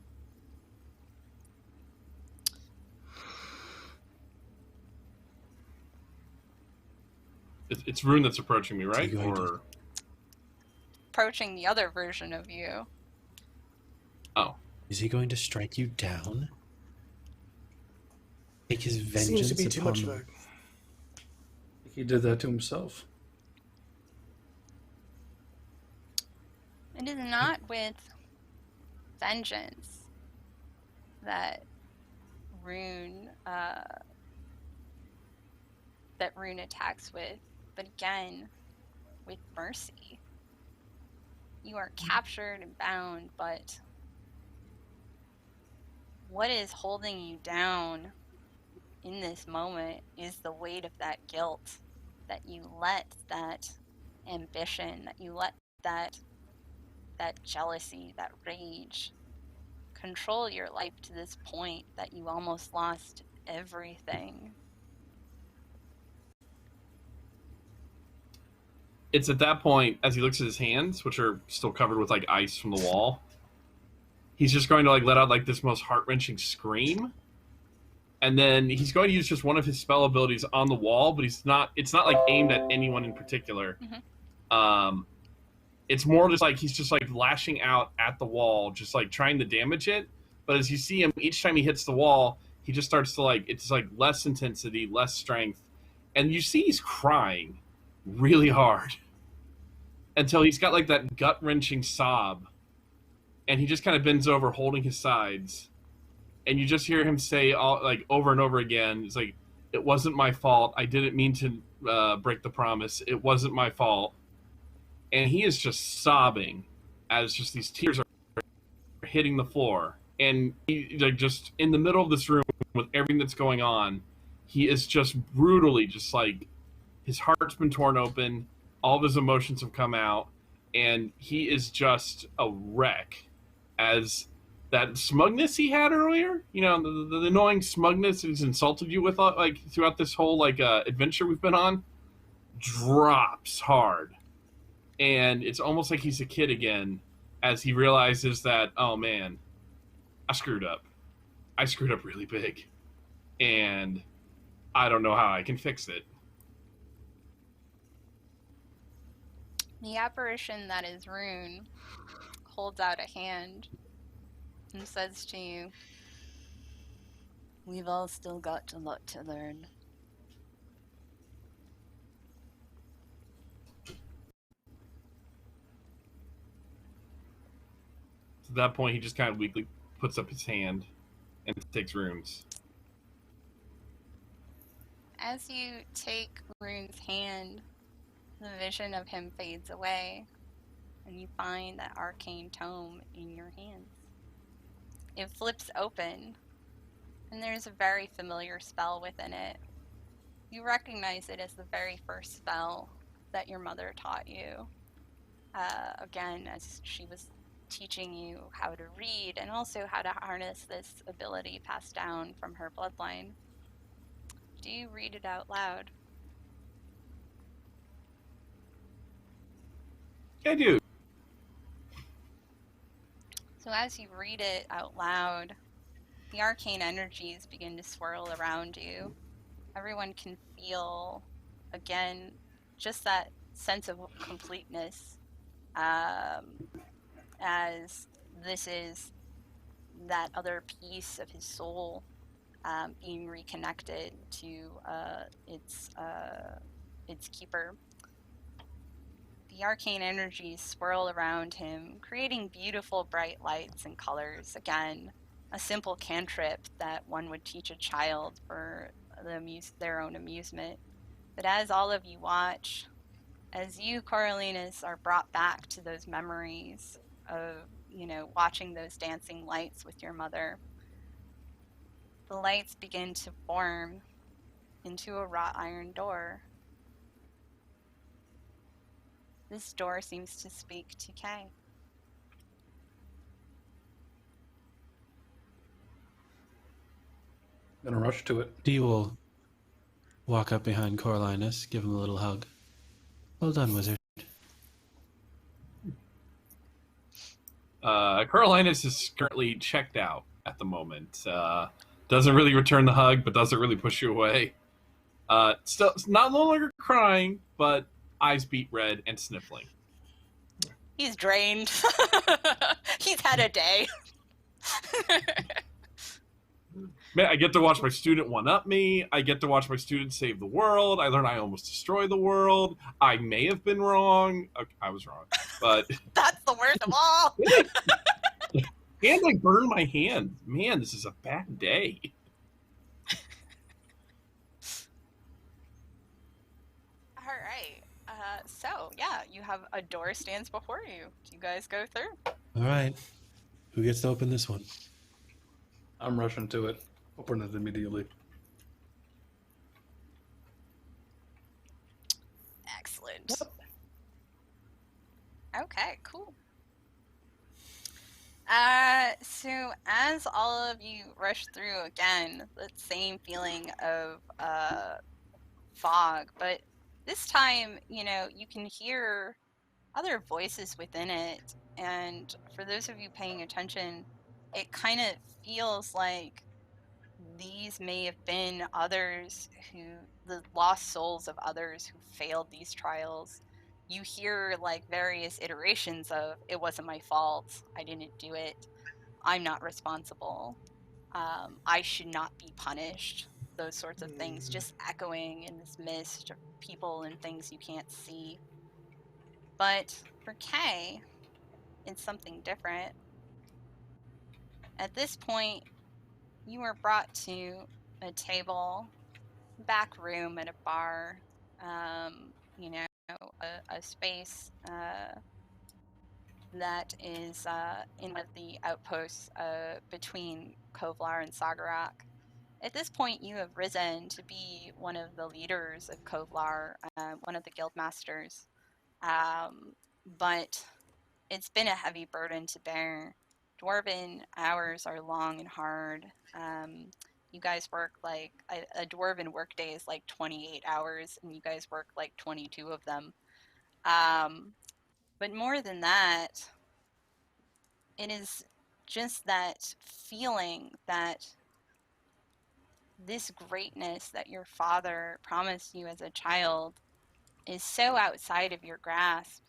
It's Rune that's approaching me, right? Or approaching the other version of you. Oh. Is he going to strike you down? Take his vengeance Seems to be too much of a... He did that to himself. It is not with vengeance that Rune attacks with, but again, with mercy. You are captured and bound, but what is holding you down in this moment is the weight of that guilt, that you let that ambition, that you let that jealousy, that rage control your life to this point that you almost lost everything. It's at that point, as he looks at his hands, which are still covered with like ice from the wall, he's just going to like let out like this most heart-wrenching scream, and then he's going to use just one of his spell abilities on the wall, but it's not like aimed at anyone in particular. Mm-hmm. It's more just like he's just like lashing out at the wall, just like trying to damage it. But as you see him, each time he hits the wall, he just starts to like, it's like less intensity, less strength, and you see he's crying really hard until he's got like that gut-wrenching sob, and he just kind of bends over holding his sides, and you just hear him say all like over and over again, it's like, it wasn't my fault, I didn't mean to break the promise, it wasn't my fault. And he is just sobbing as just these tears are hitting the floor, and he like just in the middle of this room with everything that's going on, he is just brutally just like, his heart's been torn open, all of his emotions have come out, and he is just a wreck. As that smugness he had earlier, the annoying smugness he's insulted you with like throughout this whole like adventure we've been on, drops hard. And it's almost like he's a kid again as he realizes that, oh man, I screwed up. I screwed up really big. And I don't know how I can fix it. The apparition that is Rune holds out a hand and says to you, "We've all still got a lot to learn." At that point, he just kind of weakly puts up his hand and takes runes. As you take Rune's hand, the vision of him fades away, and you find that arcane tome in your hands. It flips open, and there's a very familiar spell within it. You recognize it as the very first spell that your mother taught you. Again, as she was teaching you how to read and also how to harness this ability passed down from her bloodline. Do you read it out loud? I do. So as you read it out loud, the arcane energies begin to swirl around you. Everyone can feel, again, just that sense of completeness, as this is that other piece of his soul being reconnected to its keeper. The arcane energies swirl around him, creating beautiful bright lights and colors. Again, a simple cantrip that one would teach a child for their own amusement. But as all of you watch, as you, Coriolanus, are brought back to those memories of, watching those dancing lights with your mother, the lights begin to form into a wrought iron door. This door seems to speak to Kay. I'm gonna rush to it. Dee will walk up behind Coriolanus, give him a little hug. Well done, wizard. Coriolanus is currently checked out at the moment. Doesn't really return the hug, but doesn't really push you away. Still, no longer crying, but eyes beat red and sniffling. He's drained. He's had a day. Man, I get to watch my student one-up me. I get to watch my student save the world. I learn I almost destroy the world. I may have been wrong. Okay, I was wrong, but... That's the worst of all! And I burned my hand. Man, this is a bad day. All right. So, yeah, you have a door stands before you. Do you guys go through? All right. Who gets to open this one? I'm rushing to it. Open it immediately. Excellent. Okay, cool. So as all of you rush through again, the same feeling of fog, but this time, you can hear other voices within it, and for those of you paying attention, it kind of feels like these may have been the lost souls of others who failed these trials. You hear like various iterations of, it wasn't my fault, I didn't do it, I'm not responsible, I should not be punished, those sorts of things, just echoing in this mist of people and things you can't see. But for Kay, it's something different. At this point, you were brought to a table, back room at a bar, a space that is in one of the outposts between Kovlar and Sagarak. At this point, you have risen to be one of the leaders of Kovlar, one of the guild masters, but it's been a heavy burden to bear. Dwarven hours are long and hard. You guys work like a dwarven workday is like 28 hours, and you guys work like 22 of them. But more than that, it is just that feeling that this greatness that your father promised you as a child is so outside of your grasp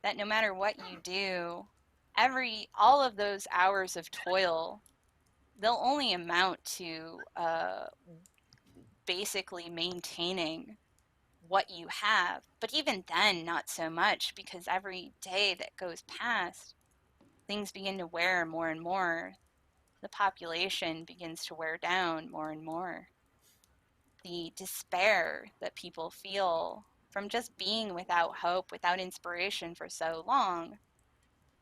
that no matter what you do, all of those hours of toil, they'll only amount to basically maintaining what you have. But even then, not so much, because every day that goes past, things begin to wear more and more. The population begins to wear down more and more. The despair that people feel from just being without hope, without inspiration for so long,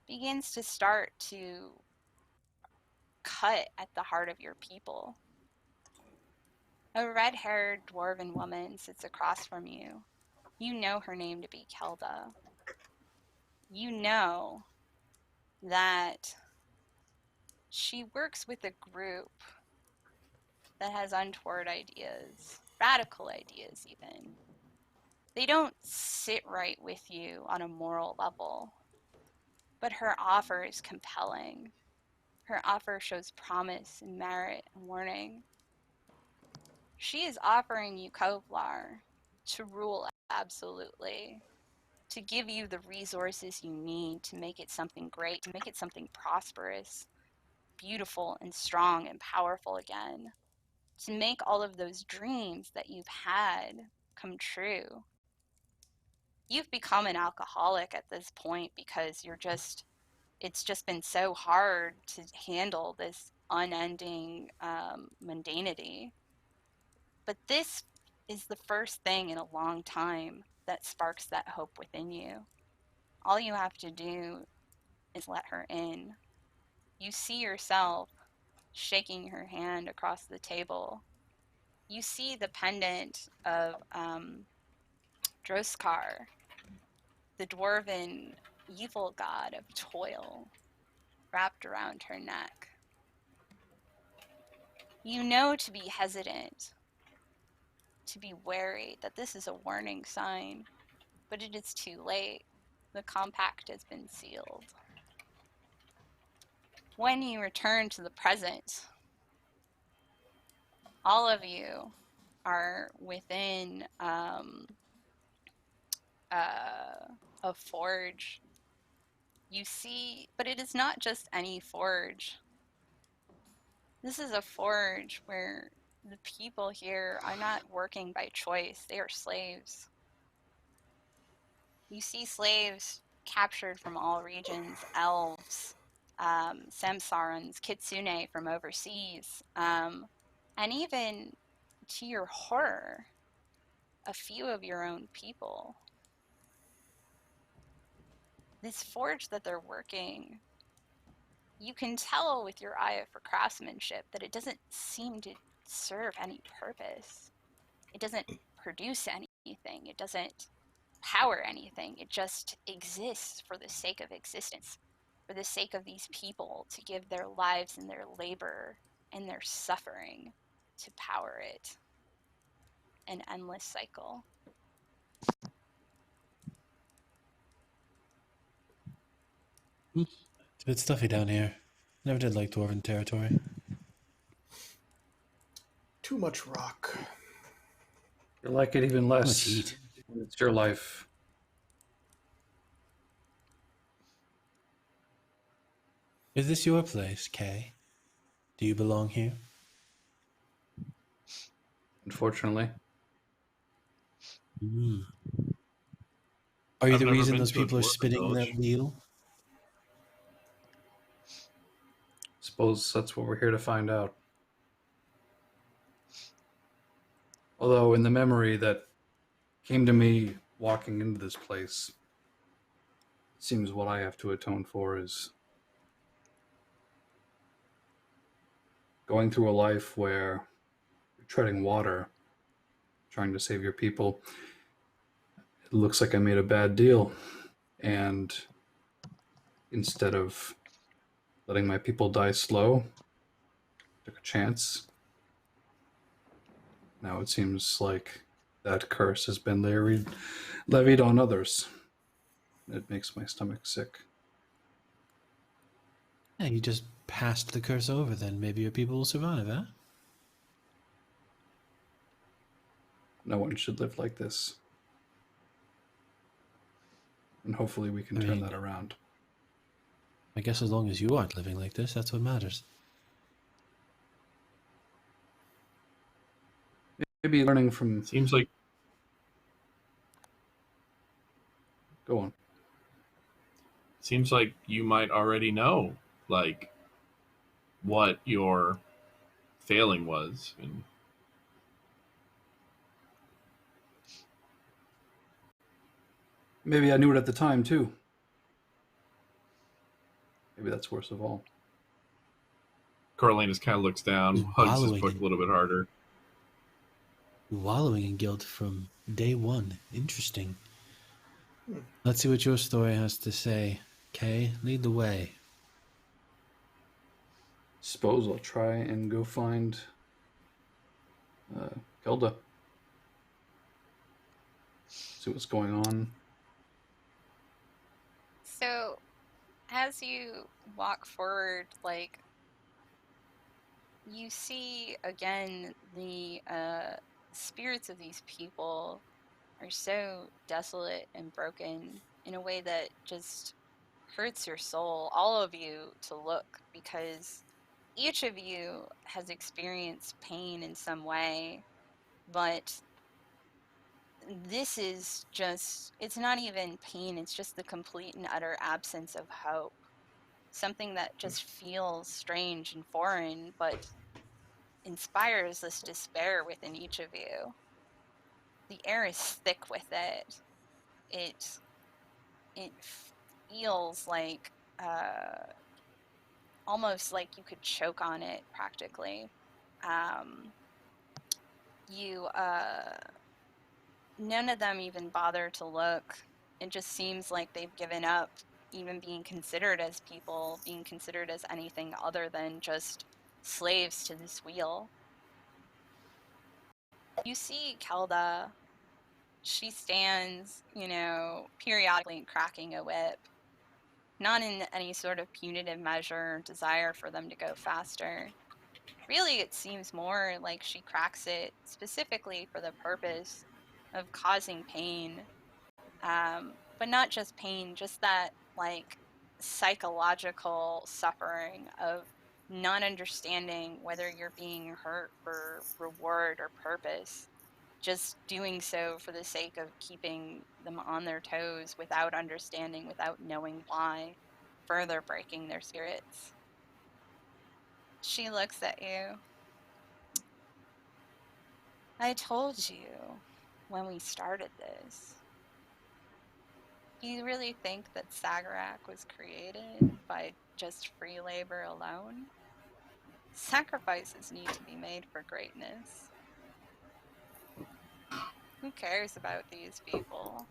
begins to start to cut at the heart of your people. A red-haired dwarven woman sits across from you. You know her name to be Kelda. You know that she works with a group that has untoward ideas, radical ideas even. They don't sit right with you on a moral level, but her offer is compelling. Her offer shows promise and merit and warning. She is offering you Kovlar to rule absolutely, to give you the resources you need to make it something great, to make it something prosperous, beautiful and strong and powerful again, to make all of those dreams that you've had come true. You've become an alcoholic at this point because it's just been so hard to handle this unending mundanity. But this is the first thing in a long time that sparks that hope within you. All you have to do is let her in. You see yourself shaking her hand across the table. You see the pendant of Droskar, the dwarven evil god of toil, wrapped around her neck. You know to be hesitant, to be wary, that this is a warning sign, but it is too late. The compact has been sealed. When you return to the present, all of you are within a forge. You see, but it is not just any forge. This is a forge where the people here are not working by choice. They are slaves. You see slaves captured from all regions, elves, samsarans, kitsune from overseas, and even, to your horror, a few of your own people. This forge that they're working, you can tell with your eye for craftsmanship that it doesn't seem to serve any purpose. It doesn't produce anything. It doesn't power anything. It just exists for the sake of existence, for the sake of these people to give their lives and their labor and their suffering to power it. An endless cycle. It's a bit stuffy down here. Never did like dwarven territory. Too much rock. You like it even less. Much heat. When it's your life. Is this your place, Kay? Do you belong here? Unfortunately. Are you I've the never reason been those to a people are dwarven spinning that village. wheel? Suppose that's what we're here to find out. Although in the memory that came to me walking into this place, it seems what I have to atone for is going through a life where you're treading water, trying to save your people. It looks like I made a bad deal, and instead of letting my people die slow, took a chance. Now it seems like that curse has been levied on others. It makes my stomach sick. Yeah, you just passed the curse over then. Maybe your people will survive, huh? No one should live like this. And hopefully we can I turn mean- that around. I guess as long as you aren't living like this, that's what matters. Maybe learning from... Seems like Go on. seems like you might already know, like, what your failing was. And Maybe I knew it at the time, too. Maybe that's worse of all. Coriolanus kind of looks down, hugs his book a little bit harder. Wallowing in guilt from day one. Interesting. Let's see what your story has to say. Kay, lead the way. Suppose I'll try and go find Hilda. See what's going on. So, as you walk forward, like, you see again the spirits of these people are so desolate and broken in a way that just hurts your soul, all of you, to look, because each of you has experienced pain in some way, but this is just, it's not even pain, it's just the complete and utter absence of hope. Something that just feels strange and foreign, but inspires this despair within each of you. The air is thick with it. It feels like almost like you could choke on it practically. None of them even bother to look. It just seems like they've given up even being considered as people, being considered as anything other than just slaves to this wheel. You see Kelda. She stands, periodically cracking a whip. Not in any sort of punitive measure or desire for them to go faster. Really, it seems more like she cracks it specifically for the purpose of causing pain. But not just pain, just that, like, psychological suffering of not understanding whether you're being hurt for reward or purpose. Just doing so for the sake of keeping them on their toes without understanding, without knowing why, further breaking their spirits. She looks at you. I told you when we started this. Do you really think that Sagarak was created by just free labor alone? Sacrifices need to be made for greatness. Who cares about these people?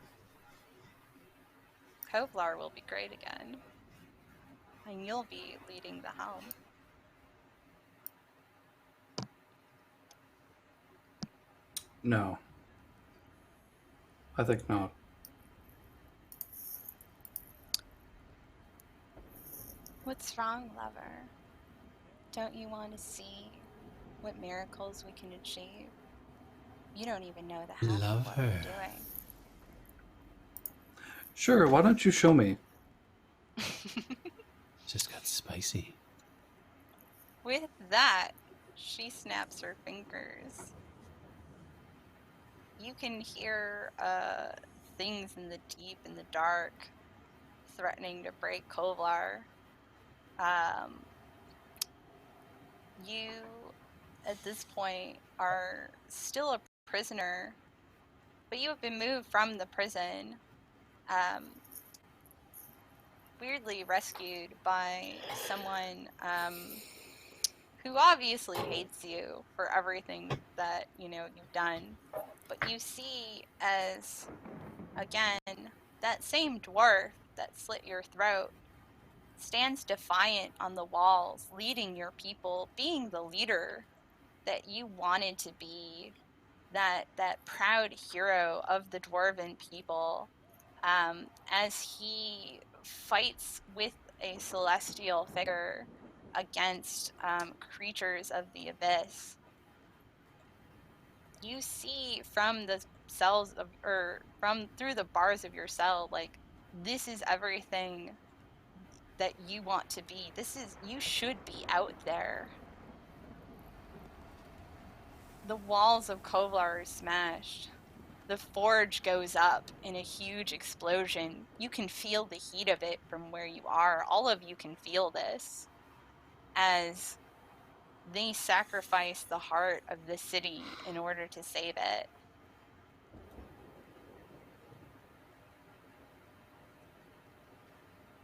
Kovlar will be great again. And you'll be leading the helm. No. I think not. What's wrong, lover? Don't you want to see what miracles we can achieve? You don't even know the half of what we're doing. Sure, why don't you show me? Just got spicy. With that, she snaps her fingers. You can hear things in the deep, in the dark, threatening to break Kovlar. You, at this point, are still a prisoner, but you have been moved from the prison, weirdly rescued by someone who obviously hates you for everything that, you've done. But you see as, again, that same dwarf that slit your throat stands defiant on the walls, leading your people, being the leader that you wanted to be, that proud hero of the dwarven people, as he fights with a celestial figure against creatures of the abyss. You see from the cells of, or from through the bars of your cell, like, this is everything that you want to be. You should be out there. The walls of Kovlar are smashed. The forge goes up in a huge explosion. You can feel the heat of it from where you are. All of you can feel this as they sacrifice the heart of the city in order to save it.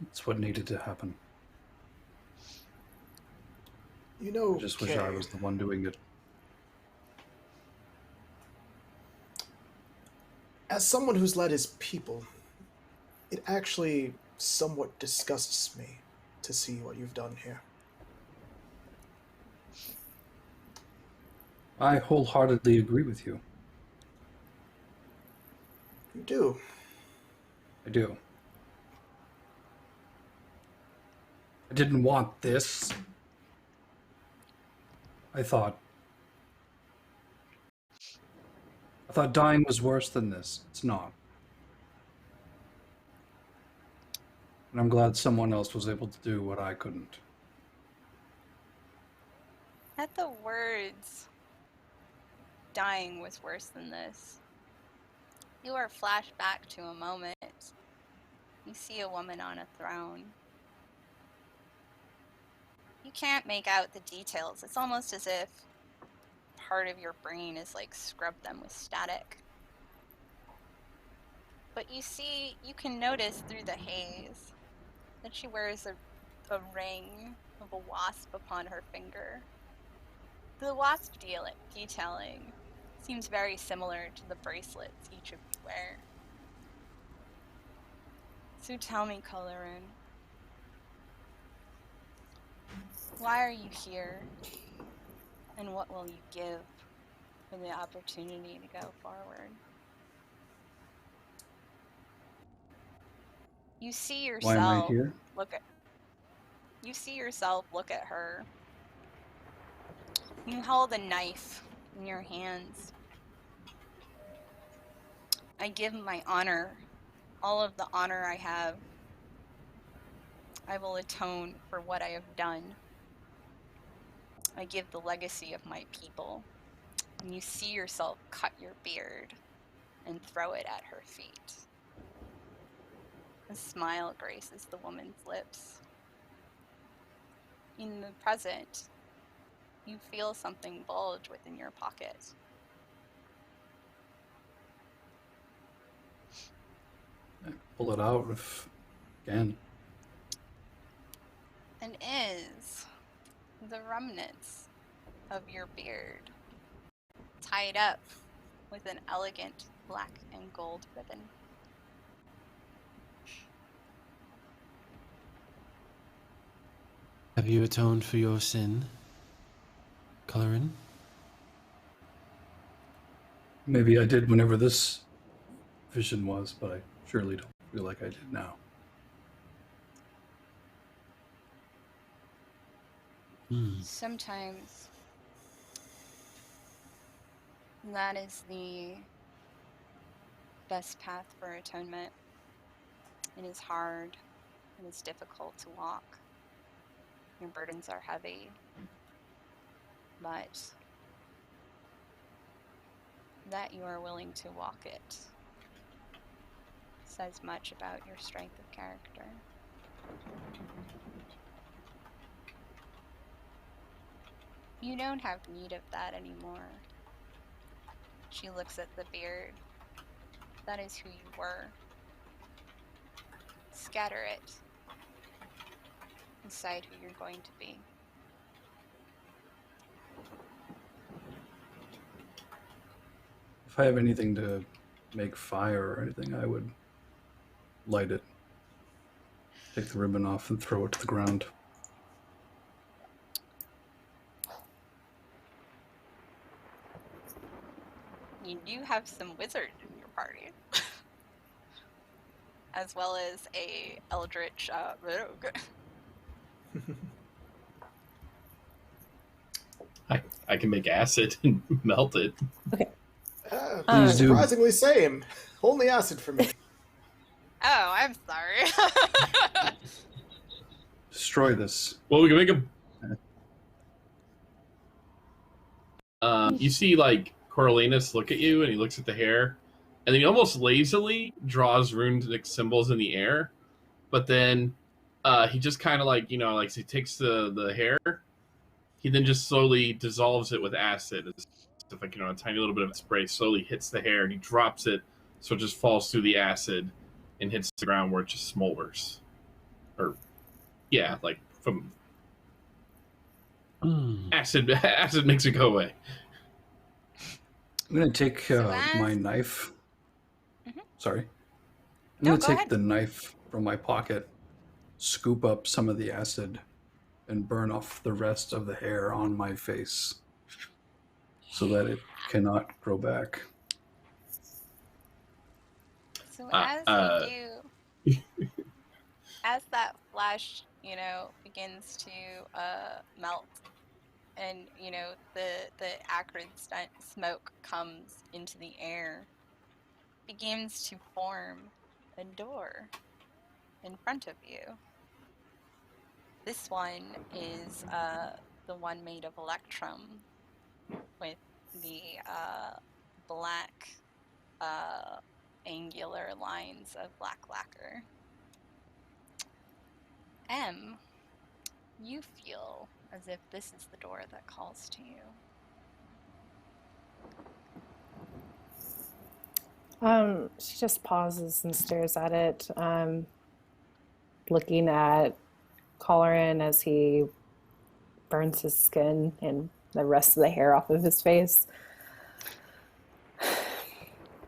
It's what needed to happen. You know, I just wish I was the one doing it. As someone who's led his people, it actually somewhat disgusts me to see what you've done here. I wholeheartedly agree with you. You do. I do. I didn't want this. I thought dying was worse than this. It's not. And I'm glad someone else was able to do what I couldn't. At the words, dying was worse than this, you are flashed back to a moment. You see a woman on a throne. You can't make out the details. It's almost as if part of your brain is like scrubbed them with static. But you can notice through the haze that she wears a ring of a wasp upon her finger. The wasp detailing seems very similar to the bracelets each of you wear. So tell me, Colorin, why are you here? And what will you give for the opportunity to go forward? You see yourself. Why am I here? You see yourself look at her. You hold a knife in your hands. I give my honor, all of the honor I have. I will atone for what I have done. I give the legacy of my people. And you see yourself cut your beard and throw it at her feet. A smile graces the woman's lips. In the present, you feel something bulge within your pocket. Pull it out if again. And is the remnants of your beard tied up with an elegant black and gold ribbon. Have you atoned for your sin, Colorin? Maybe I did whenever this vision was, but I surely don't feel like I did now. Sometimes that is the best path for atonement. It is hard. It is difficult to walk. Your burdens are heavy. But that you are willing to walk it says much about your strength of character. You don't have need of that anymore. She looks at the beard. That is who you were. Scatter it. Decide who you're going to be. If I have anything to make fire or anything, I would light it. Take the ribbon off and throw it to the ground. You do have some wizards in your party. As well as a eldritch rogue. I can make acid and melt it. Okay. Surprisingly same. Only acid for me. Oh, I'm sorry. Destroy this. Well, we can make a... you see, like, Coriolanus look at you, and he looks at the hair, and he almost lazily draws runic symbols in the air, but then he just kind of like, like he takes the hair, he then just slowly dissolves it with acid. It's like, a tiny little bit of spray slowly hits the hair, and he drops it so it just falls through the acid and hits the ground where it just smolders. Or, yeah, like from acid makes it go away. I'm going to take my knife. Sorry. I'm going to take the knife from my pocket, scoop up some of the acid, and burn off the rest of the hair on my face so that it cannot grow back. So as you do, as that flesh, begins to melt, and the acrid smoke comes into the air, begins to form a door in front of you. This one is the one made of electrum, with the black angular lines of black lacquer. You feel as if this is the door that calls to you. She just pauses and stares at it, looking at Colorin as he burns his skin and the rest of the hair off of his face.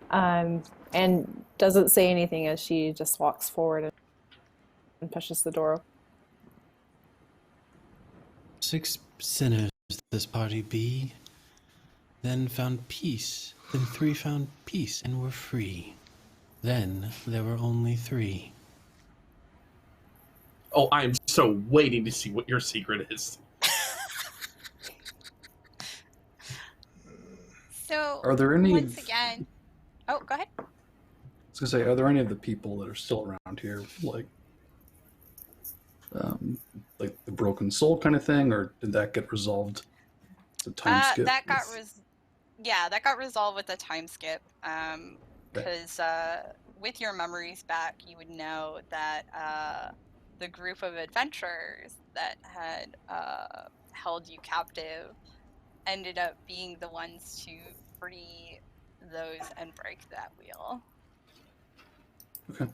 And doesn't say anything as she just walks forward and pushes the door open. 6 sinners this party be, then found peace, then 3 found peace and were free. Then there were only 3. Oh, I am so waiting to see what your secret is. So, are there any once again... Oh, go ahead. I was going to say, are there any of the people that are still around here, like the broken soul kind of thing, or did that get resolved? The time skip? That got resolved with the time skip. Because with your memories back, you would know that the group of adventurers that had held you captive ended up being the ones to free those and break that wheel. Okay.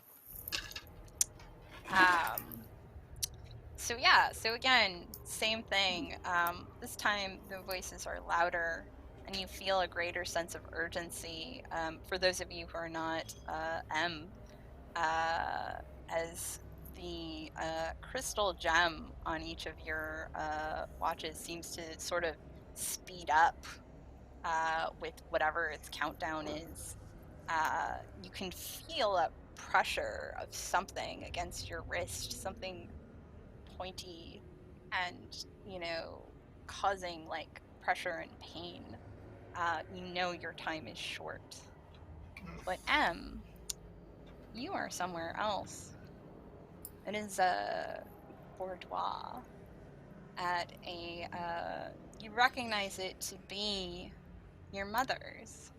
So again, same thing. This time the voices are louder, and you feel a greater sense of urgency. For those of you who are not as the crystal gem on each of your watches seems to sort of speed up with whatever its countdown is. You can feel a pressure of something against your wrist, something pointy and, causing like pressure and pain. Your time is short. But you are somewhere else. It is a boudoir at you recognize it to be your mother's.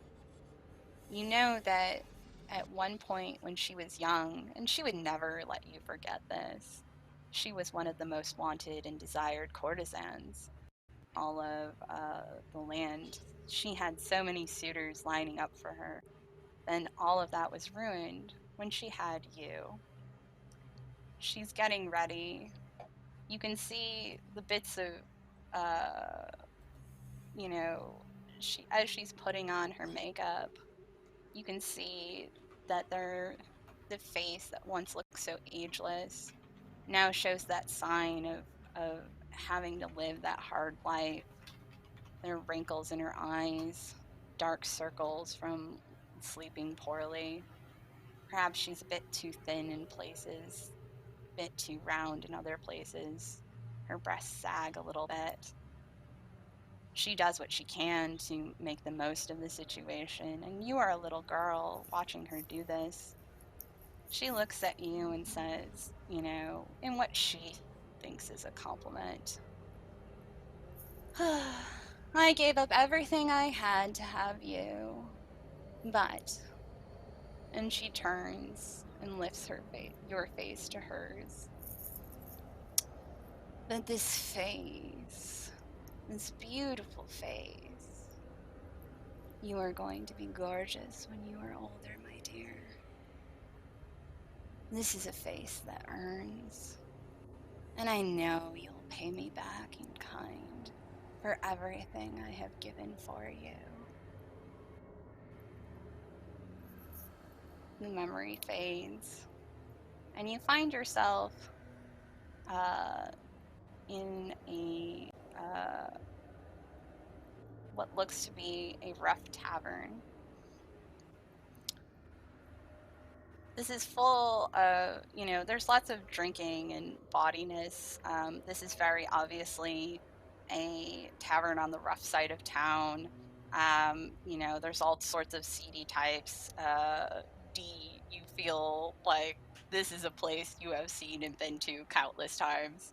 You know that at one point when she was young, and she would never let you forget this, she was one of the most wanted and desired courtesans in all of the land. She had so many suitors lining up for her. Then all of that was ruined when she had you. She's getting ready. You can see the bits of, as she's putting on her makeup, you can see that the face that once looked so ageless now shows that sign of having to live that hard life. There are wrinkles in her eyes, dark circles from sleeping poorly. Perhaps she's a bit too thin in places, a bit too round in other places. Her breasts sag a little bit. She does what she can to make the most of the situation, and you are a little girl watching her do this. She looks at you and says, in what she thinks is a compliment, I gave up everything I had to have you, but And she turns and lifts your face to hers. But this face, this beautiful face, you are going to be gorgeous when you are older, my dear. This is a face that earns. And I know you'll pay me back in kind for everything I have given for you. The memory fades, and you find yourself in a what looks to be a rough tavern. This is full of, there's lots of drinking and bawdiness. This is very obviously a tavern on the rough side of town. There's all sorts of seedy types. D, you feel like this is a place you have seen and been to countless times.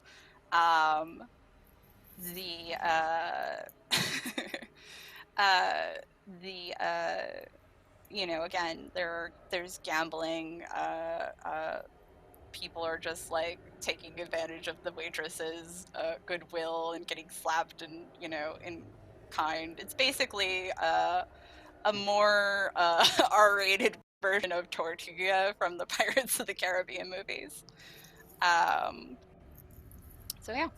Again, there's gambling. People are just like taking advantage of the waitress's goodwill and getting slapped and in kind. It's basically a more R-rated version of Tortuga from the Pirates of the Caribbean movies. So yeah.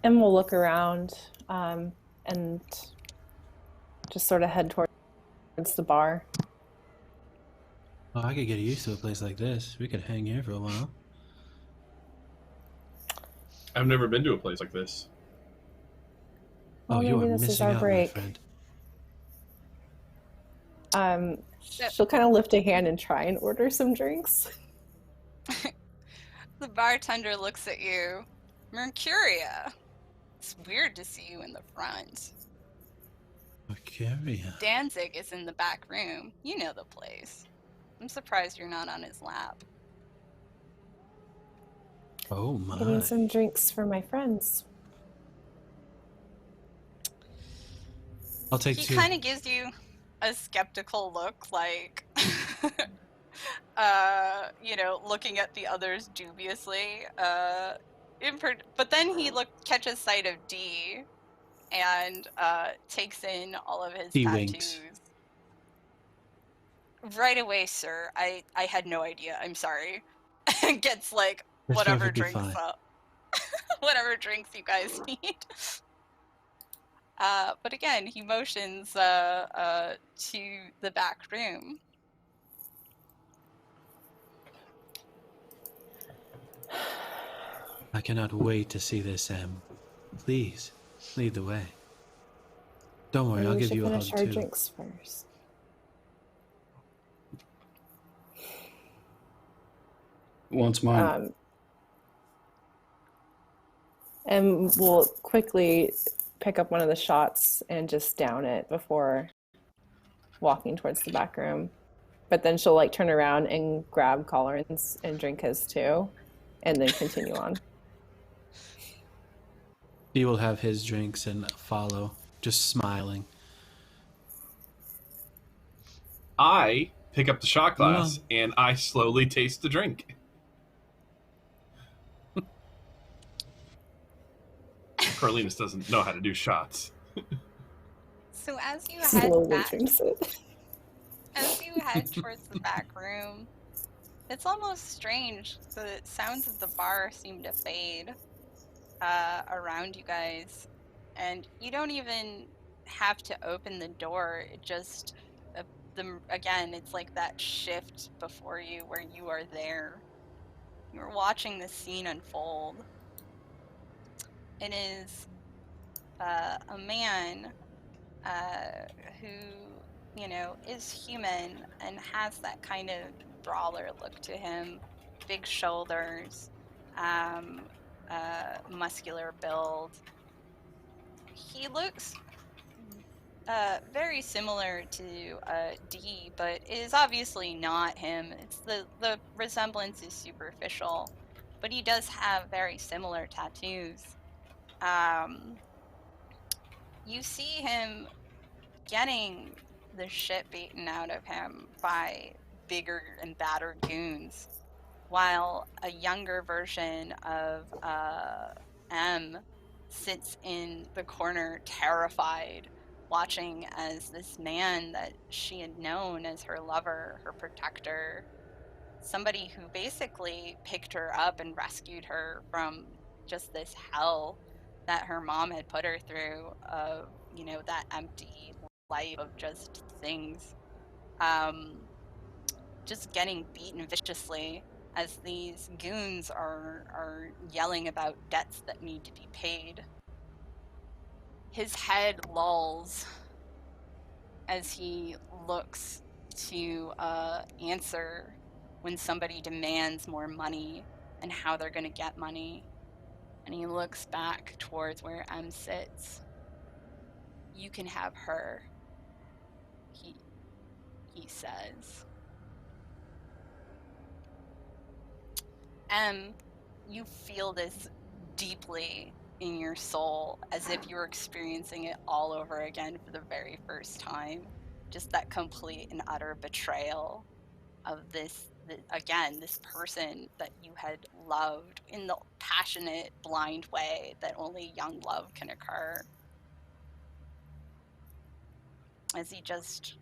And we'll look around and just sort of head towards the bar. Oh, I could get used to a place like this. We could hang here for a while. I've never been to a place like this. Well, you are maybe this is missing our out, break. my friend. She'll kind of lift a hand and try and order some drinks. The bartender looks at you. Mercuria. It's weird to see you in the front. Mercuria. Danzig is in the back room. You know the place. I'm surprised you're not on his lap. Oh my. Getting some drinks for my friends. I'll take He two. kind of gives you a skeptical look, like, looking at the others dubiously. But then he catches sight of D and takes in all of his He tattoos. winks. Right away, sir. I had no idea. I'm sorry. Gets like That's whatever perfectly drinks fine. up. Whatever drinks you guys need. But again, he motions to the back room. I cannot wait to see this, Em. Please, lead the way. Don't worry, I'll We give should you a hug finish our too. drinks first. Wants mine. And we'll quickly pick up one of the shots and just down it before walking towards the back room. But then she'll turn around and grab Colin's and drink his too, and then continue on. He will have his drinks and follow, just smiling. I pick up the shot glass and I slowly taste the drink. Carlinus doesn't know how to do shots. So as you Slowly head back, drinks it. as you head towards the back room, it's almost strange. The sounds of the bar seem to fade around you guys, and you don't even have to open the door. It just, again, it's like that shift before you where you are there. You're watching this scene unfold. It is a man who, is human and has that kind of brawler look to him. Big shoulders, muscular build. He looks very similar to D, but it is obviously not him. It's the resemblance is superficial, but he does have very similar tattoos. You see him getting the shit beaten out of him by bigger and badder goons, while a younger version of M sits in the corner terrified, watching as this man that she had known as her lover, her protector, somebody who basically picked her up and rescued her from just this hell that her mom had put her through, of, you know, that empty life of just things, just getting beaten viciously as these goons are yelling about debts that need to be paid. His head lolls as he looks to answer when somebody demands more money and how they're going to get money. And he looks back towards where M sits. You can have her, he says. M, you feel this deeply in your soul, as if you're experiencing it all over again for the very first time. Just that complete and utter betrayal of this person that you had loved in the passionate, blind way that only young love can occur. As he just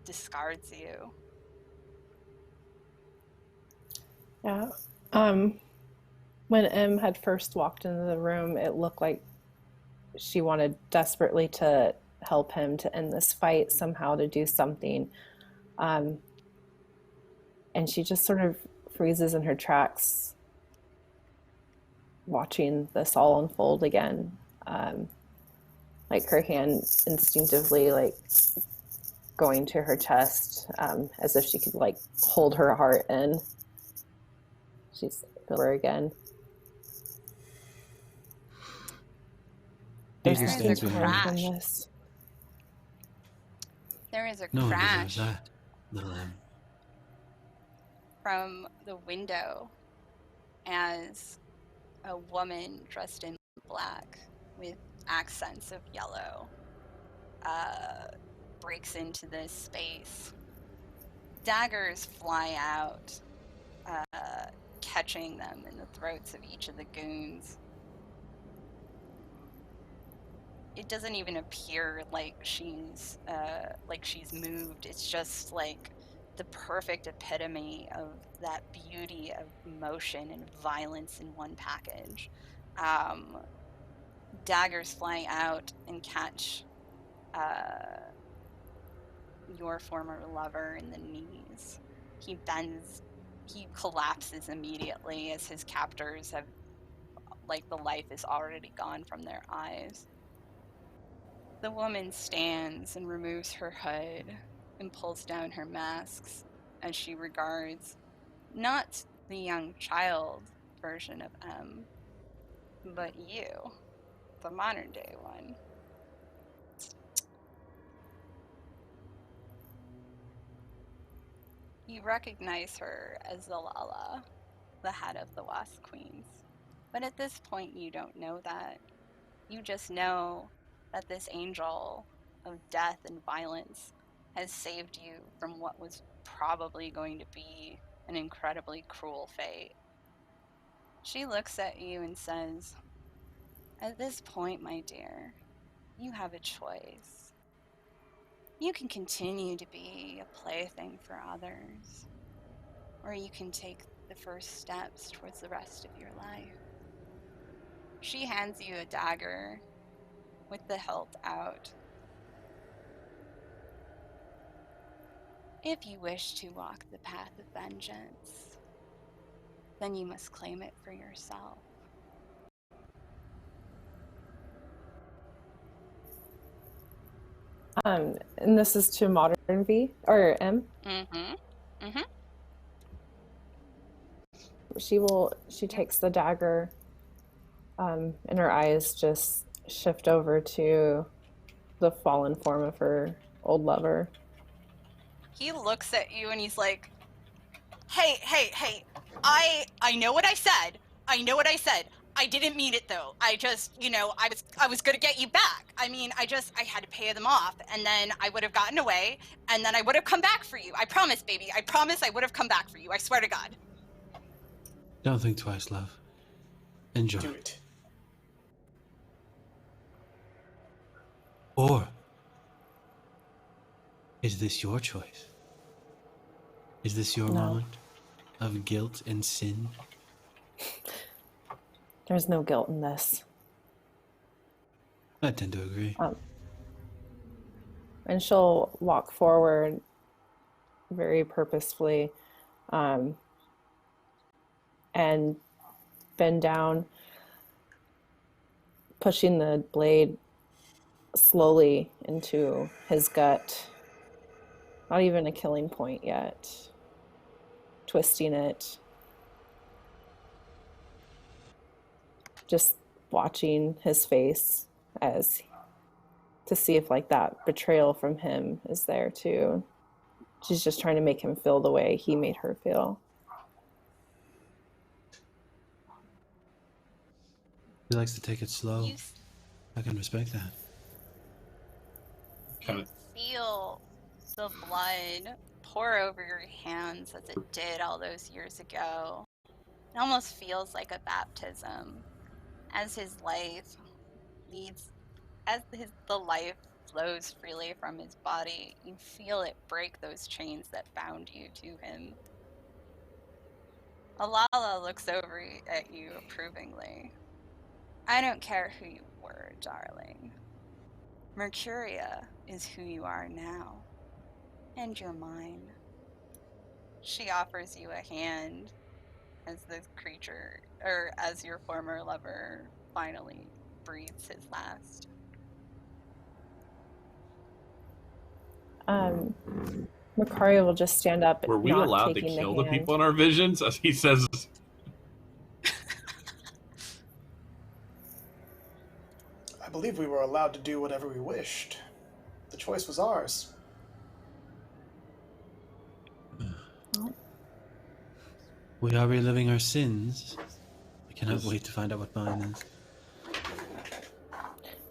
discards you. Yeah. When M had first walked into the room, it looked like she wanted desperately to help him to end this fight, somehow to do something. And she just sort of freezes in her tracks, watching this all unfold again. Like her hand instinctively, like going to her chest, as if she could like hold her heart in. She's over again. There's David stands something behind from crash. this. There is a No one crash deserves that, little M. from the window as a woman dressed in black with accents of yellow breaks into this space. Daggers fly out, catching them in the throats of each of the goons. It doesn't even appear like she's moved. It's just like the perfect epitome of that beauty of motion and violence in one package. Daggers fly out and catch your former lover in the knees. He bends, he collapses immediately as his captors have, like, the life is already gone from their eyes. The woman stands and removes her hood and pulls down her masks as she regards not the young child version of M, but you, the modern day one. You recognize her as Zalala, the head of the Wasp Queens. But at this point, you don't know that. You just know that this angel of death and violence has saved you from what was probably going to be an incredibly cruel fate. She looks at you and says, "At this point, my dear, you have a choice. You can continue to be a plaything for others, or you can take the first steps towards the rest of your life." She hands you a dagger with the hilt out. If you wish to walk the path of vengeance, then you must claim it for yourself. And this is to modern V or M. She takes the dagger, and her eyes just shift over to the fallen form of her old lover. He looks at you and he's like, hey, I know what I said. I didn't mean it though. I just, I was gonna get you back. I mean, I had to pay them off, and then I would have gotten away, and then I would have come back for you. I promise, baby. I promise I would have come back for you. I swear to God. Don't think twice, love. Enjoy. Do it. Or is this your choice? Is this your moment of guilt and sin? There's no guilt in this. I tend to agree. And she'll walk forward very purposefully and bend down, pushing the blade slowly into his gut. Not even a killing point yet. Twisting it. Just watching his face as to see if like that betrayal from him is there too. She's just trying to make him feel the way he made her feel. He likes to take it slow. I can respect that. Kind of. Feel the blood pour over your hands as it did all those years ago. It almost feels like a baptism. As his life leads, the life flows freely from his body, you feel it break those chains that bound you to him. Alala looks over at you approvingly. I don't care who you were, darling. Mercuria is who you are now, and you're mine. She offers you a hand as the creature, or as your former lover finally breathes his last. Macario will just stand up. Were we allowed to kill the people in our visions? As he says. I believe we were allowed to do whatever we wished. The choice was ours. We are reliving our sins. I cannot wait to find out what mine is.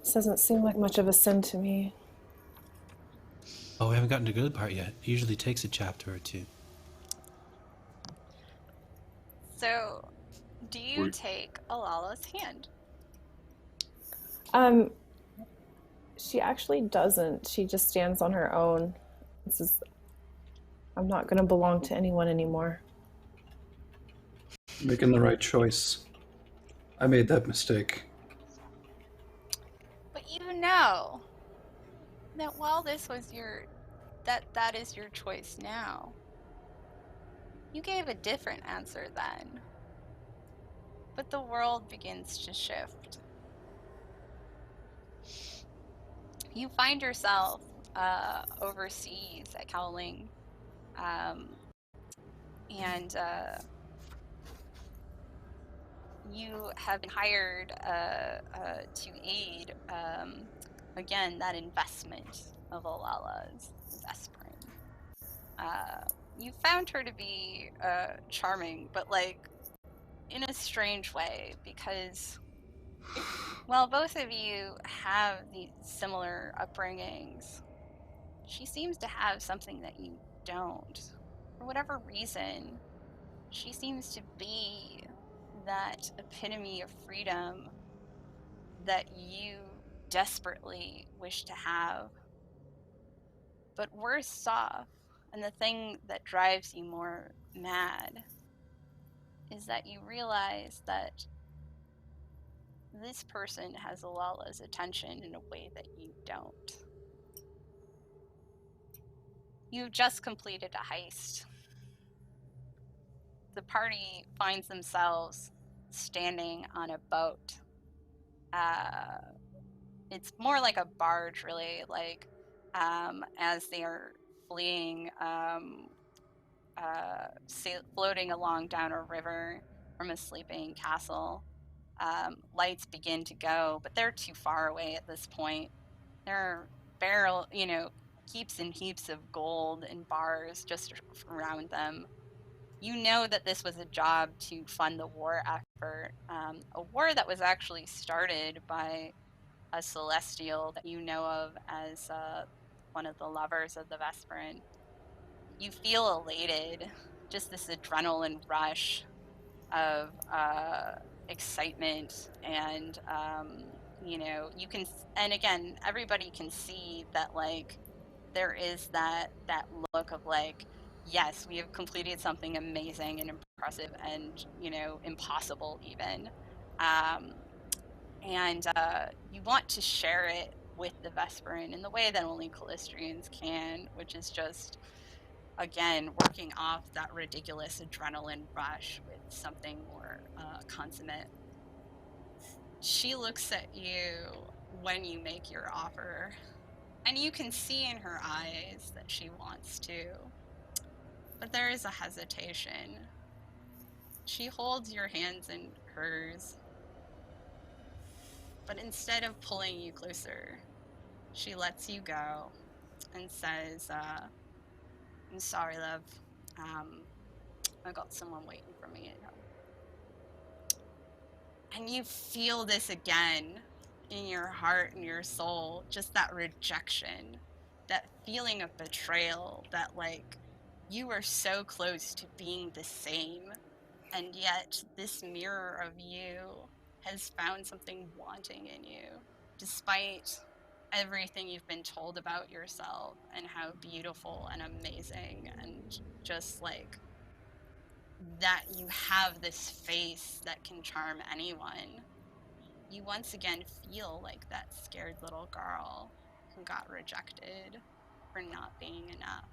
This doesn't seem like much of a sin to me. Oh, we haven't gotten to the good part yet. It usually takes a chapter or two. So, do you take Alala's hand? She actually doesn't. She just stands on her own. I'm not going to belong to anyone anymore. Making the right choice. I made that mistake. But you know that while this was that is your choice now, you gave a different answer then. But the world begins to shift. You find yourself overseas at Cowling, and you have been hired to aid, again, that investment of Olala's, Vesprin. You found her to be charming, but like in a strange way, because while both of you have these similar upbringings, she seems to have something that you don't. For whatever reason, she seems to be that epitome of freedom that you desperately wish to have. But worse off, and the thing that drives you more mad, is that you realize that this person has Alala's attention in a way that you don't. You've just completed a heist. The party finds themselves standing on a boat. It's more like a barge, really, like as they are fleeing, floating along down a river from a sleeping castle. Lights begin to go, but they're too far away at this point. There are heaps and heaps of gold and bars just around them. You know that this was a job to fund the war effort, a war that was actually started by a celestial that you know of as one of the lovers of the Vesperin. You feel elated, just this adrenaline rush of excitement, and you can, and again, everybody can see that, like, there is that look of, like, yes, we have completed something amazing and impressive and, impossible even. And you want to share it with the Vesperin in the way that only Callistrians can, which is just, again, working off that ridiculous adrenaline rush with something more consummate. She looks at you when you make your offer, and you can see in her eyes that she wants to, but there is a hesitation. She holds your hands in hers, but instead of pulling you closer, she lets you go and says, I'm sorry, love. I got someone waiting for me at home. And you feel this again in your heart and your soul, just that rejection, that feeling of betrayal, that, like, you were so close to being the same, and yet this mirror of you has found something wanting in you, despite everything you've been told about yourself and how beautiful and amazing, and just, like, that you have this face that can charm anyone. You once again feel like that scared little girl who got rejected for not being enough.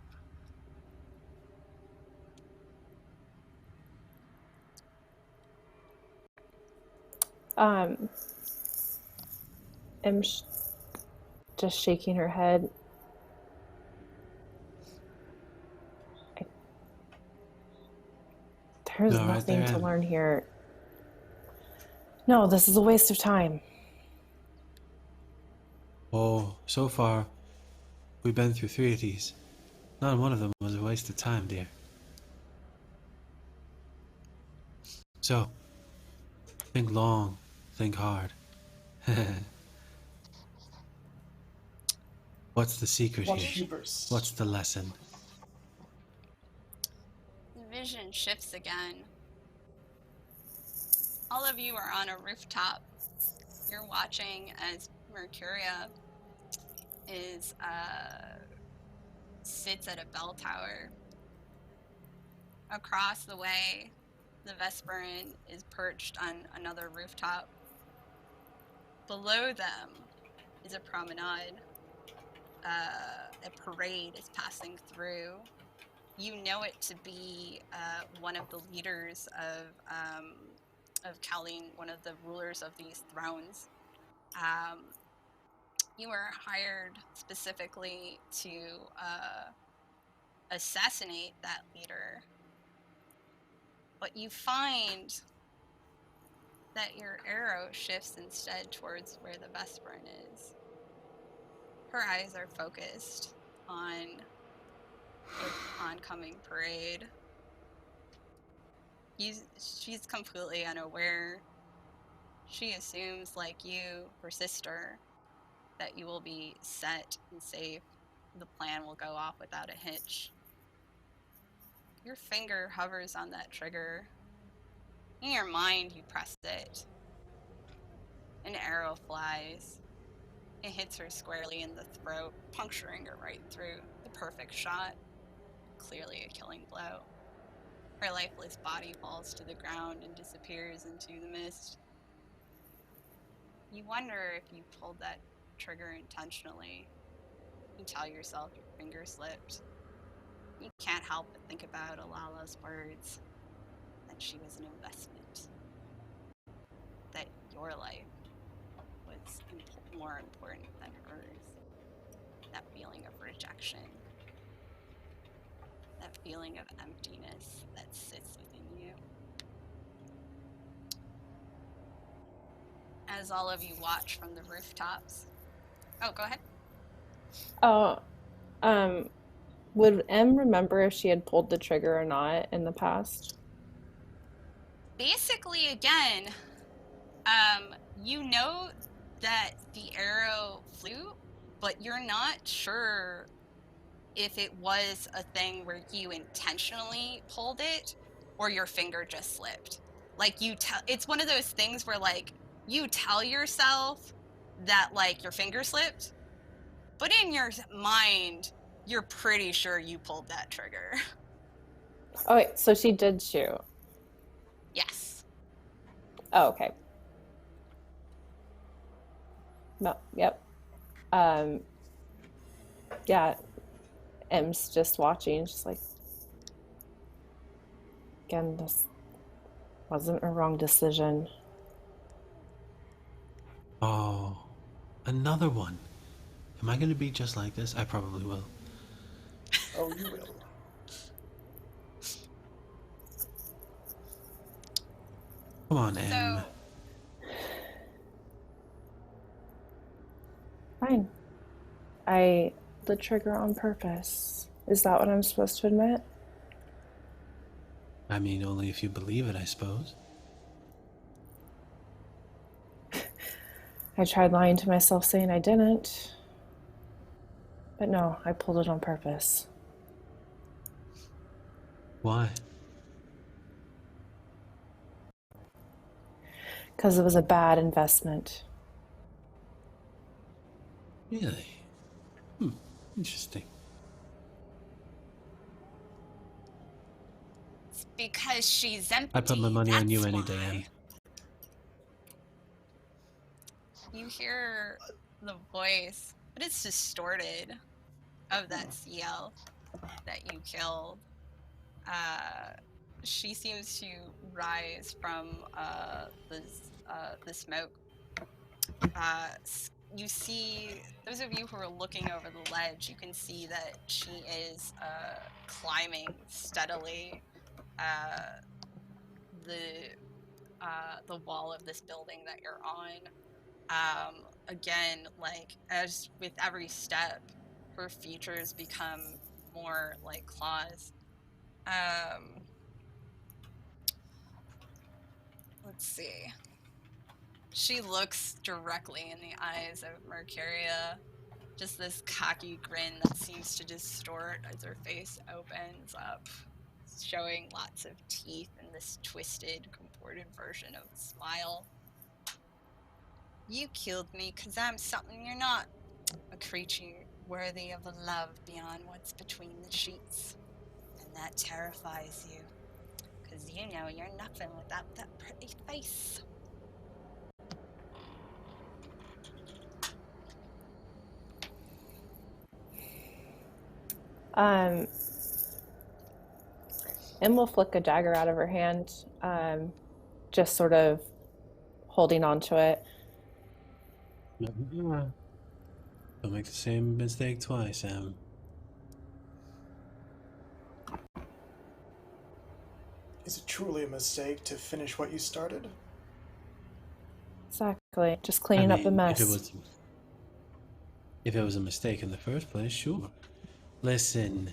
Just shaking her head. There's No, right nothing there, to Em. learn here. No, this is a waste of time. Oh, so far, we've been through 3 of these. Not one of them was a waste of time, dear. So, think long, think hard. What's the secret Watch here? you burst. What's the lesson? The vision shifts again. All of you are on a rooftop. You're watching as Mercuria is sits at a bell tower. Across the way, the Vesperin is perched on another rooftop. Below them is a promenade. A parade is passing through. You know it to be one of the leaders of Colleen, one of the rulers of these thrones. You were hired specifically to assassinate that leader, but you find that your arrow shifts instead towards where the Vesperin is. Her eyes are focused on the oncoming parade. She's completely unaware. She assumes, like you, her sister, that you will be set and safe. The plan will go off without a hitch. Your finger hovers on that trigger. In your mind, you press it. An arrow flies. It hits her squarely in the throat, puncturing her right through. The perfect shot. Clearly a killing blow. Her lifeless body falls to the ground and disappears into the mist. You wonder if you pulled that trigger intentionally. You tell yourself your finger slipped. You can't help but think about Alala's words, that she was an investment, that your life was more important than hers. That feeling of rejection, that feeling of emptiness that sits within you. As all of you watch from the rooftops. Oh, go ahead. Oh, Would M remember if she had pulled the trigger or not in the past? Basically, again, you know that the arrow flew, but you're not sure if it was a thing where you intentionally pulled it or your finger just slipped. Like it's one of those things where like you tell yourself that like your finger slipped, but in your mind you're pretty sure you pulled that trigger. Oh, wait, so she did shoot. Yes. Oh, okay. No, yep. Yeah, M's just watching, just like, again, this wasn't a wrong decision. Oh, another one. Am I going to be just like this? I probably will. Oh, you will. Come on, M. So Fine. I pulled the trigger on purpose. Is that what I'm supposed to admit? I mean, only if you believe it, I suppose. I tried lying to myself saying I didn't. But no, I pulled it on purpose. Why? Because it was a bad investment. Really? Interesting. it's because she's empty. I put my money on you that's any day, why. M. You hear the voice, but it's distorted, of that CL that you killed. She seems to rise from the smoke. You see, those of you who are looking over the ledge, you can see that she is climbing steadily the wall of this building that you're on. Again, like, as with every step, her features become more like claws. Let's see. She looks directly in the eyes of Mercuria. Just this cocky grin that seems to distort as her face opens up, showing lots of teeth and this twisted, contorted version of a smile. You killed me because I'm something you're not. A creature worthy of a love beyond what's between the sheets. And that terrifies you. Because you know you're nothing without that pretty face. Em will flick a dagger out of her hand, just sort of holding on to it. Don't make the same mistake twice, Em. Is it truly a mistake to finish what you started? Exactly. Just cleaning up the mess. If it was a mistake in the first place, sure. Listen,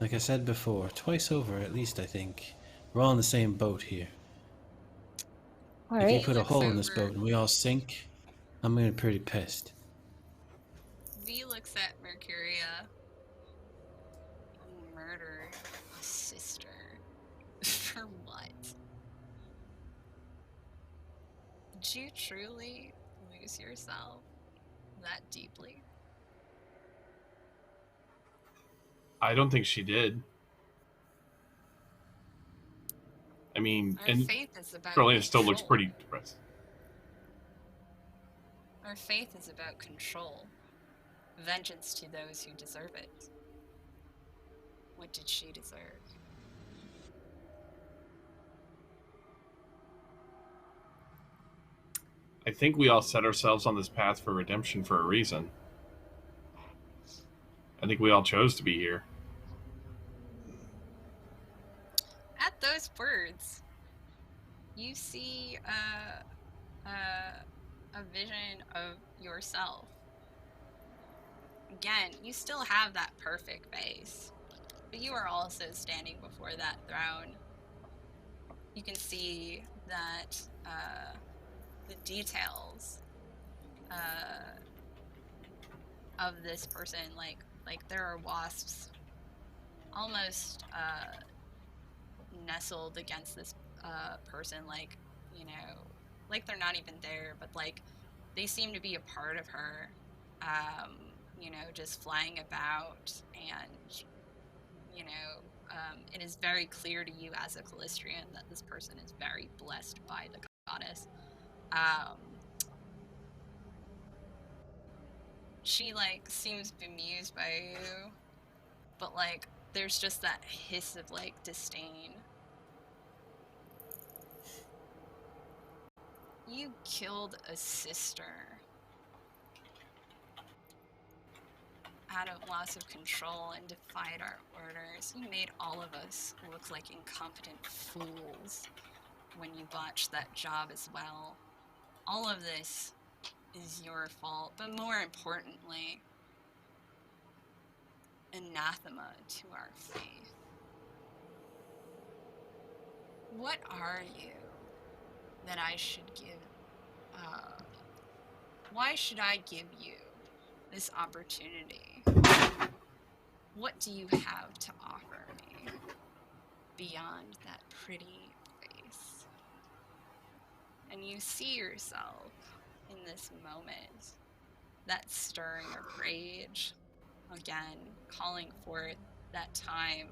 like I said before, twice over at least, I think. We're all in the same boat here. All If you right. put a hole in this boat and we all sink, I'm gonna be pretty pissed. V looks at Mercuria. You murdered a sister. For what? Did you truly lose yourself that deeply? I don't think she did. I mean, Our and faith is about Carolina still looks control. pretty depressed. Our faith is about control. Vengeance to those who deserve it. What did she deserve? I think we all set ourselves on this path for redemption for a reason. I think we all chose to be here. At those words, you see a vision of yourself. again, you still have that perfect face, but you are also standing before that throne. You can see that the details of this person, like there are wasps almost nestled against this person, like, you know, like they're not even there, but like they seem to be a part of her, you know, just flying about. And, you know, it is very clear to you as a Callistrian that this person is very blessed by the goddess. She, like, seems bemused by you, but, like, there's just that hiss of, like, disdain. You killed a sister out of loss of control and defied our orders. You made all of us look like incompetent fools when you botched that job as well. All of this is your fault, but more importantly, anathema to our faith. What are you that I should give? Why should I give you this opportunity? What do you have to offer me beyond that pretty face? And you see yourself in this moment, that stirring of rage, again, calling forth that time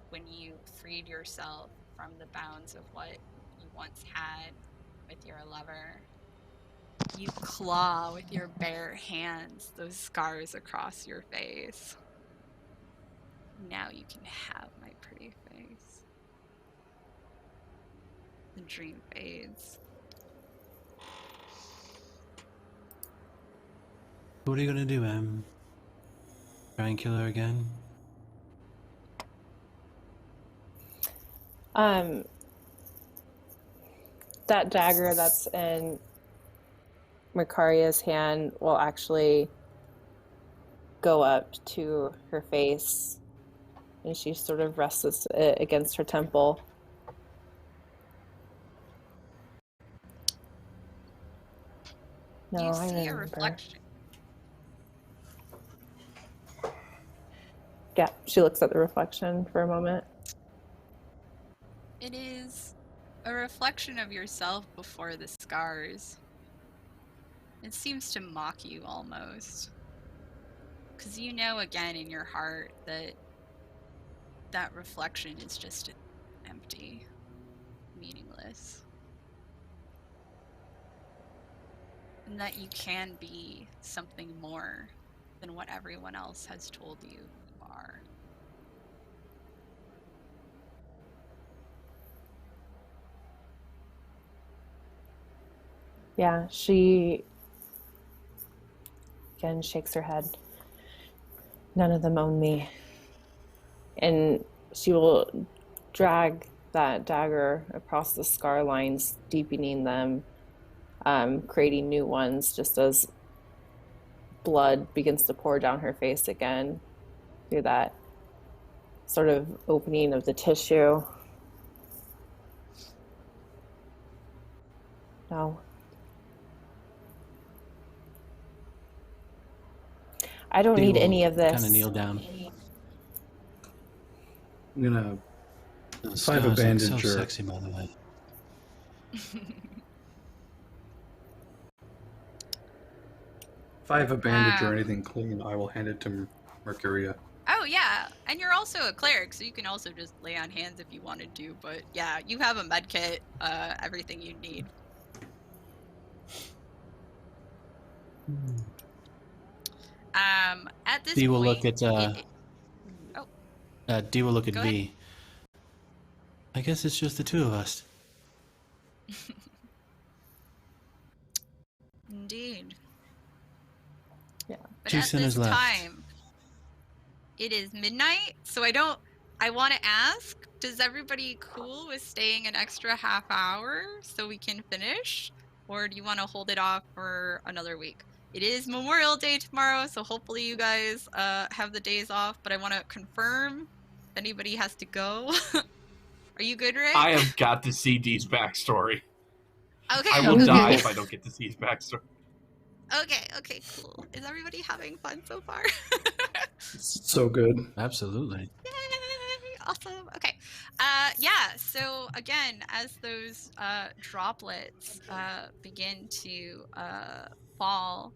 when you freed yourself from the bounds of what you once had with your lover. You claw with your bare hands those scars across your face. Now you can have my pretty face. The dream fades. What are you gonna do, Em? Try and kill her again? That dagger that's in Makaria's hand will actually go up to her face, and she sort of rests it against her temple. No, You I see a remember. reflection. Yeah, she looks at the reflection for a moment. It is a reflection of yourself before the scars. It seems to mock you almost. Because you know again in your heart that that reflection is just empty, meaningless. And that you can be something more than what everyone else has told you you are. Yeah, she again shakes her head. None of them own me. And she will drag that dagger across the scar lines, deepening them, creating new ones, just as blood begins to pour down her face again through that sort of opening of the tissue. No. I don't need any of this. Kind of kneel down. I'm gonna Those Five scars look abandoned so jerk. sexy, by the way. If I have a bandage or anything clean, I will hand it to Mercuria. Oh yeah, and you're also a cleric, so you can also just lay on hands if you wanted to, but yeah, you have a med kit, everything you need. At this Dee will point, look at Dee will look at Go V. I guess it's just the two of us. Indeed. Yeah. But Two at sinners this left. time, it is midnight, so I want to ask, does everybody cool with staying an extra half hour so we can finish? Or do you want to hold it off for another week? It is Memorial Day tomorrow, so hopefully you guys have the days off. But I want to confirm if anybody has to go. Are you good, Rick? I have got to see Dee's backstory. Okay. I will Okay. die if I don't get to see his backstory. Okay, cool. Is everybody having fun so far? So good. Absolutely. Yay! Awesome. Okay. Yeah. So again, as those droplets begin to fall,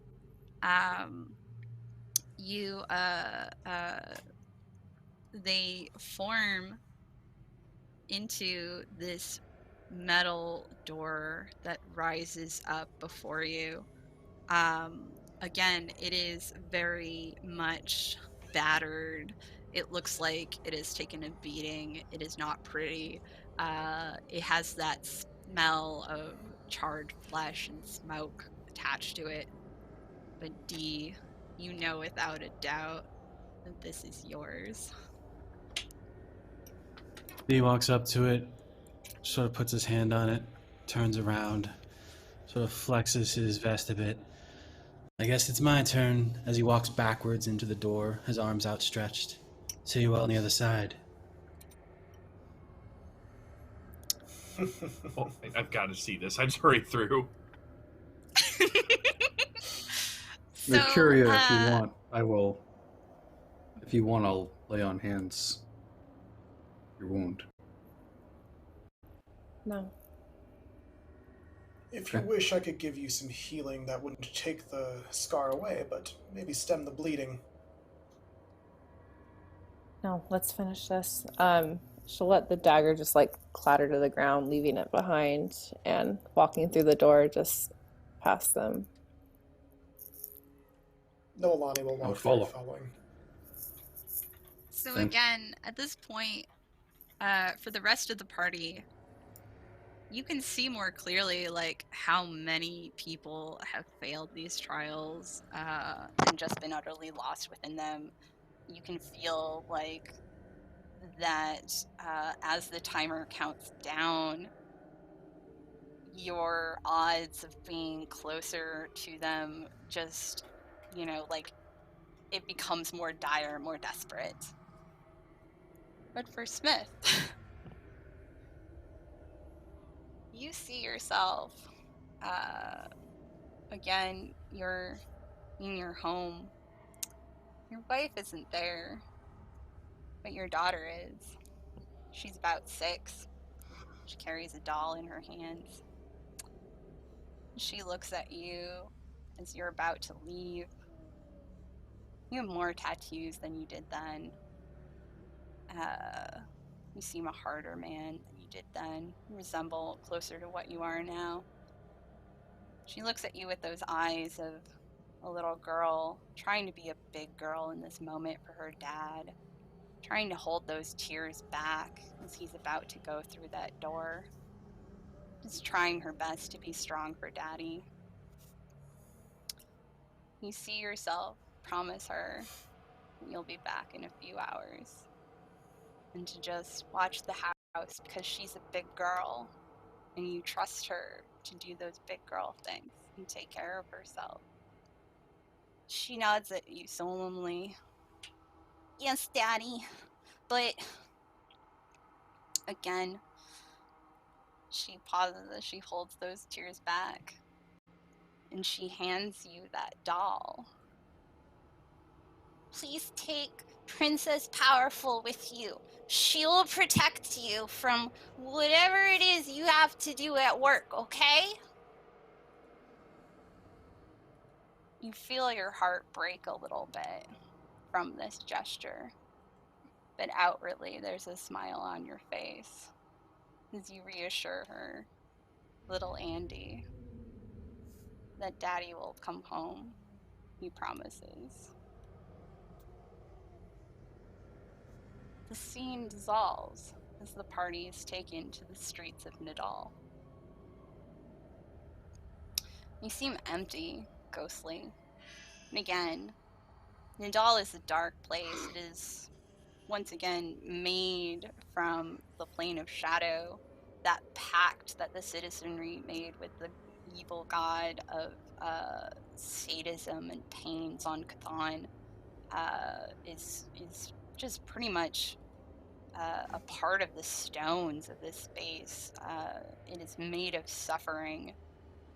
they form into this metal door that rises up before you. Again, it is very much battered. It looks like it has taken a beating. It is not pretty. It has that smell of charred flesh and smoke attached to it. But D, you know without a doubt that this is yours. He walks up to it, sort of puts his hand on it, turns around, sort of flexes his vest a bit. I guess it's my turn as he walks backwards into the door, his arms outstretched. See you all on the other side. Oh, I've got to see this. I just hurried through. Mercuria, if you want, I will. If you want, I'll lay on hands your wound. No. If you wish, I could give you some healing that wouldn't take the scar away, but maybe stem the bleeding. No, let's finish this. She'll let the dagger just like clatter to the ground, leaving it behind, and walking through the door just past them. Noelani will I'll walk follow. following. So Thank- again, at this point, for the rest of the party, you can see more clearly like how many people have failed these trials and just been utterly lost within them. You can feel like that as the timer counts down, your odds of being closer to them just, like it becomes more dire, more desperate. But for Smith, you see yourself, again, you're in your home. Your wife isn't there, but your daughter is. She's about 6. She carries a doll in her hands. She looks at you as you're about to leave. You have more tattoos than you did then. You seem a harder man than you did then. You resemble closer to what you are now. She looks at you with those eyes of a little girl trying to be a big girl in this moment for her dad, trying to hold those tears back as he's about to go through that door. Just trying her best to be strong for Daddy. You see yourself promise her that you'll be back in a few hours. And to just watch the house because she's a big girl and you trust her to do those big girl things and take care of herself. She nods at you solemnly. Yes, Daddy. But again, she pauses as she holds those tears back. And she hands you that doll. Please take Princess Powerful with you. She will protect you from whatever it is you have to do at work, okay? You feel your heart break a little bit from this gesture. But outwardly, there's a smile on your face as you reassure her, little Andy, that Daddy will come home. He promises. The scene dissolves as the party is taken to the streets of Nidal. You seem empty, ghostly. And again, Nidal is a dark place. It is, once again, made from the plane of shadow, that pact that the citizenry made with the evil god of sadism and pains on Cthon is just pretty much a part of the stones of this space. It is made of suffering,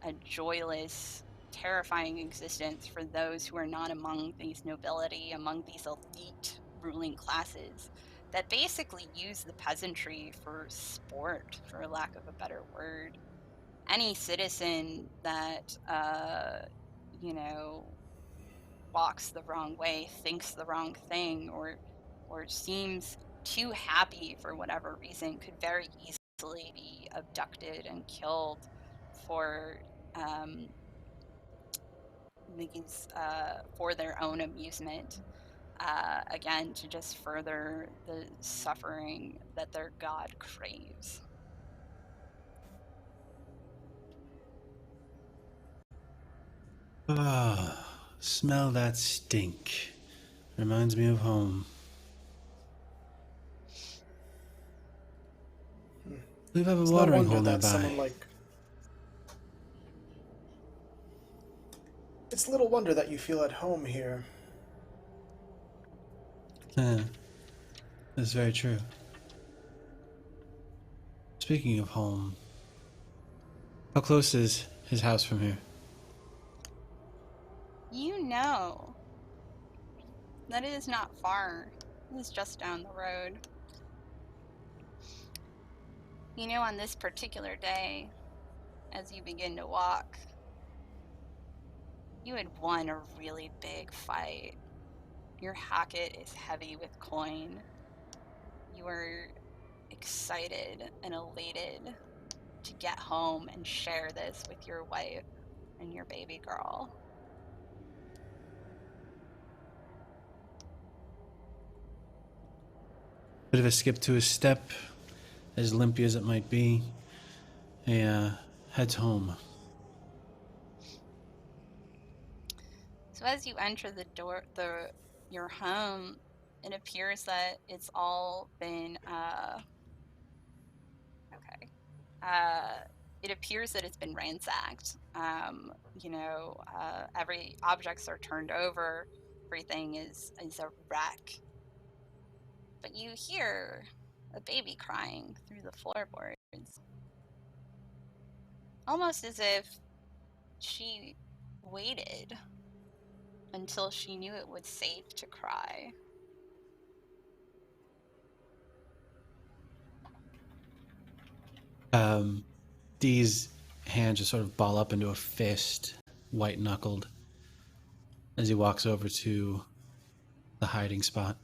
a joyless, terrifying existence for those who are not among these nobility, among these elite ruling classes that basically use the peasantry for sport, for lack of a better word. Any citizen that, walks the wrong way, thinks the wrong thing, or seems too happy for whatever reason could very easily be abducted and killed for for their own amusement. Again, to just further the suffering that their god craves. Ah, smell that stink. Reminds me of home. We have a It's no watering wonder hole that nearby. someone like... It's little wonder that you feel at home here. Yeah, that's very true. Speaking of home, how close is his house from here? You know that it is not far. It is just down the road. You know, on this particular day, as you begin to walk, you had won a really big fight. Your hacket is heavy with coin. You are excited and elated to get home and share this with your wife and your baby girl. Bit of a skip to his step, as limpy as it might be. He heads home. So as you enter the door, your home, it appears that it's all been okay. It appears that it's been ransacked. Every objects are turned over. Everything is a wreck. But you hear a baby crying through the floorboards, almost as if she waited until she knew it was safe to cry. Dee's hands just sort of ball up into a fist, white-knuckled, as he walks over to the hiding spot.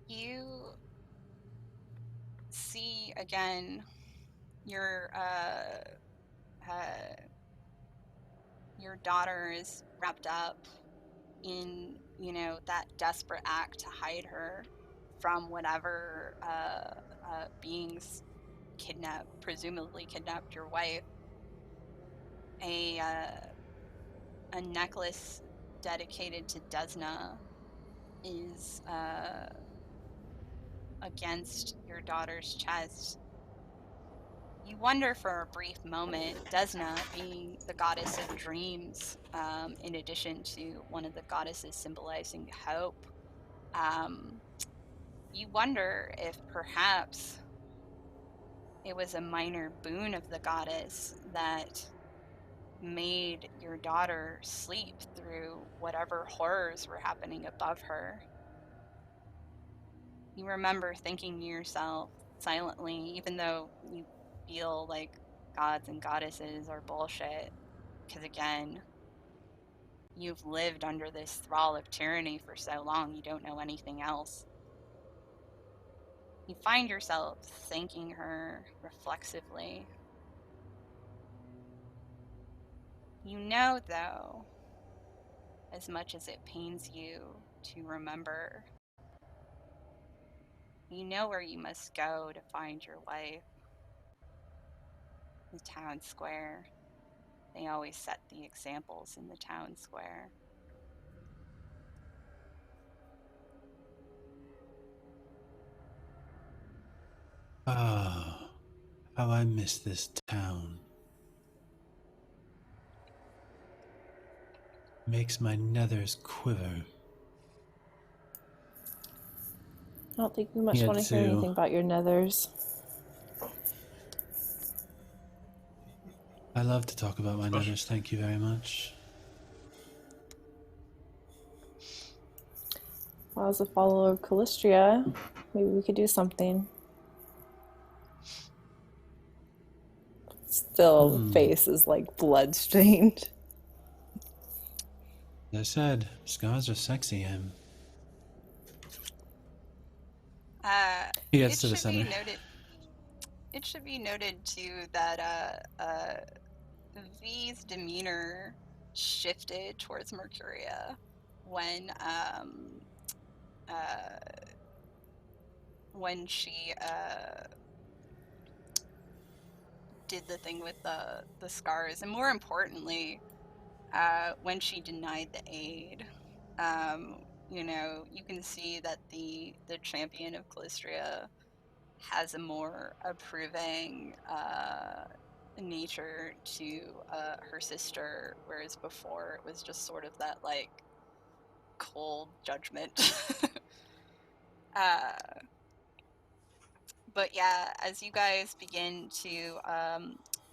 You see again your daughter is wrapped up in that desperate act to hide her from whatever beings presumably kidnapped your wife. A necklace dedicated to Desna is against your daughter's chest. You wonder for a brief moment, Desna being the goddess of dreams, in addition to one of the goddesses symbolizing hope, you wonder if perhaps it was a minor boon of the goddess that made your daughter sleep through whatever horrors were happening above her. You remember thinking to yourself silently, even though you feel like gods and goddesses are bullshit, because again, you've lived under this thrall of tyranny for so long, you don't know anything else. You find yourself thanking her reflexively. You know, though, as much as it pains you to remember, you know where you must go to find your wife. The town square. They always set the examples in the town square. Ah, how I miss this town. makes my nethers quiver. I don't think we much Yeah, want to hear too. anything about your nethers. I love to talk about my nethers, thank you very much. Well, as a follower of Callistria, maybe we could do something. Still, face is like blood-stained. As I said, scars are sexy, Em. He gets to the center. It should be noted too that V's demeanor shifted towards Mercuria when she did the thing with the scars, and more importantly, when she denied the aid. You can see that the champion of Callistria has a more approving nature to her sister, whereas before it was just sort of that like cold judgment. But yeah, as you guys begin to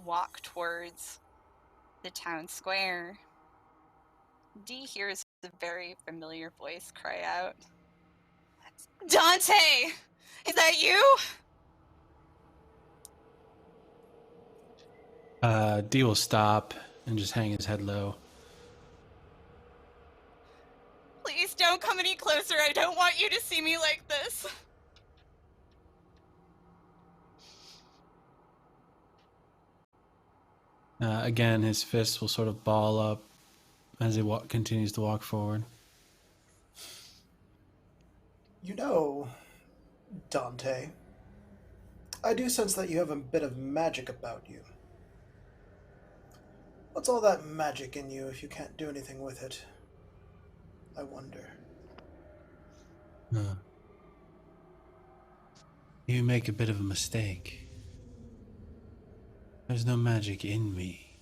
walk towards the town square, Dee hears a very familiar voice cry out, "Dante! Is that you?" Dee will stop and just hang his head low. "Please don't come any closer. I don't want you to see me like this." Again, his fists will sort of ball up as he continues to walk forward. You know, Dante, I do sense that you have a bit of magic about you. What's all that magic in you if you can't do anything with it? I wonder. You make a bit of a mistake. There's no magic in me.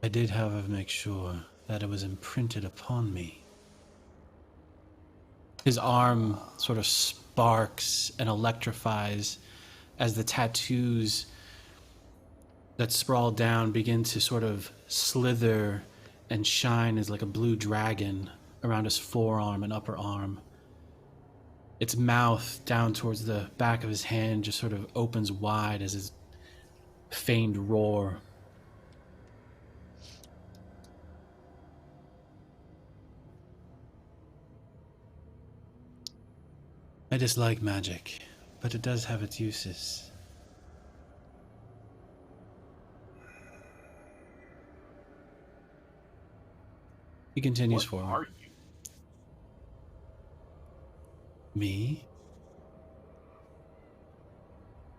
I did, however, make sure that it was imprinted upon me. His arm sort of sparks and electrifies as the tattoos that sprawl down begin to sort of slither and shine as like a blue dragon around his forearm and upper arm. Its mouth down towards the back of his hand just sort of opens wide as his feigned roar. I dislike magic, but it does have its uses. He continues forward. What are you? Me?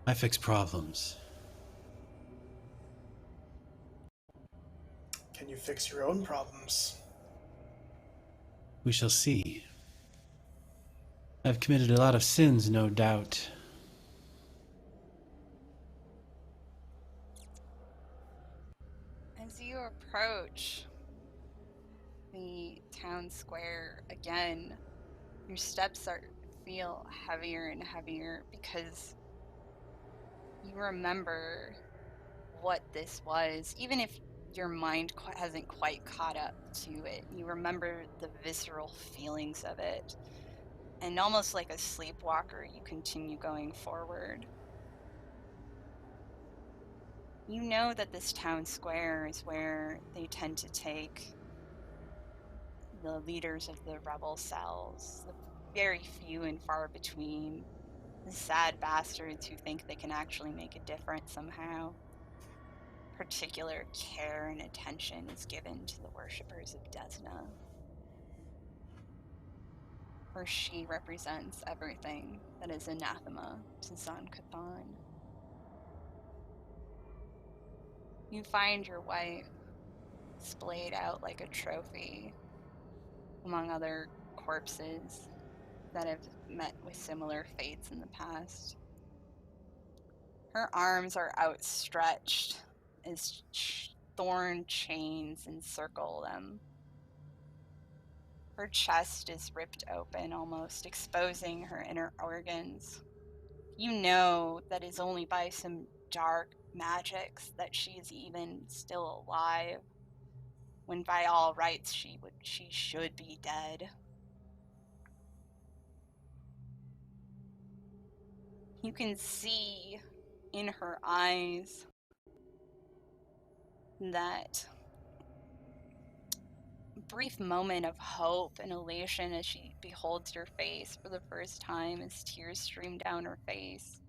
I fix problems. Can you fix your own problems? We shall see. I've committed a lot of sins, no doubt. As you approach the town square again, your steps feel heavier and heavier because you remember what this was, even if your mind hasn't quite caught up to it. You remember the visceral feelings of it, and almost like a sleepwalker, you continue going forward. You know that this town square is where they tend to take the leaders of the rebel cells, the very few and far between, the sad bastards who think they can actually make a difference somehow. Particular care and attention is given to the worshippers of Desna, for she represents everything that is anathema to Zon-Kuthon. You find your wife splayed out like a trophy among other corpses that have met with similar fates in the past. Her arms are outstretched as thorn chains encircle them. Her chest is ripped open, almost exposing her inner organs. You know that it's only by some dark magics that she is even still alive, when by all rights she should be dead. You can see in her eyes that brief moment of hope and elation as she beholds your face for the first time as tears stream down her face.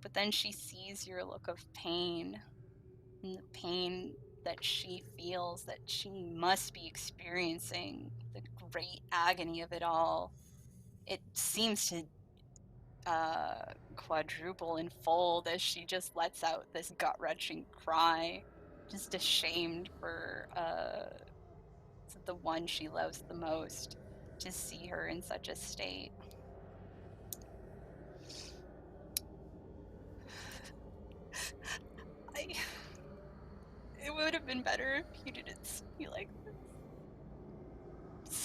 But then she sees your look of pain, and the pain that she feels that she must be experiencing, the great agony of it all. It seems to quadruple and fold as she just lets out this gut-wrenching cry, just ashamed for the one she loves the most to see her in such a state. It would have been better if you didn't see me like this.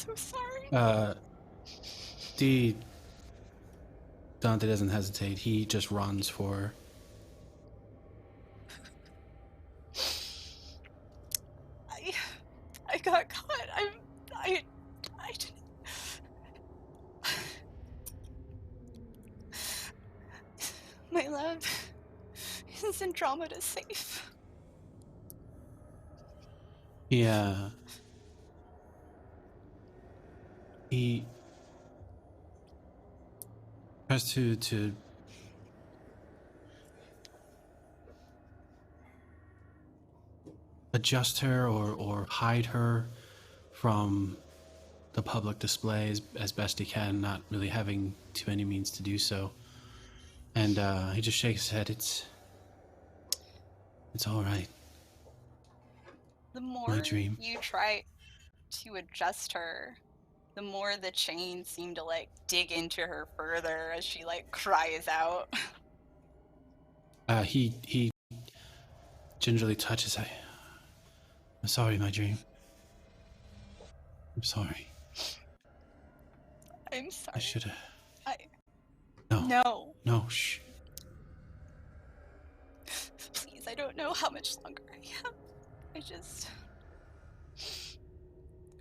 I'm so sorry. Dante doesn't hesitate. He just runs for her. I got caught. I didn't. My love, isn't Andromeda safe? Yeah. He tries to adjust her or hide her from the public displays as best he can, not really having too many means to do so. And he just shakes his head. It's all right. The more My dream. you try to adjust her, the more the chains seem to dig into her further as she cries out. He gingerly touches. I'm sorry, my dream. I'm sorry. I'm sorry. I should have. No. No, shh. Please, I don't know how much longer I have.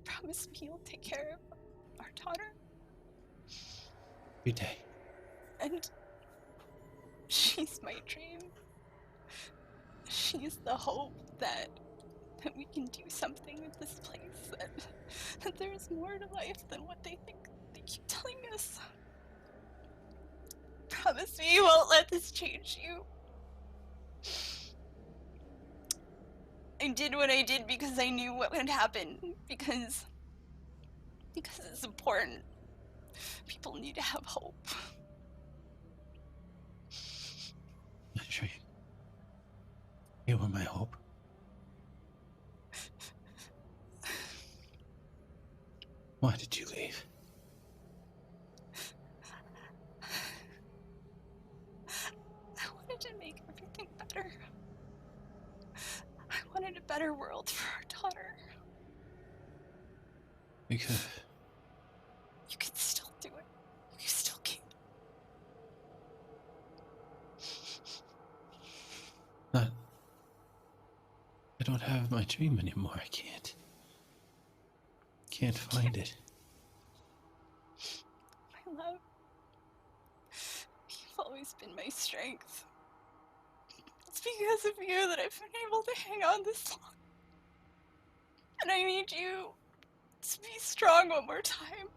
Promise me you'll take care of our daughter. Every day. And she's my dream. She's the hope that we can do something with this place, that there's more to life than what they think they keep telling us. Promise me you won't let this change you. I did what I did because I knew what would happen, because it's important. People need to have hope. My dream. You were my hope. Why did you leave? I wanted to make everything better. I wanted a better world for our daughter. Because you can still do it. You still can. I don't have my dream anymore. I can't find it. My love, you've always been my strength. It's because of you that I've been able to hang on this long. And I need you to be strong one more time.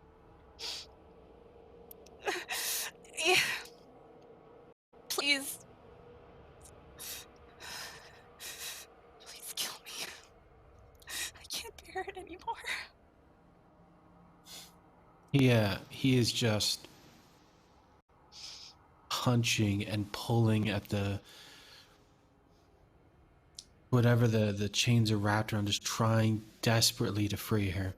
Please. Please kill me. I can't bear it anymore. Yeah, he is just punching and pulling at whatever the chains are wrapped around, just trying desperately to free her.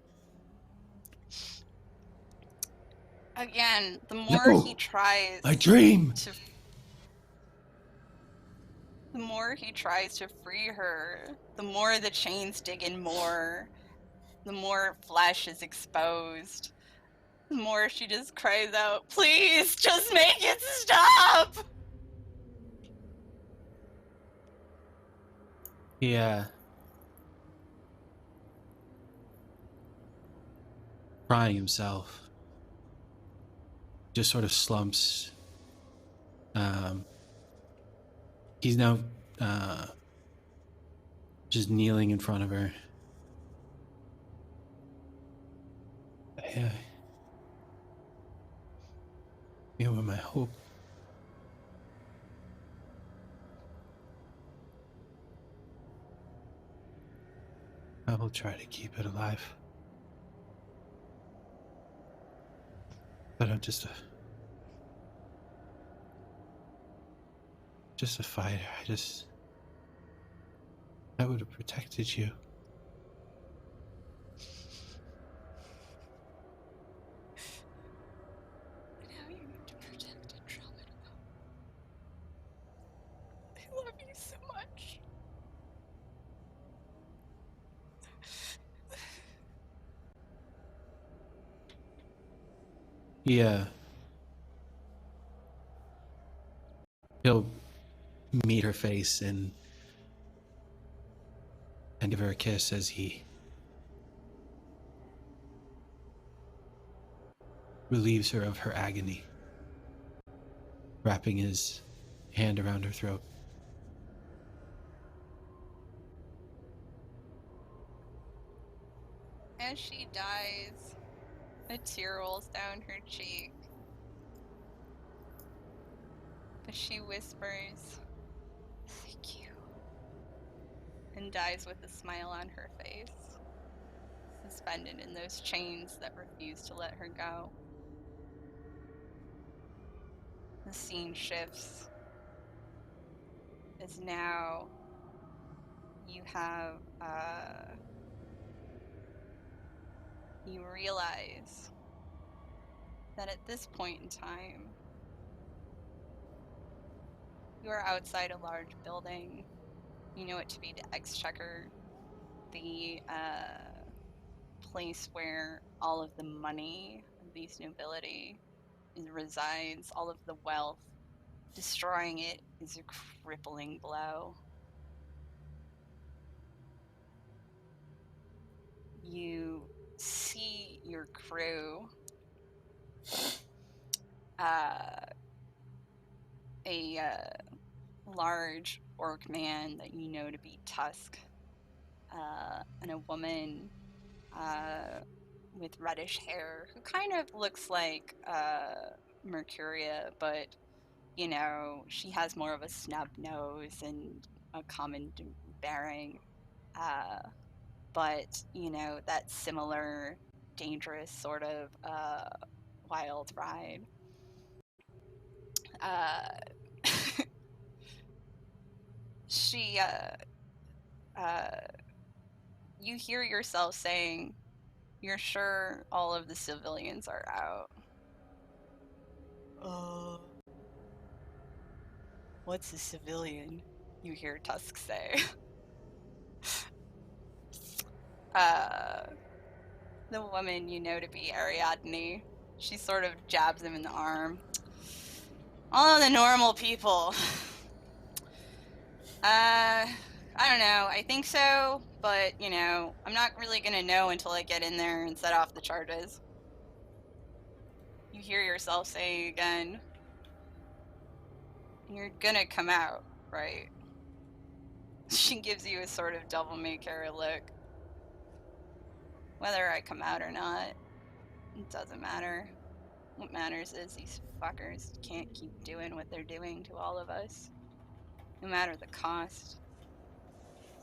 Again, the more he tries my dream! The more he tries to free her, the more the chains dig in more, the more flesh is exposed. The more she just cries out, "Please, just make it stop!" Yeah. Crying himself. Just sort of slumps. He's now just kneeling in front of her. You were my hope. I will try to keep it alive. But I'm just a fighter. I would have protected you. Now you need to protect Andromeda. I love you so much. Yeah. He'll meet her face and give her a kiss as he relieves her of her agony, wrapping his hand around her throat. As she dies, a tear rolls down her cheek. But she whispers, "Thank you," and dies with a smile on her face, suspended in those chains that refuse to let her go. The scene shifts, as now you have, you realize that at this point in time, you are outside a large building. You know it to be the Exchequer, the place where all of the money of these nobility resides, all of the wealth. Destroying it is a crippling blow. You see your crew, a large orc man that you know to be Tusk, and a woman with reddish hair who kind of looks like Mercuria, but you know, she has more of a snub nose and a common bearing. But, you know, that similar dangerous sort of wild ride. She, you hear yourself saying, "You're sure all of the civilians are out?" What's a civilian? You hear Tusk say. The woman you know to be Ariadne, she sort of jabs him in the arm. All of the normal people. I don't know. I think so, but, you know, I'm not really gonna know until I get in there and set off the charges. You hear yourself saying again, "You're gonna come out, right?" She gives you a sort of devil may care look. Whether I come out or not, it doesn't matter. What matters is these fuckers can't keep doing what they're doing to all of us. No matter the cost.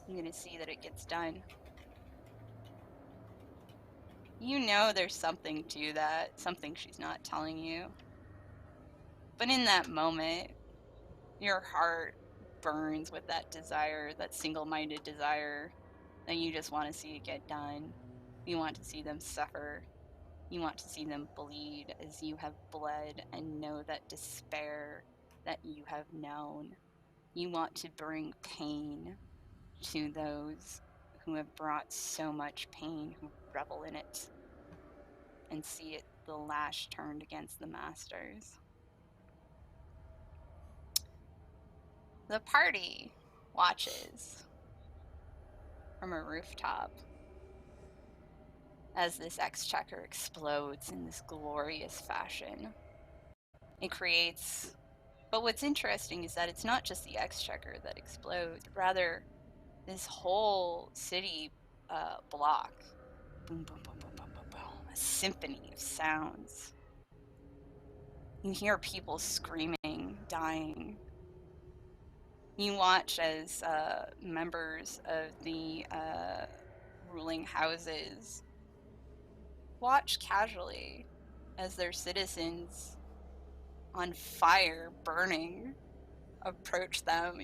I'm gonna see that it gets done. You know there's something to that, something she's not telling you. But in that moment, your heart burns with that desire, that single-minded desire that you just want to see it get done. You want to see them suffer. You want to see them bleed as you have bled and know that despair that you have known. You want to bring pain to those who have brought so much pain, who revel in it, and see it the lash turned against the masters. The party watches from a rooftop as this exchequer explodes in this glorious fashion. It creates, but what's interesting is that it's not just the exchequer that explodes, rather this whole city block. Boom, boom, boom, boom, boom, boom, boom. A symphony of sounds. You hear people screaming, dying. You watch as members of the ruling houses watch casually as their citizens on fire, burning, approach them,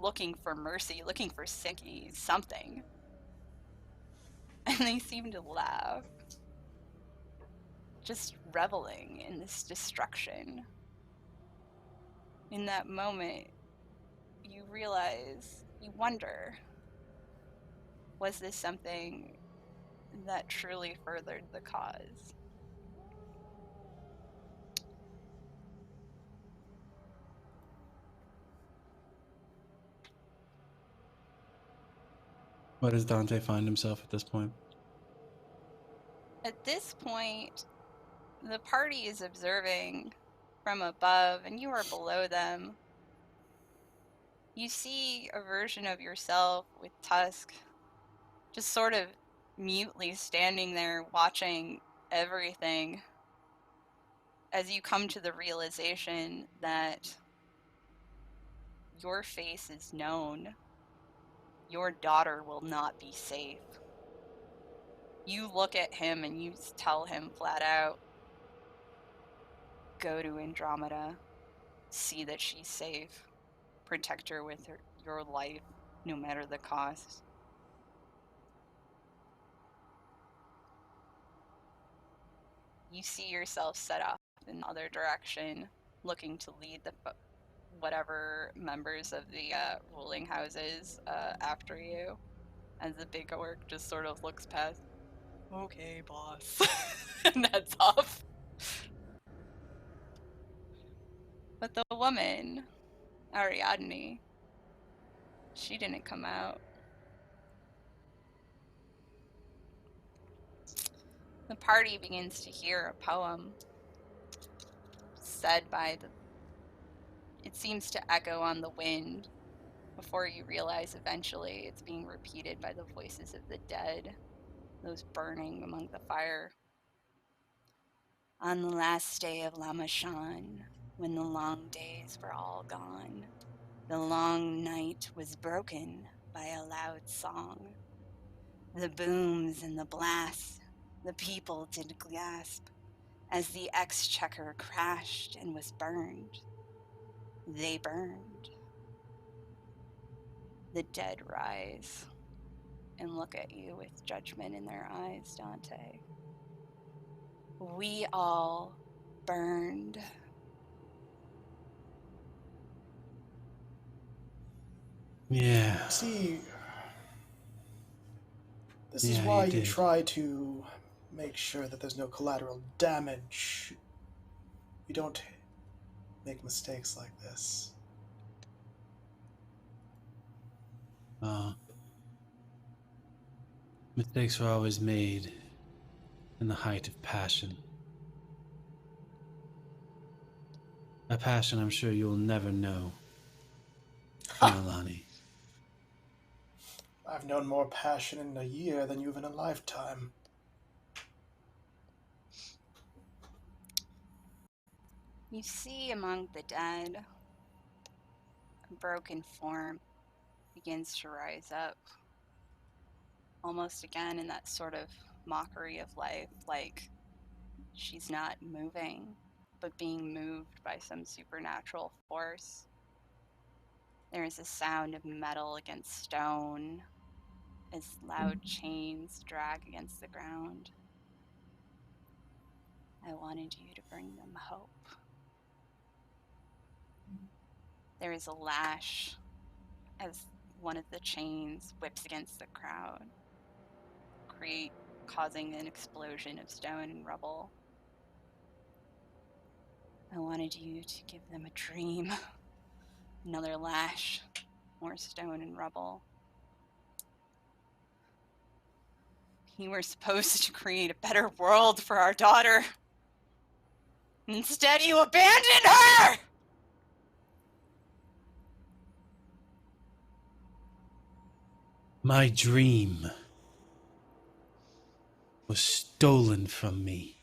looking for mercy, looking for something. And they seem to laugh, just reveling in this destruction. In that moment, you realize, you wonder, was this something that truly furthered the cause? Where does Dante find himself at this point? At this point, the party is observing from above, and you are below them. You see a version of yourself with Tusk just sort of mutely standing there watching everything as you come to the realization that your face is known. Your daughter will not be safe. You look at him and you tell him flat out, go to Andromeda, see that she's safe, protect her with your life, no matter the cost. You see yourself set off in the other direction, looking to lead the whatever members of the ruling houses after you, and the big orc just sort of looks past. Okay, boss. And that's off. But the woman, Ariadne, she didn't come out. The party begins to hear a poem said by it seems to echo on the wind before you realize eventually it's being repeated by the voices of the dead, those burning among the fire. On the last day of Lamachan, when the long days were all gone, the long night was broken by a loud song. The booms and the blasts, the people did gasp as the exchequer crashed and was burned. They burned. The dead rise and look at you with judgment in their eyes, Dante. We all burned. Yeah. See, this is Yeah, why you you did. try to make sure that there's no collateral damage. You don't make mistakes like this. Mistakes were always made in the height of passion. A passion I'm sure you'll never know, Nalani. I've known more passion in a year than you've in a lifetime. You see among the dead, a broken form begins to rise up, almost again in that sort of mockery of life, like she's not moving, but being moved by some supernatural force. There is a sound of metal against stone as loud chains drag against the ground. I wanted you to bring them hope. There is a lash as one of the chains whips against the crowd, causing an explosion of stone and rubble. I wanted you to give them a dream. Another lash, more stone and rubble. You were supposed to create a better world for our daughter. Instead, you abandoned her! My dream was stolen from me.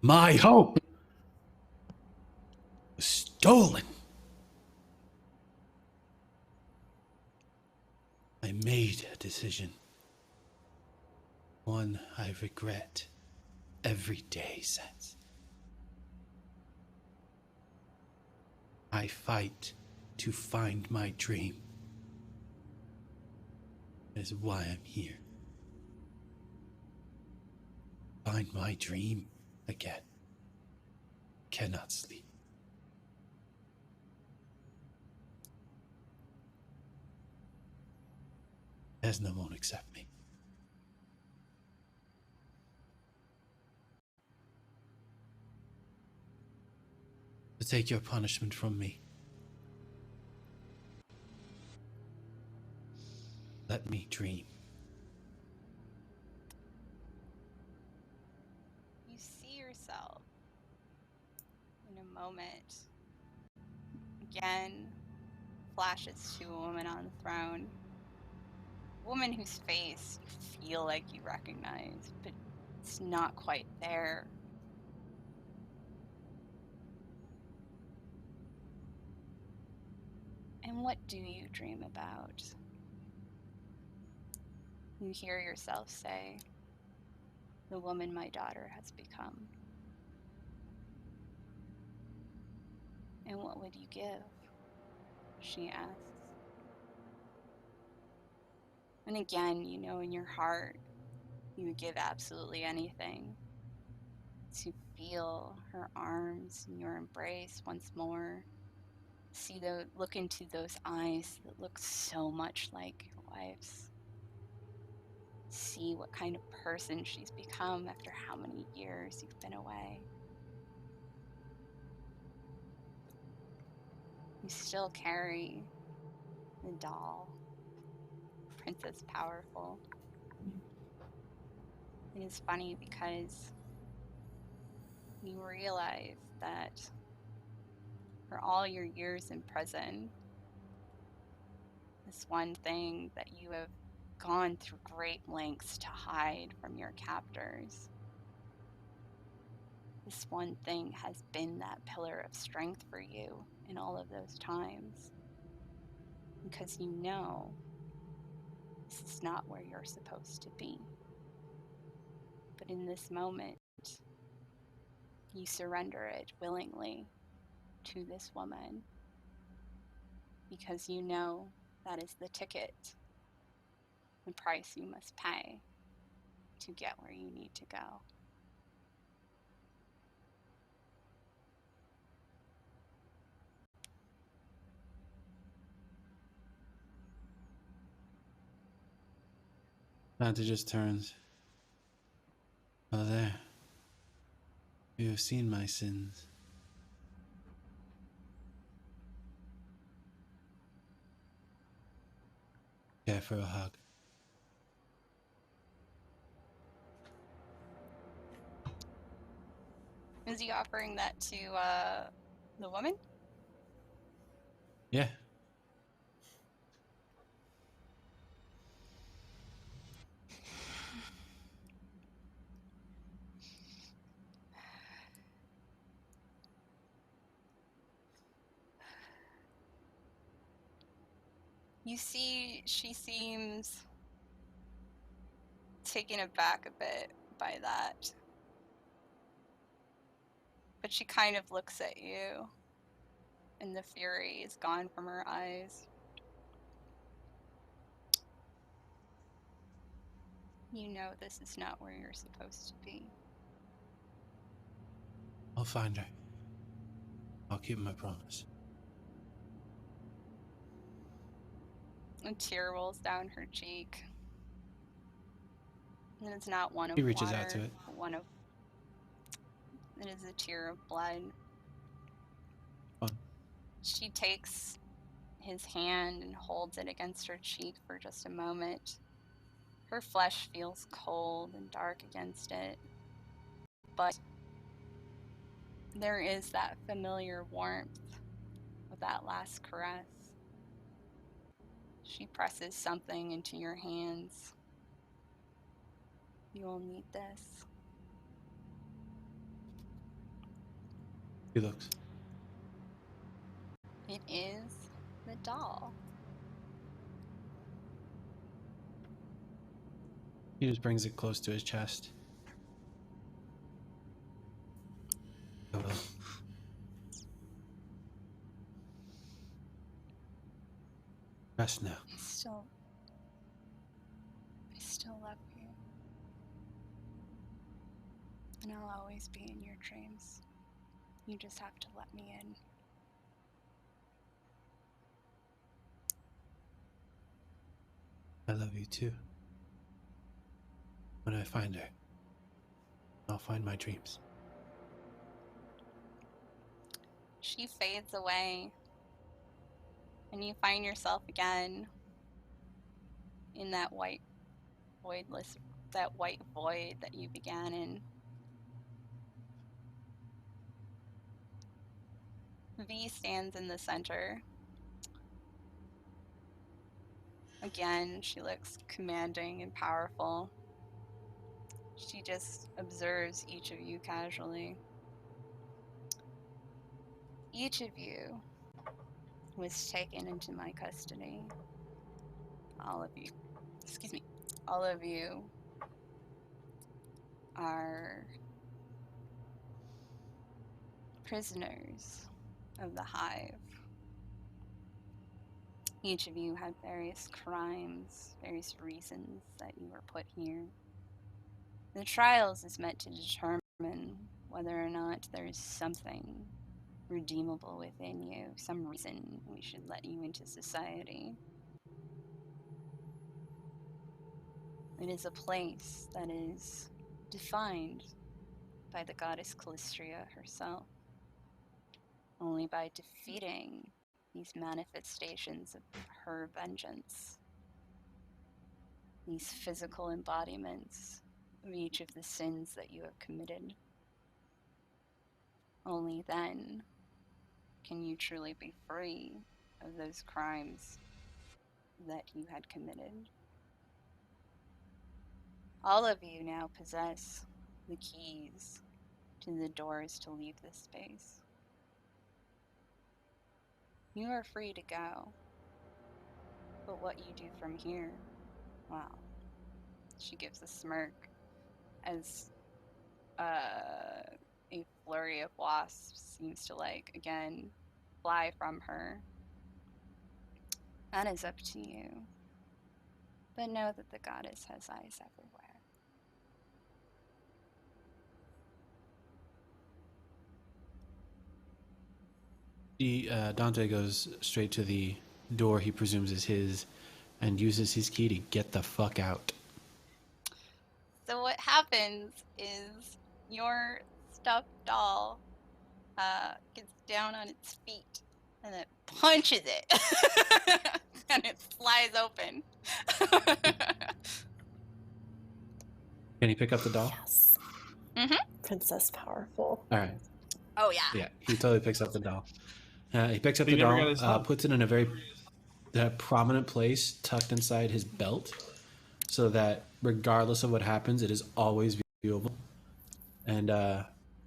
My hope was stolen. I made a decision. One I regret every day since. I fight to find my dream. That is why I'm here. Find my dream again. Cannot sleep. Esna won't accept me. To take your punishment from me. Let me dream. You see yourself in a moment. Again, flashes to a woman on the throne. A woman whose face you feel like you recognize, but it's not quite there. And what do you dream about? You hear yourself say, the woman my daughter has become. And what would you give? She asks. And again, you know in your heart, you would give absolutely anything to feel her arms in your embrace once more. Look into those eyes that look so much like your wife's. See what kind of person she's become after how many years you've been away. You still carry the doll, Princess Powerful. It is funny because you realize that for all your years in prison, this one thing that you have gone through great lengths to hide from your captors, this one thing has been that pillar of strength for you in all of those times. Because you know this is not where you're supposed to be. But in this moment, you surrender it willingly to this woman because you know that is the ticket, the price you must pay to get where you need to go. Santa just turns. Oh, there. You have seen my sins. Care for a hug? Is he offering that to the woman? Yeah. You see, she seems taken aback a bit by that. But she kind of looks at you, and the fury is gone from her eyes. You know this is not where you're supposed to be. I'll find her. I'll keep my promise. A tear rolls down her cheek. And it's not one of He reaches water, out to it. One of... It is a tear of blood. Fun. She takes his hand and holds it against her cheek for just a moment. Her flesh feels cold and dark against it. But there is that familiar warmth of that last caress. She presses something into your hands. You will need this. He looks. It is the doll. He just brings it close to his chest. I will. Rest now. I still love you. And I'll always be in your dreams. You just have to let me in. I love you too. When I find her, I'll find my dreams. She fades away, and you find yourself again in that white void that you began in. V stands in the center. Again, she looks commanding and powerful. She just observes each of you casually. Each of you was taken into my custody. All of you are prisoners of the Hive. Each of you had various crimes, various reasons that you were put here. The trials is meant to determine whether or not there is something redeemable within you, some reason we should let you into society. It is a place that is defined by the goddess Calistria herself. Only by defeating these manifestations of her vengeance, these physical embodiments of each of the sins that you have committed, only then can you truly be free of those crimes that you had committed. All of you now possess the keys to the doors to leave this space. You are free to go, but what you do from here, well, she gives a smirk as a flurry of wasps seems to again, fly from her. That is up to you. But know that the goddess has eyes everywhere. Dante goes straight to the door he presumes is his and uses his key to get the fuck out. So what happens is your stuffed doll gets down on its feet and it punches it and it flies open. Can he pick up the doll? Yes. Mm-hmm. Princess powerful. All right. Oh yeah. Yeah, he totally picks up the doll. He picks up He the never got his doll, hug. puts it in a very prominent place tucked inside his belt so that regardless of what happens, it is always viewable. And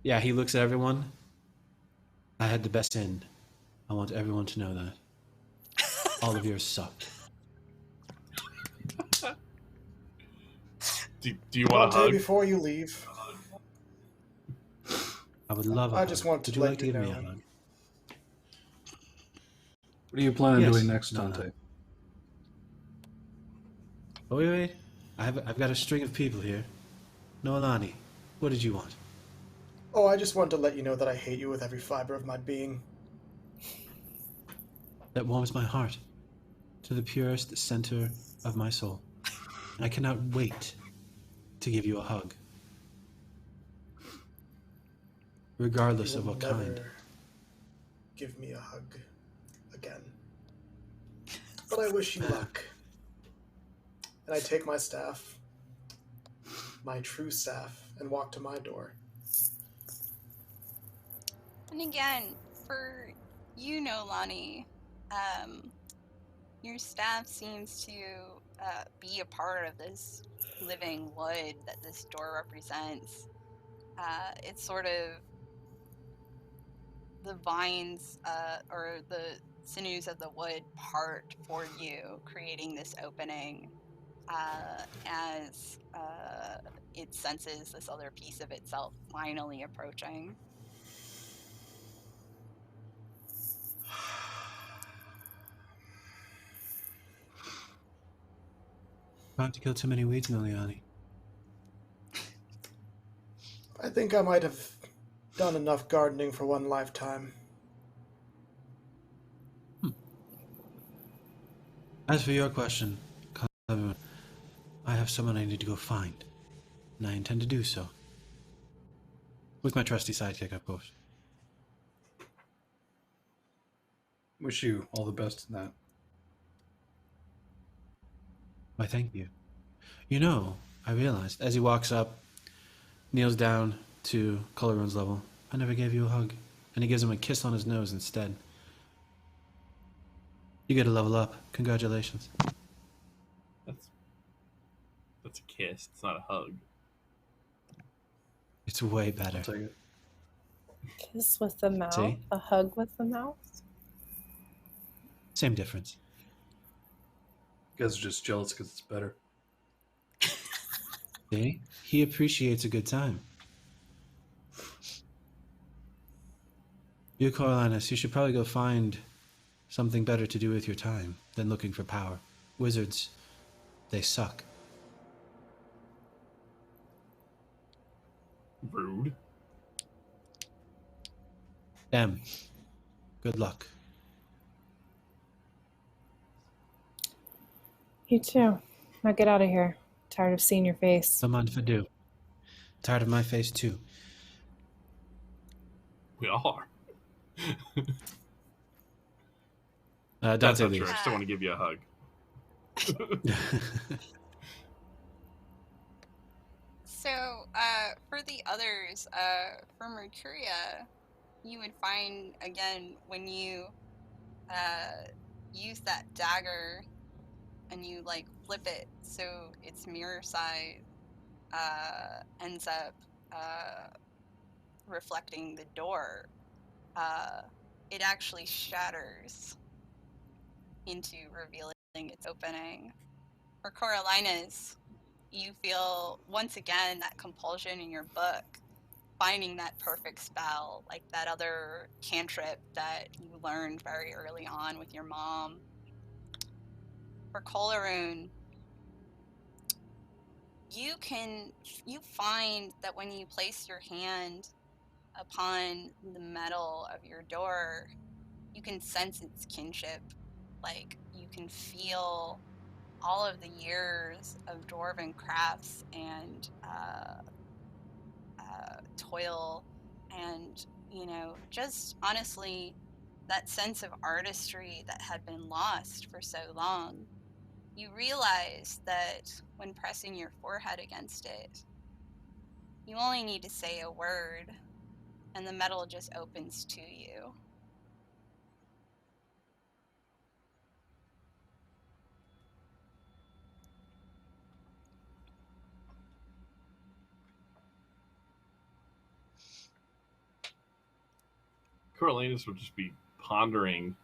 yeah, he looks at everyone. I had the best end. I want everyone to know that. All of yours sucked. Do you want a Dante, hug? before you leave, I would love a I hug. just want to Would you let like to you give me a know. hug? What are you planning on Yes. doing next, No, Dante? no. Oh, wait. I've got a string of people here. Noelani, what did you want? Oh, I just want to let you know that I hate you with every fiber of my being. That warms my heart to the purest center of my soul. I cannot wait to give you a hug. Regardless You of will what never kind. give me a hug again. But I wish you luck. And I take my staff, my true staff, and walk to my door. And again, for you, Nolani, your staff seems to be a part of this living wood that this door represents. It's sort of the vines or the sinews of the wood part for you, creating this opening as it senses this other piece of itself finally approaching. Trying to kill too many weeds, Miliani. I think I might have done enough gardening for one lifetime. As for your question, I have someone I need to go find, and I intend to do so. With my trusty sidekick, of course. Wish you all the best in that. Why, thank you. You know, I realized as he walks up, kneels down to Colorun's level, I never gave you a hug. And he gives him a kiss on his nose instead. You get to level up. Congratulations. That's a kiss. It's not a hug. It's way better. I'll take it. Kiss with the mouth, See? a hug with the mouth. Same difference. You guys are just jealous because it's better. See? He appreciates a good time. You, Coriolanus, you should probably go find something better to do with your time than looking for power. Wizards, they suck. Rude. Em, good luck. You too. Now get out of here. Tired of seeing your face. Saman Fadu. Tired of my face too. We are. Don't That's say not these. true. I still want to give you a hug. So, for the others, for Mercuria, you would find, again, when you use that dagger and you, like, flip it so its mirror side ends up reflecting the door, it actually shatters into revealing its opening. For Coriolanus, you feel once again that compulsion in your book, finding that perfect spell, like that other cantrip that you learned very early on with your mom. For Colorun, you find that when you place your hand upon the metal of your door, you can sense its kinship. Like, you can feel all of the years of dwarven crafts and toil and, just honestly that sense of artistry that had been lost for so long. You realize that when pressing your forehead against it, you only need to say a word and the metal just opens to you. Coriolanus would just be pondering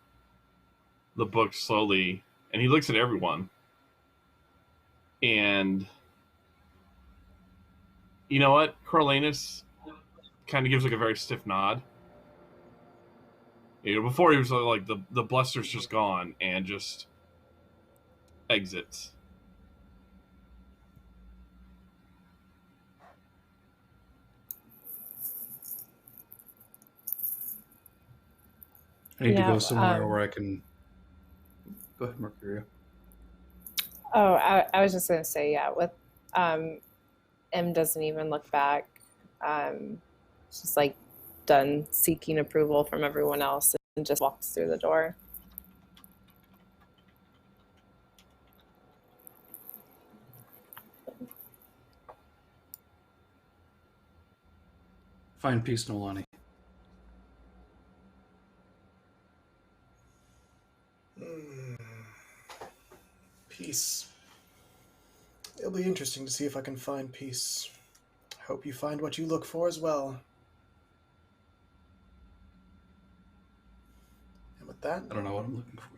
the book slowly, and he looks at everyone. And you know what? Coriolanus kind of gives like a very stiff nod. Before he was like the bluster's just gone and just exits. I need to Yeah, go somewhere where I can Go ahead, Mercurio. Oh, I was just gonna say, yeah, with M doesn't even look back. She's like done seeking approval from everyone else and just walks through the door. Find peace, Nolani. Peace. It'll be interesting to see if I can find peace. I hope you find what you look for as well. And with that, I don't know what I'm looking for.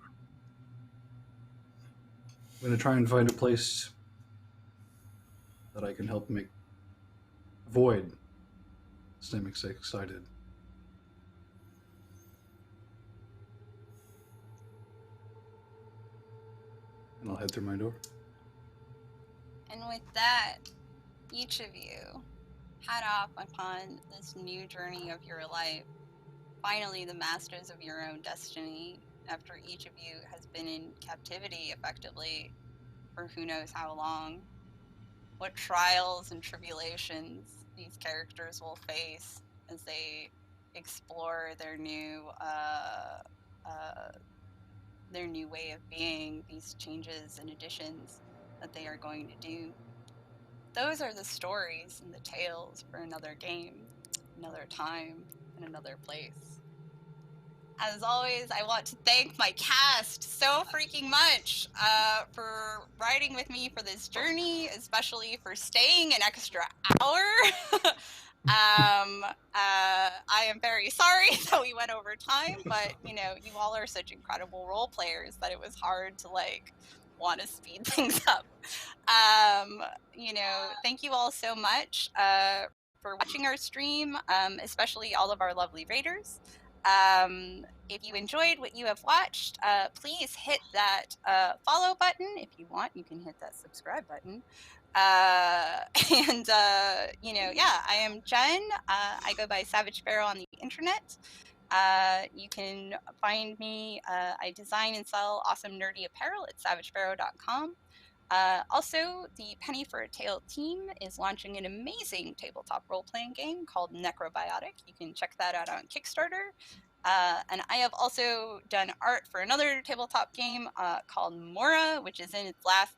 I'm going to try and find a place that I can help make Void stay excited. And I'll head through my door. And with that, each of you head off upon this new journey of your life. Finally, the masters of your own destiny, after each of you has been in captivity effectively for who knows how long. What trials and tribulations these characters will face as they explore their new way of being, these changes and additions that they are going to do. Those are the stories and the tales for another game, another time, and another place. As always, I want to thank my cast so freaking much for riding with me for this journey, especially for staying an extra hour. I am very sorry that we went over time, but you know, you all are such incredible role players that it was hard to like want to speed things up. You know, thank you all so much for watching our stream, especially all of our lovely raiders. If you enjoyed what you have watched, please hit that follow button. If you want, you can hit that subscribe button. And you know, yeah, I am Jen. I go by Savage Sparrow on the internet. You can find me. I design and sell awesome nerdy apparel at savagesparrow.com. Also, the Penny for a Tale team is launching an amazing tabletop role-playing game called Necrobiotic. You can check that out on Kickstarter. And I have also done art for another tabletop game called Mora, which is in its last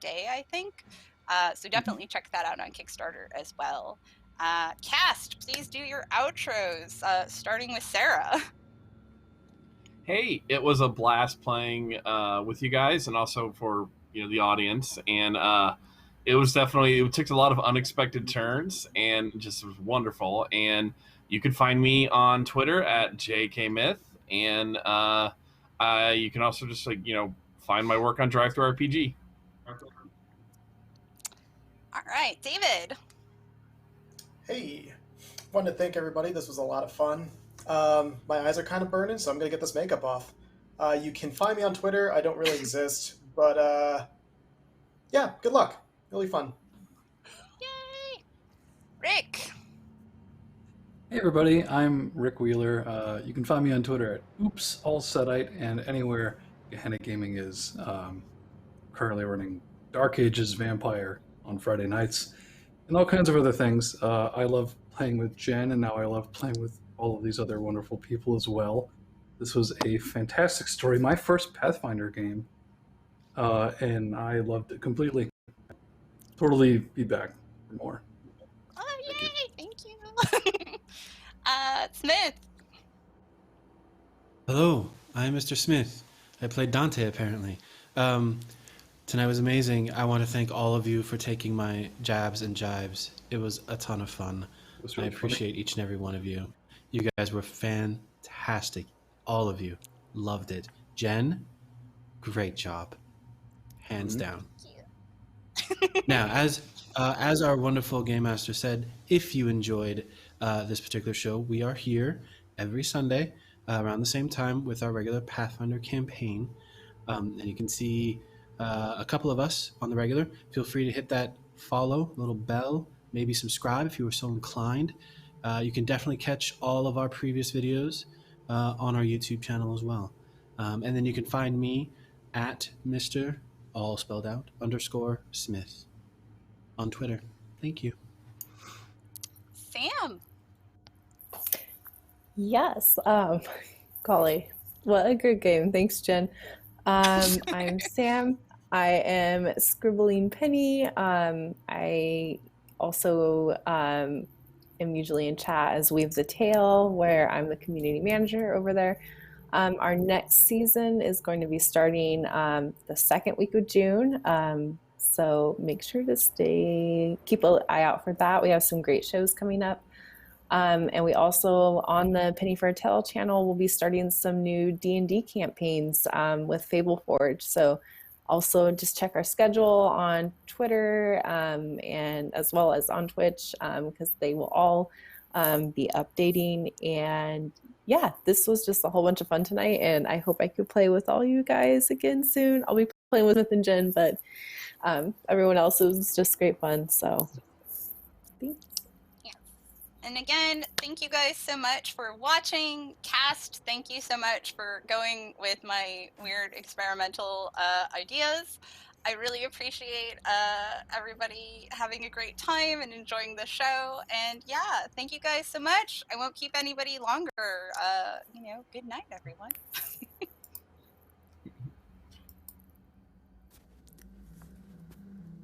day, I think. So definitely check that out on Kickstarter as well. Cast, please do your outros, starting with Sarah. Hey, it was a blast playing with you guys, and also for the audience. And it took a lot of unexpected turns, and just was wonderful. And you can find me on Twitter at JKMyth, and you can also just find my work on DriveThruRPG. All right, David. hey, wanted to thank everybody. This was a lot of fun. My eyes are kind of burning, so I'm going to get this makeup off. You can find me on Twitter. I don't really exist, but yeah, good luck. Really fun. Yay! Rick. Hey everybody, I'm Rick Wheeler. You can find me on Twitter at OopsAllSetite and anywhere Gehenna Gaming is. Currently running Dark Ages Vampire on Friday nights and all kinds of other things. I love playing with Jen, and now I love playing with all of these other wonderful people as well. This was a fantastic story, my first Pathfinder game, and I loved it completely. Totally be back for more. Oh, yay! Thank you. Smith. Hello, I'm Mr. Smith. I played Dante, apparently. Tonight was amazing. I want to thank all of you for taking my jabs and jibes. It was a ton of fun. Really I appreciate each and every one of you. You guys were fantastic. All of you. Loved it. Jen, great job. Hands down. Now, as our wonderful Game Master said, if you enjoyed this particular show, we are here every Sunday around the same time with our regular Pathfinder campaign. And you can see a couple of us on the regular. Feel free to hit that follow, little bell, maybe subscribe if you were so inclined. You can definitely catch all of our previous videos on our YouTube channel as well. And then you can find me at Mr. all spelled out _ Smith on Twitter. Thank you. Sam. Yes. Golly, what a good game. Thanks, Jen. I'm Sam. I am Scribbling Penny. I also am usually in chat as Weave the Tale, where I'm the community manager over there. Our next season is going to be starting the second week of June. So make sure to keep an eye out for that. We have some great shows coming up. And we also, on the Penny for a Tale channel, will be starting some new D&D campaigns with Fable Forge. So also just check our schedule on Twitter and as well as on Twitch because they will all be updating. And yeah, this was just a whole bunch of fun tonight, and I hope I could play with all you guys again soon. I'll be playing with Smith and Jen, but everyone else was just great fun. So thanks. And again, thank you guys so much for watching. Cast, thank you so much for going with my weird experimental ideas. I really appreciate everybody having a great time and enjoying the show. And yeah, thank you guys so much. I won't keep anybody longer. Good night, everyone.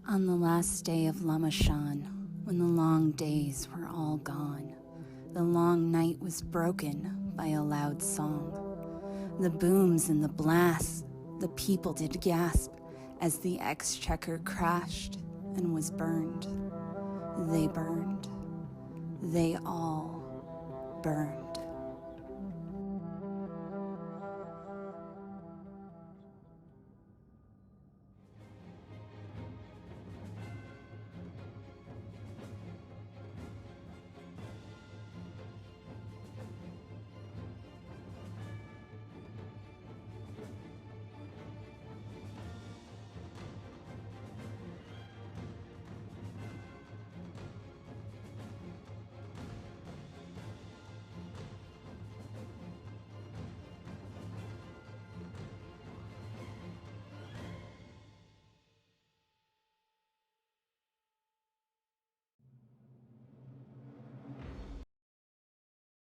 On the last day of Lamashan, when the long days were all gone, the long night was broken by a loud song. The booms and the blasts, the people did gasp as the exchequer crashed and was burned. They burned. They all burned.